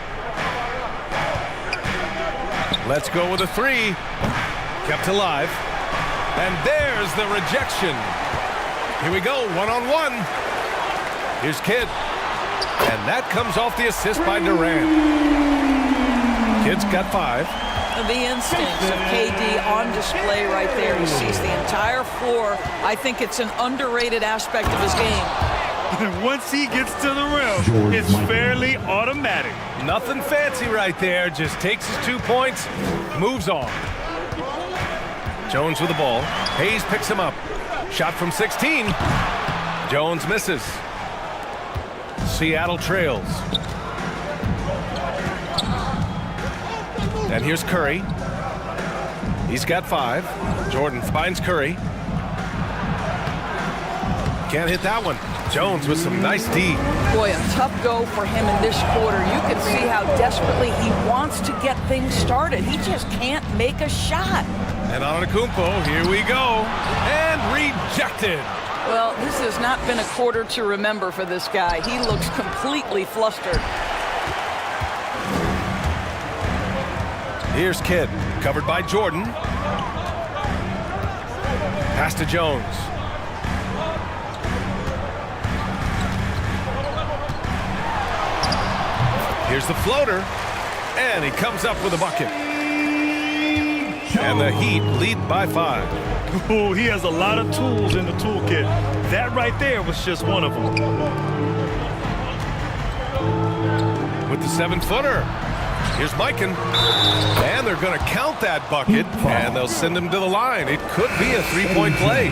L: Let's go with a three. Kept alive. And there's the rejection. Here we go, one-on-one. Here's Kidd. And that comes off the assist by Durant. Kidd's got 5.
T: The instincts of KD on display right there. He sees the entire floor. I think it's an underrated aspect of his game.
N: Once he gets to the rim, it's fairly automatic.
L: Nothing fancy right there. Just takes his 2 points, moves on. Jones with the ball. Hayes picks him up. Shot from 16. Jones misses. Seattle trails. And here's Curry. He's got 5. Jordan finds Curry. Can't hit that one. Jones with some nice D.
T: Boy, a tough go for him in this quarter. You can see how desperately he wants to get things started. He just can't make a shot.
L: And Antetokounmpo, here we go. And rejected.
T: Well, this has not been a quarter to remember for this guy. He looks completely flustered.
L: Here's Kidd, covered by Jordan. Pass to Jones. Here's the floater, and he comes up with a bucket. And the Heat lead by 5.
N: Oh, he has a lot of tools in the toolkit. That right there was just one of them.
L: With the 7-footer. Here's Mikan. And they're going to count that bucket, and they'll send him to the line. It could be a 3-point play.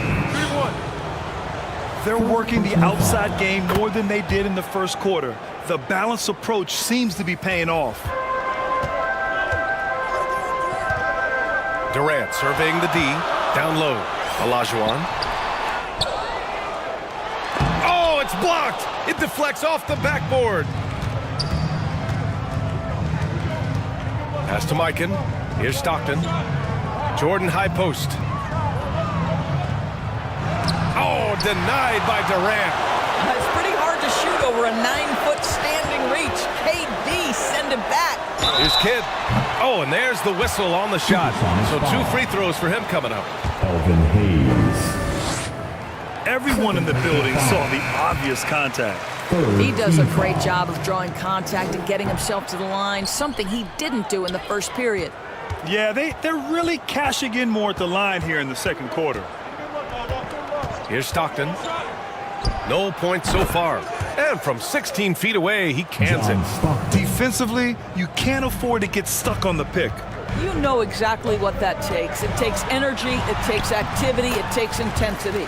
N: They're working the outside game more than they did in the first quarter. The balanced approach seems to be paying off.
L: Durant surveying the D. Down low. Olajuwon. Oh, it's blocked. It deflects off the backboard. Pass to Mikan. Here's Stockton. Jordan high post. Oh, denied by Durant.
T: It's pretty hard to shoot over a 9-foot standing reach. KD send him back.
L: Here's Kidd. Oh, and there's the whistle on the shot. So 2 free throws for him coming up.
F: Elvin Hayes.
N: Everyone in the building saw the obvious contact.
T: He does a great job of drawing contact and getting himself to the line, something he didn't do in the first period.
N: Yeah, they're really cashing in more at the line here in the second quarter.
L: Here's Stockton. No points so far. And from 16 feet away, he cans it.
N: Defensively, you can't afford to get stuck on the pick.
T: You know exactly what that takes. It takes energy, it takes activity, it takes intensity.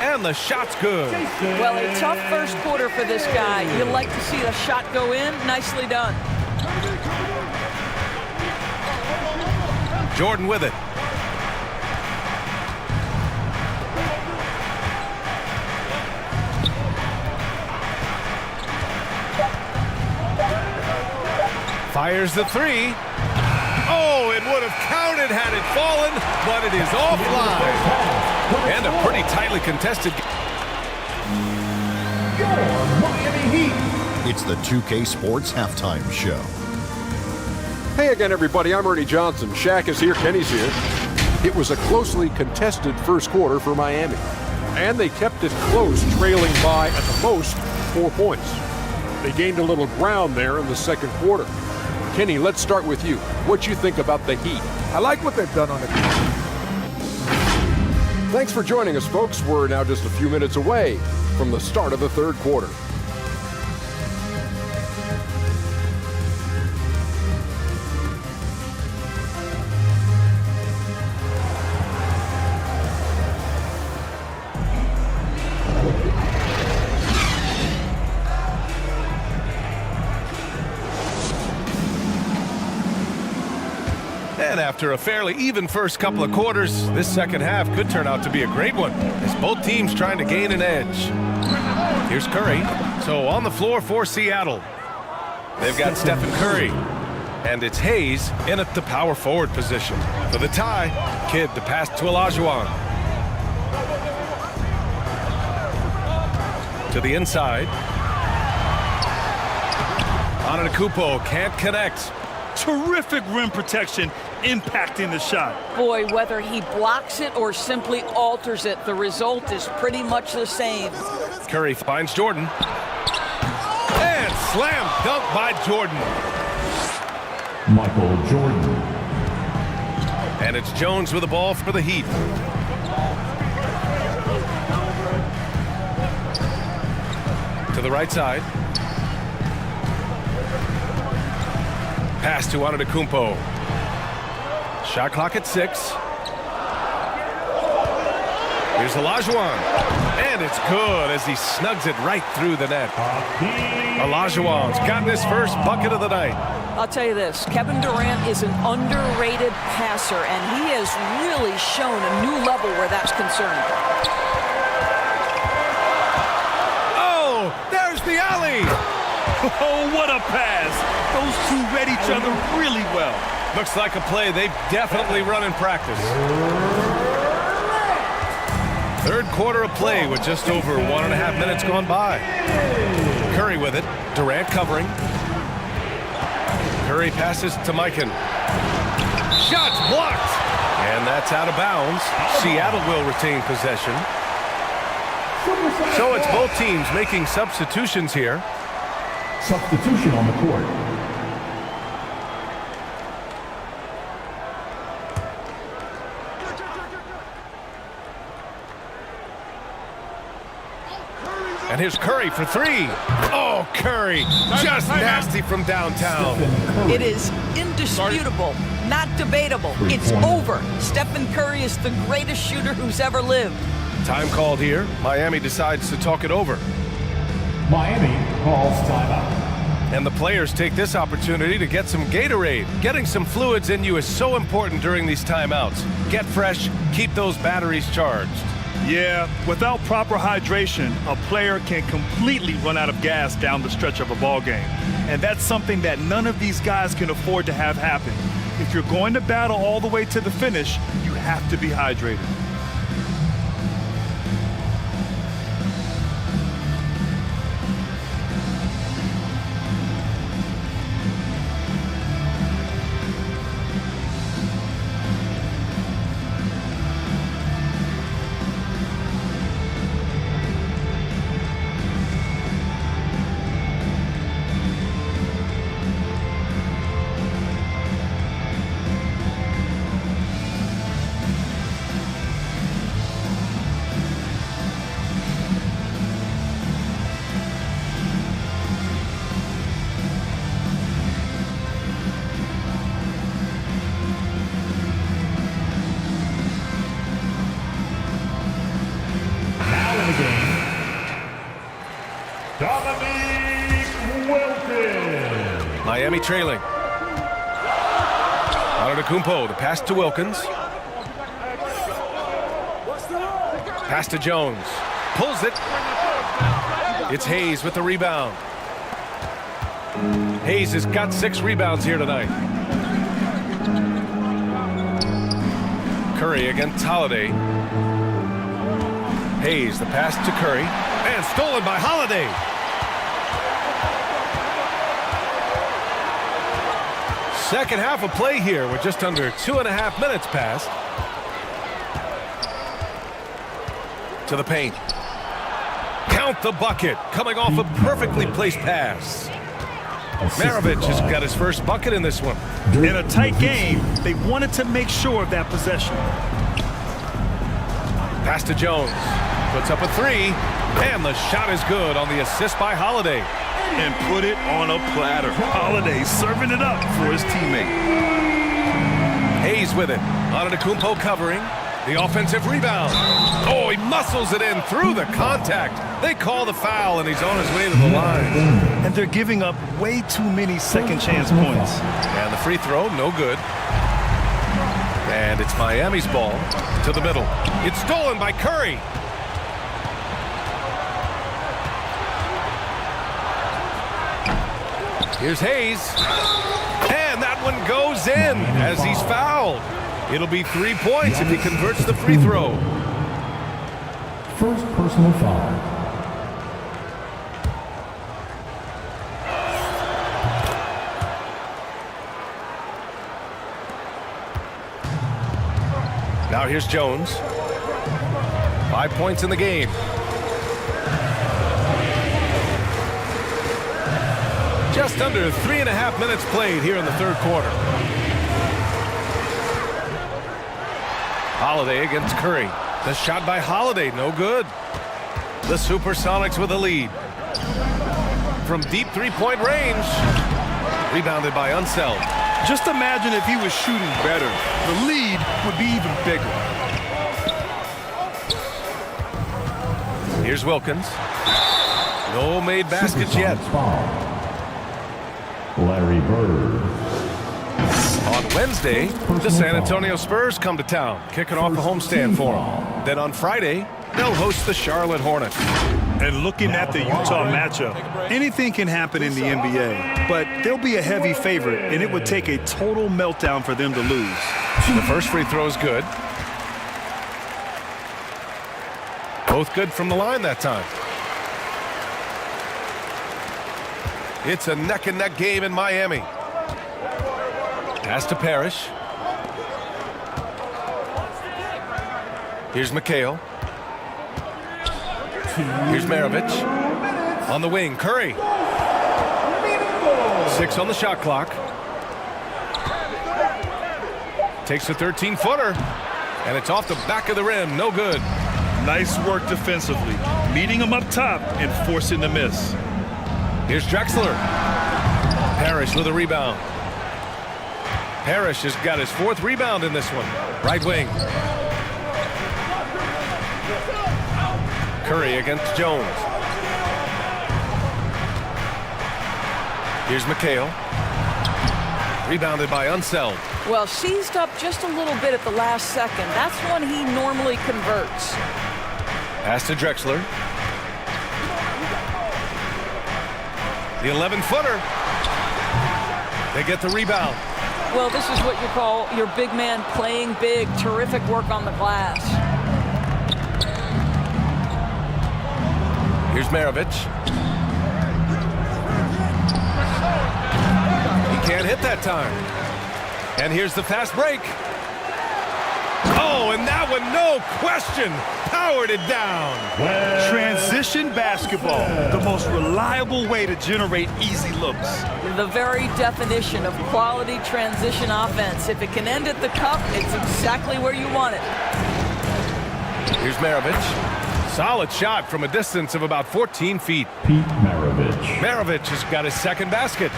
L: And the shot's good.
T: Well, a tough first quarter for this guy. You like to see the shot go in. Nicely done.
L: Jordan with it. Fires the 3. Oh, it would have counted had it fallen, but it is offline. And a pretty tightly contested game.
I: Miami Heat. It's the 2K Sports Halftime Show.
J: Hey again, everybody. I'm Ernie Johnson. Shaq is here. Kenny's here. It was a closely contested first quarter for Miami. And they kept it close, trailing by, at the most, 4 points. They gained a little ground there in the second quarter. Kenny, let's start with you. What you think about the Heat?
G: I like what they've done on the defense.
J: Thanks for joining us, folks. We're now just a few minutes away from the start of the third quarter.
L: And after a fairly even first couple of quarters, this second half could turn out to be a great one, as both teams trying to gain an edge. Here's Curry. So on the floor for Seattle, they've got Stephen Curry. And it's Hayes in at the power forward position. For the tie, Kidd the pass to Olajuwon. To the inside. Antetokounmpo can't connect.
N: Terrific rim protection, impacting the shot.
T: Boy, whether he blocks it or simply alters it, the result is pretty much the same.
L: Curry finds Jordan. And slam dunk by Jordan.
F: Michael Jordan.
L: And it's Jones with the ball for the Heat. To the right side. Pass to Antetokounmpo. Shot clock at 6. Here's Olajuwon. And it's good as he snugs it right through the net. Olajuwon's gotten his first bucket of the night.
T: I'll tell you this, Kevin Durant is an underrated passer, and he has really shown a new level where that's concerned.
L: Oh, there's the alley.
N: Oh, what a pass. Those two read each other really well.
L: Looks like a play they've definitely run in practice. Third quarter of play with just over 1.5 minutes gone by. Curry with it. Durant covering. Curry passes to Mikan. Shots blocked. And that's out of bounds. Seattle will retain possession. So it's both teams making substitutions here.
F: Substitution on the court.
L: And here's Curry for 3. Oh, Curry, just nasty from downtown.
T: It is indisputable, not debatable. It's over. Stephen Curry is the greatest shooter who's ever lived.
L: Time called here. Miami decides to talk it over.
F: Miami calls timeout.
L: And the players take this opportunity to get some Gatorade. Getting some fluids in you is so important during these timeouts. Get fresh, keep those batteries charged.
N: Yeah, without proper hydration, a player can completely run out of gas down the stretch of a ball game. And that's something that none of these guys can afford to have happen. If you're going to battle all the way to the finish, you have to be hydrated.
L: Miami trailing. Antetokounmpo, the pass to Wilkins. Pass to Jones. Pulls it. It's Hayes with the rebound. Hayes has got 6 rebounds here tonight. Curry against Holiday. Hayes, the pass to Curry. And stolen by Holiday. Second half of play here with just under 2.5 minutes passed. To the paint. Count the bucket. Coming off a perfectly placed pass. Maravich has got his first bucket in this one.
N: In a tight game, they wanted to make sure of that possession.
L: Pass to Jones. Puts up a 3. And the shot is good on the assist by Holiday.
N: And put it on a platter. Holiday serving it up for his teammate.
L: Hayes with it. Antetokounmpo covering. The offensive rebound. Oh, he muscles it in through the contact. They call the foul, and he's on his way to the line.
N: And they're giving up way too many second chance points.
L: And the free throw, no good. And it's Miami's ball to the middle. It's stolen by Curry. Here's Hayes. And that one goes in as he's fouled. It'll be 3 points if he converts the free throw.
F: First personal foul.
L: Now here's Jones. 5 points in the game. Just under 3.5 minutes played here in the third quarter. Holiday against Curry. The shot by Holiday, no good. The Supersonics with a lead. From deep three-point range. Rebounded by Unseld.
N: Just imagine if he was shooting better. The lead would be even bigger.
L: Here's Wilkins. No made baskets yet.
F: Larry Bird.
L: On Wednesday, the San Antonio Spurs come to town, kicking off a homestand for them. Then on Friday, they'll host the Charlotte Hornets.
N: And looking at the Utah matchup, anything can happen in the NBA, but they'll be a heavy favorite, and it would take a total meltdown for them to lose.
L: The first free throw is good. Both good from the line that time. It's a neck-and-neck game in Miami. Pass to Parrish. Here's McHale. Here's Maravich. On the wing, Curry. 6 on the shot clock. Takes a 13-footer. And it's off the back of the rim. No good.
N: Nice work defensively. Meeting him up top and forcing the miss.
L: Here's Drexler. Parrish with a rebound. Parrish has got his 4th rebound in this one. Right wing. Curry against Jones. Here's McHale. Rebounded by Unseld.
T: Well, seized up just a little bit at the last second. That's when he normally converts.
L: Pass to Drexler. The 11-footer. They get the rebound.
T: Well, this is what you call your big man playing big. Terrific work on the glass.
L: Here's Maravich. He can't hit that time. And here's the fast break. Oh, and that one, no question, powered it down.
N: Transition basketball, the most reliable way to generate easy looks.
T: The very definition of quality transition offense. If it can end at the cup, it's exactly where you want it.
L: Here's Maravich. Solid shot from a distance of about 14 feet.
F: Pete Maravich.
L: Maravich has got his 2nd basket.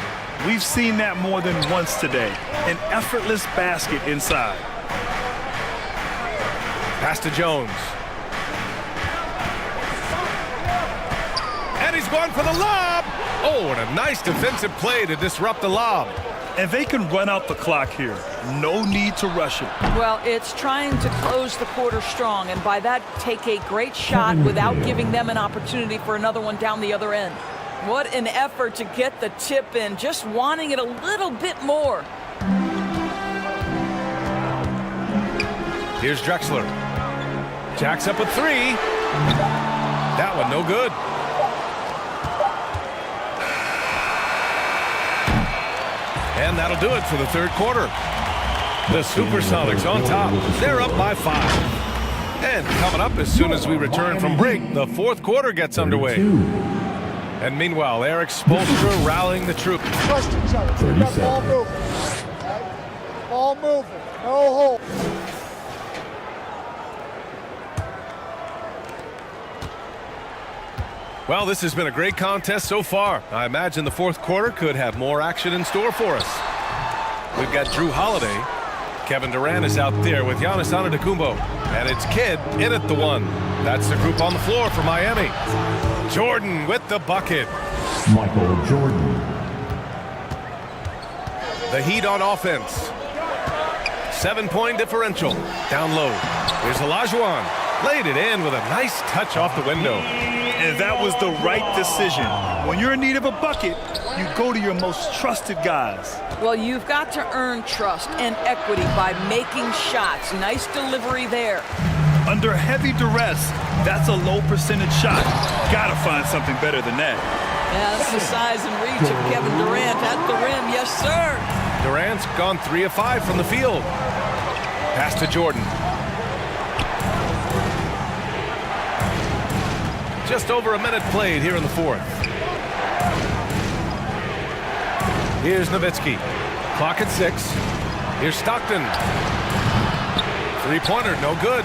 N: We've seen that more than once today. An effortless basket inside.
L: Pass to Jones. And he's going for the lob. Oh, and a nice defensive play to disrupt the lob.
N: And they can run out the clock here. No need to rush it.
T: Well, it's trying to close the quarter strong, and by that, take a great shot without giving them an opportunity for another one down the other end. What an effort to get the tip in, just wanting it a little bit more.
L: Here's Drexler. Jacks up a 3. That one no good. And that'll do it for the third quarter. The Supersonics on top. They're up by 5. And coming up as soon as we return from break, the fourth quarter gets underway. And meanwhile, Eric Spoelstra rallying the troops.
U: Trust each other. So we got ball moving. Ball moving. No hold.
L: Well, this has been a great contest so far. I imagine the fourth quarter could have more action in store for us. We've got Drew Holiday. Kevin Durant is out there with Giannis Antetokounmpo. And it's Kidd in at the 1. That's the group on the floor for Miami. Jordan with the bucket.
F: Michael Jordan.
L: The Heat on offense. 7-point differential. Down low. Here's Olajuwon. Laid it in with a nice touch off the window.
N: And that was the right decision. When you're in need of a bucket, you go to your most trusted guys.
T: Well, you've got to earn trust and equity by making shots. Nice delivery there.
N: Under heavy duress, that's a low percentage shot. Gotta find something better than that.
T: Yeah, that's the size and reach of Kevin Durant at the rim. Yes, sir.
L: Durant's gone 3 of 5 from the field. Pass to Jordan. Just over a minute played here in the fourth. Here's Nowitzki. Clock at 6. Here's Stockton. Three-pointer, no good.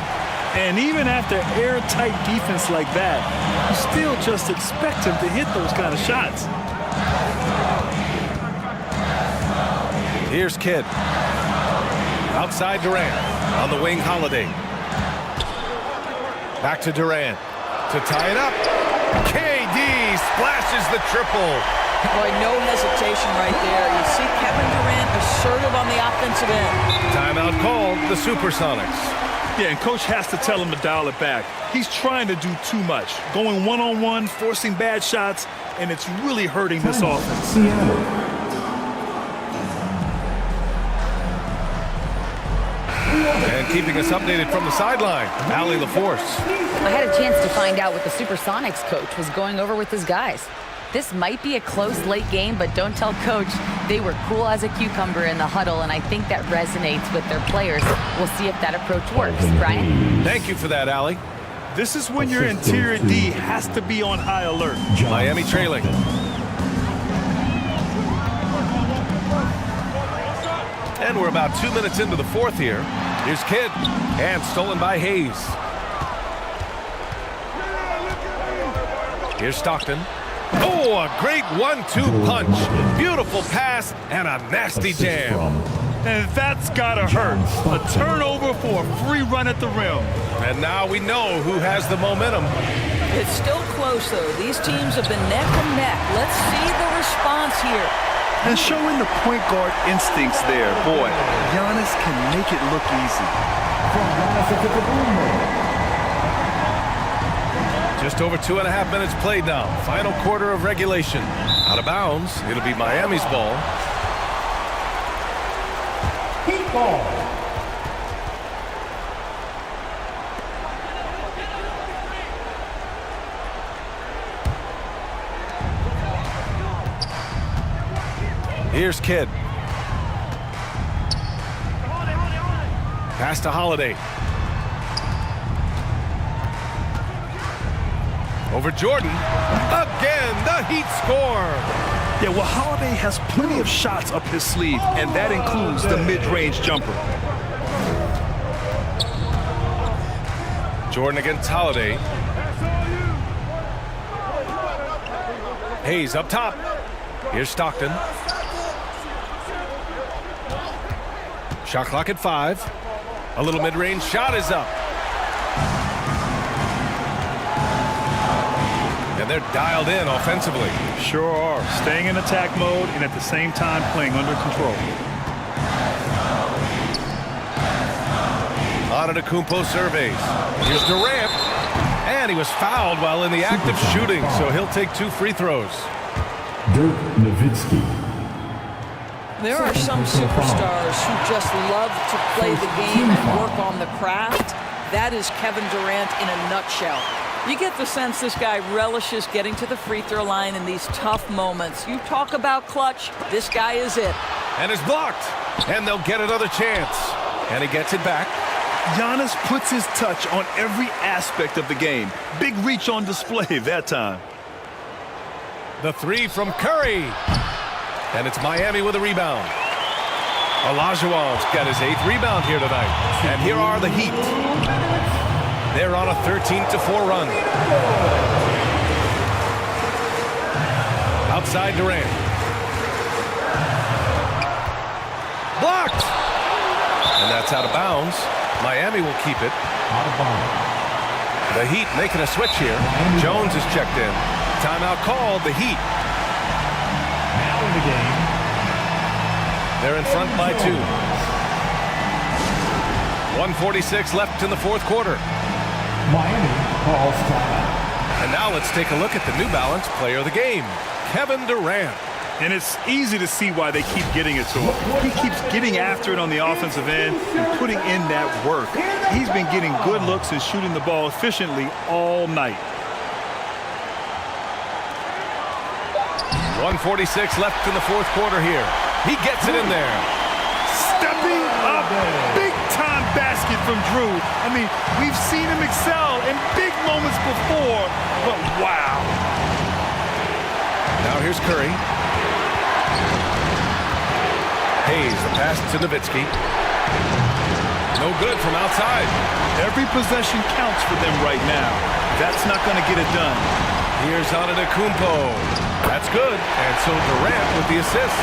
N: And even after airtight defense like that, you still just expect him to hit those kind of shots.
L: Here's Kidd. Outside Durant. On the wing, Holiday. Back to Durant. To tie it up. KD splashes the triple.
T: Boy, no hesitation right there. You see Kevin Durant assertive on the offensive end.
L: Timeout called, the Supersonics.
N: Yeah, and coach has to tell him to dial it back. He's trying to do too much. Going one-on-one, forcing bad shots, and it's really hurting this offense.
L: And keeping us updated from the sideline, Allie LaForce.
O: I had a chance to find out what the Supersonics coach was going over with his guys. This might be a close late game, but don't tell coach. They were cool as a cucumber in the huddle, and I think that resonates with their players. We'll see if that approach works. Brian?
L: Thank you for that, Allie.
N: This is when your interior D has to be on high alert.
L: Miami trailing. And we're about 2 minutes into the fourth here. Here's Kidd. And stolen by Hayes. Here's Stockton. Oh, a great 1-2 punch. Beautiful pass and a nasty jam.
N: And that's gotta hurt. A turnover for a free run at the rim.
L: And now we know who has the momentum.
T: It's still close, though. These teams have been neck and neck. Let's see the response here.
N: And showing the point guard instincts there. Boy, Giannis can make it look easy.
L: Just over 2.5 minutes played now. Final quarter of regulation. Out of bounds. It'll be Miami's ball.
U: Heat ball.
L: Here's Kidd. Pass to Holiday. Over Jordan. Again, the Heat score.
N: Yeah, well, Holiday has plenty of shots up his sleeve, and that includes the mid-range jumper.
L: Jordan against Holiday. Hayes up top. Here's Stockton. Shot clock at 5. A little mid-range shot is up. And they're dialed in offensively.
N: Sure are. Staying in attack mode and at the same time playing under control.
L: Antetokounmpo surveys. Here's Durant. And he was fouled while in the act of shooting, so he'll take 2 free throws.
F: Dirk Nowitzki.
T: There are some superstars who just love to play the game and work on the craft. That is Kevin Durant in a nutshell. You get the sense this guy relishes getting to the free throw line in these tough moments. You talk about clutch, this guy is it.
L: And it's blocked. And they'll get another chance. And he gets it back.
N: Giannis puts his touch on every aspect of the game. Big reach on display that time.
L: The 3 from Curry. And it's Miami with a rebound. Olajuwon's got his 8th rebound here tonight. And here are the Heat. They're on a 13-4 run. Outside Durant. Blocked! And that's out of bounds. Miami will keep it.
F: Out of bounds.
L: The Heat making a switch here. Jones is checked in. Timeout called, the Heat.
F: Now in the game.
L: They're in front by 2. 1:46 left in the fourth quarter.
F: Miami calls timeout.
L: And now let's take a look at the New Balance player of the game, Kevin Durant.
N: And it's easy to see why they keep getting it to him. He keeps getting after it on the offensive end and putting in that work. He's been getting good looks and shooting the ball efficiently all night.
L: 1:46 left in the fourth quarter here. He gets it in there.
N: Stepping up, big-time basket from Drew. I mean, we've seen him excel in big moments before, but wow.
L: Now here's Curry. Hayes, the pass to Nowitzki. No good from outside.
N: Every possession counts for them right now. That's not going to get it done.
L: Here's Antetokounmpo. That's good. And so Durant with the assist.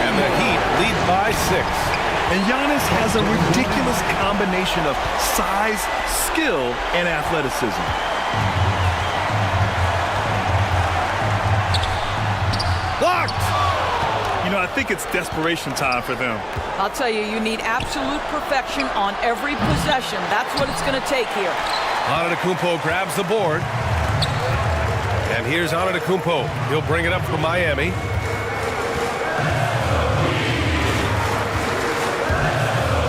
L: And the Heat lead by 6.
N: And Giannis has a ridiculous combination of size, skill, and athleticism.
L: Blocked!
N: You know, I think it's desperation time for them.
T: I'll tell you, you need absolute perfection on every possession. That's what it's going to take here.
L: Antetokounmpo grabs the board. And here's Antetokounmpo. He'll bring it up for Miami.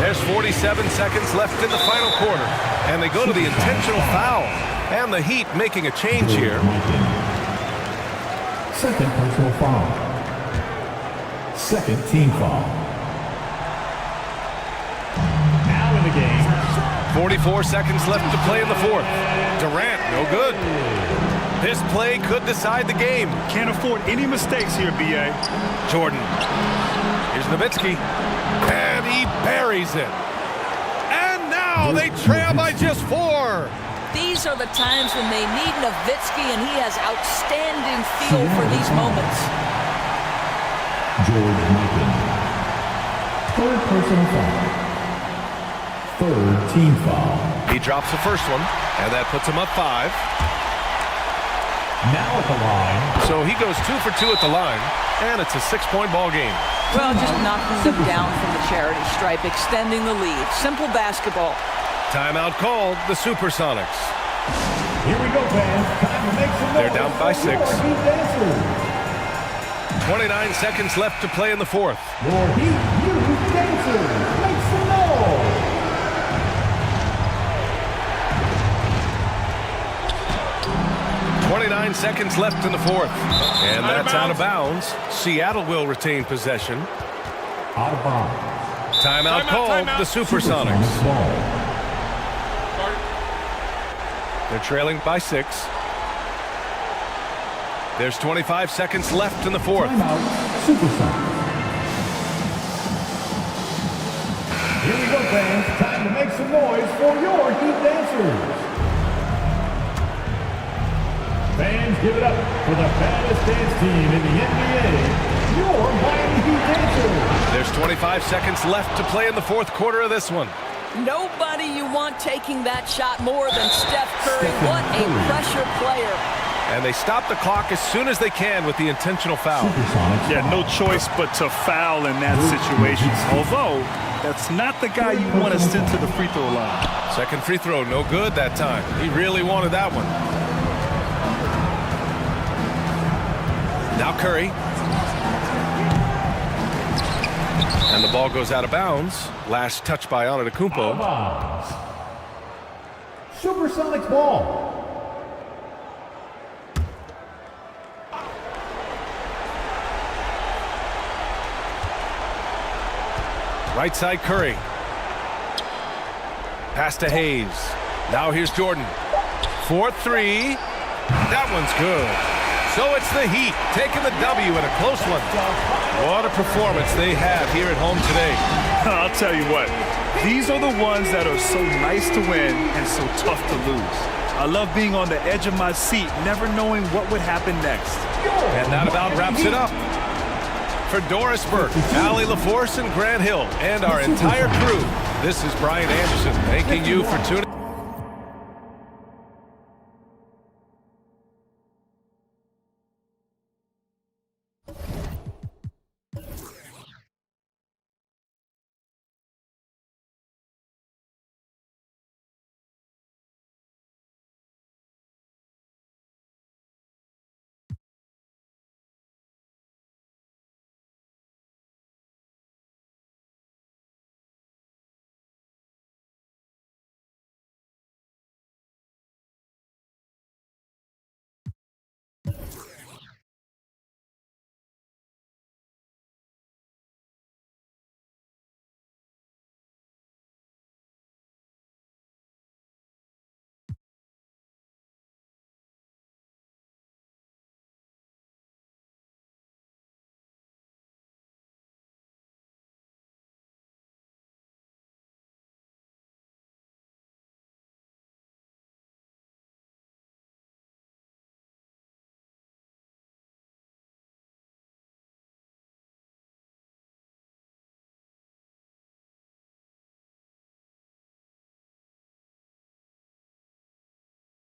L: There's 47 seconds left in the final quarter. And they go to the intentional foul. And the Heat making a change here.
F: Second personal foul. Second team foul. Now in the game.
L: 44 seconds left to play in the fourth. Durant, no good. This play could decide the game.
N: Can't afford any mistakes here, B.A.
L: Jordan. Here's Nowitzki. And he buries it. And now they trail by just 4.
T: These are the times when they need Nowitzki, and he has outstanding feel for these moments.
F: George Mikan. Third personal foul. Third team foul.
L: He drops the first one, and that puts him up 5.
F: Now at the line.
L: So he goes 2 for 2 at the line, and it's a 6-point ball game.
T: Well, just knocking them down from the charity stripe, extending the lead. Simple basketball.
L: Timeout called, the Supersonics.
F: Here we go, fans. Time to make some noise.
L: They're down by 6.
F: Your Heat dancers.
L: 29 seconds left to play in the fourth.
F: Your Heat dancers. Make some noise.
L: 29 seconds left in the fourth. And that's out of bounds. Seattle will retain possession.
F: Out of bounds.
L: Timeout called, the Supersonics. They're trailing by 6. There's 25 seconds left in the fourth.
F: Timeout, Supersonics. Here we go, fans. Time to make some noise for your Heat dancers. Fans, give it up for the baddest dance team in the NBA, your Miami Heat dancers.
L: There's 25 seconds left to play in the fourth quarter of this one.
T: Nobody you want taking that shot more than Steph Curry. What a pressure player.
L: And they stop the clock as soon as they can with the intentional foul.
N: Yeah, no choice but to foul in that situation. Although, that's not the guy you want to send to the free throw line.
L: Second free throw, no good that time. He really wanted that one. Now Curry. And the ball goes out of bounds. Last touch by Antetokounmpo.
F: Supersonics ball.
L: Right side Curry. Pass to Hayes. Now here's Jordan. 4-3. That one's good. So it's the Heat taking the W in a close one. What a performance they have here at home today.
N: I'll tell you what, these are the ones that are so nice to win and so tough to lose. I love being on the edge of my seat, never knowing what would happen next.
L: And that about wraps it up. For Doris Burke, Allie LaForce, and Grant Hill, and our entire crew, this is Brian Anderson thanking you for tuning in.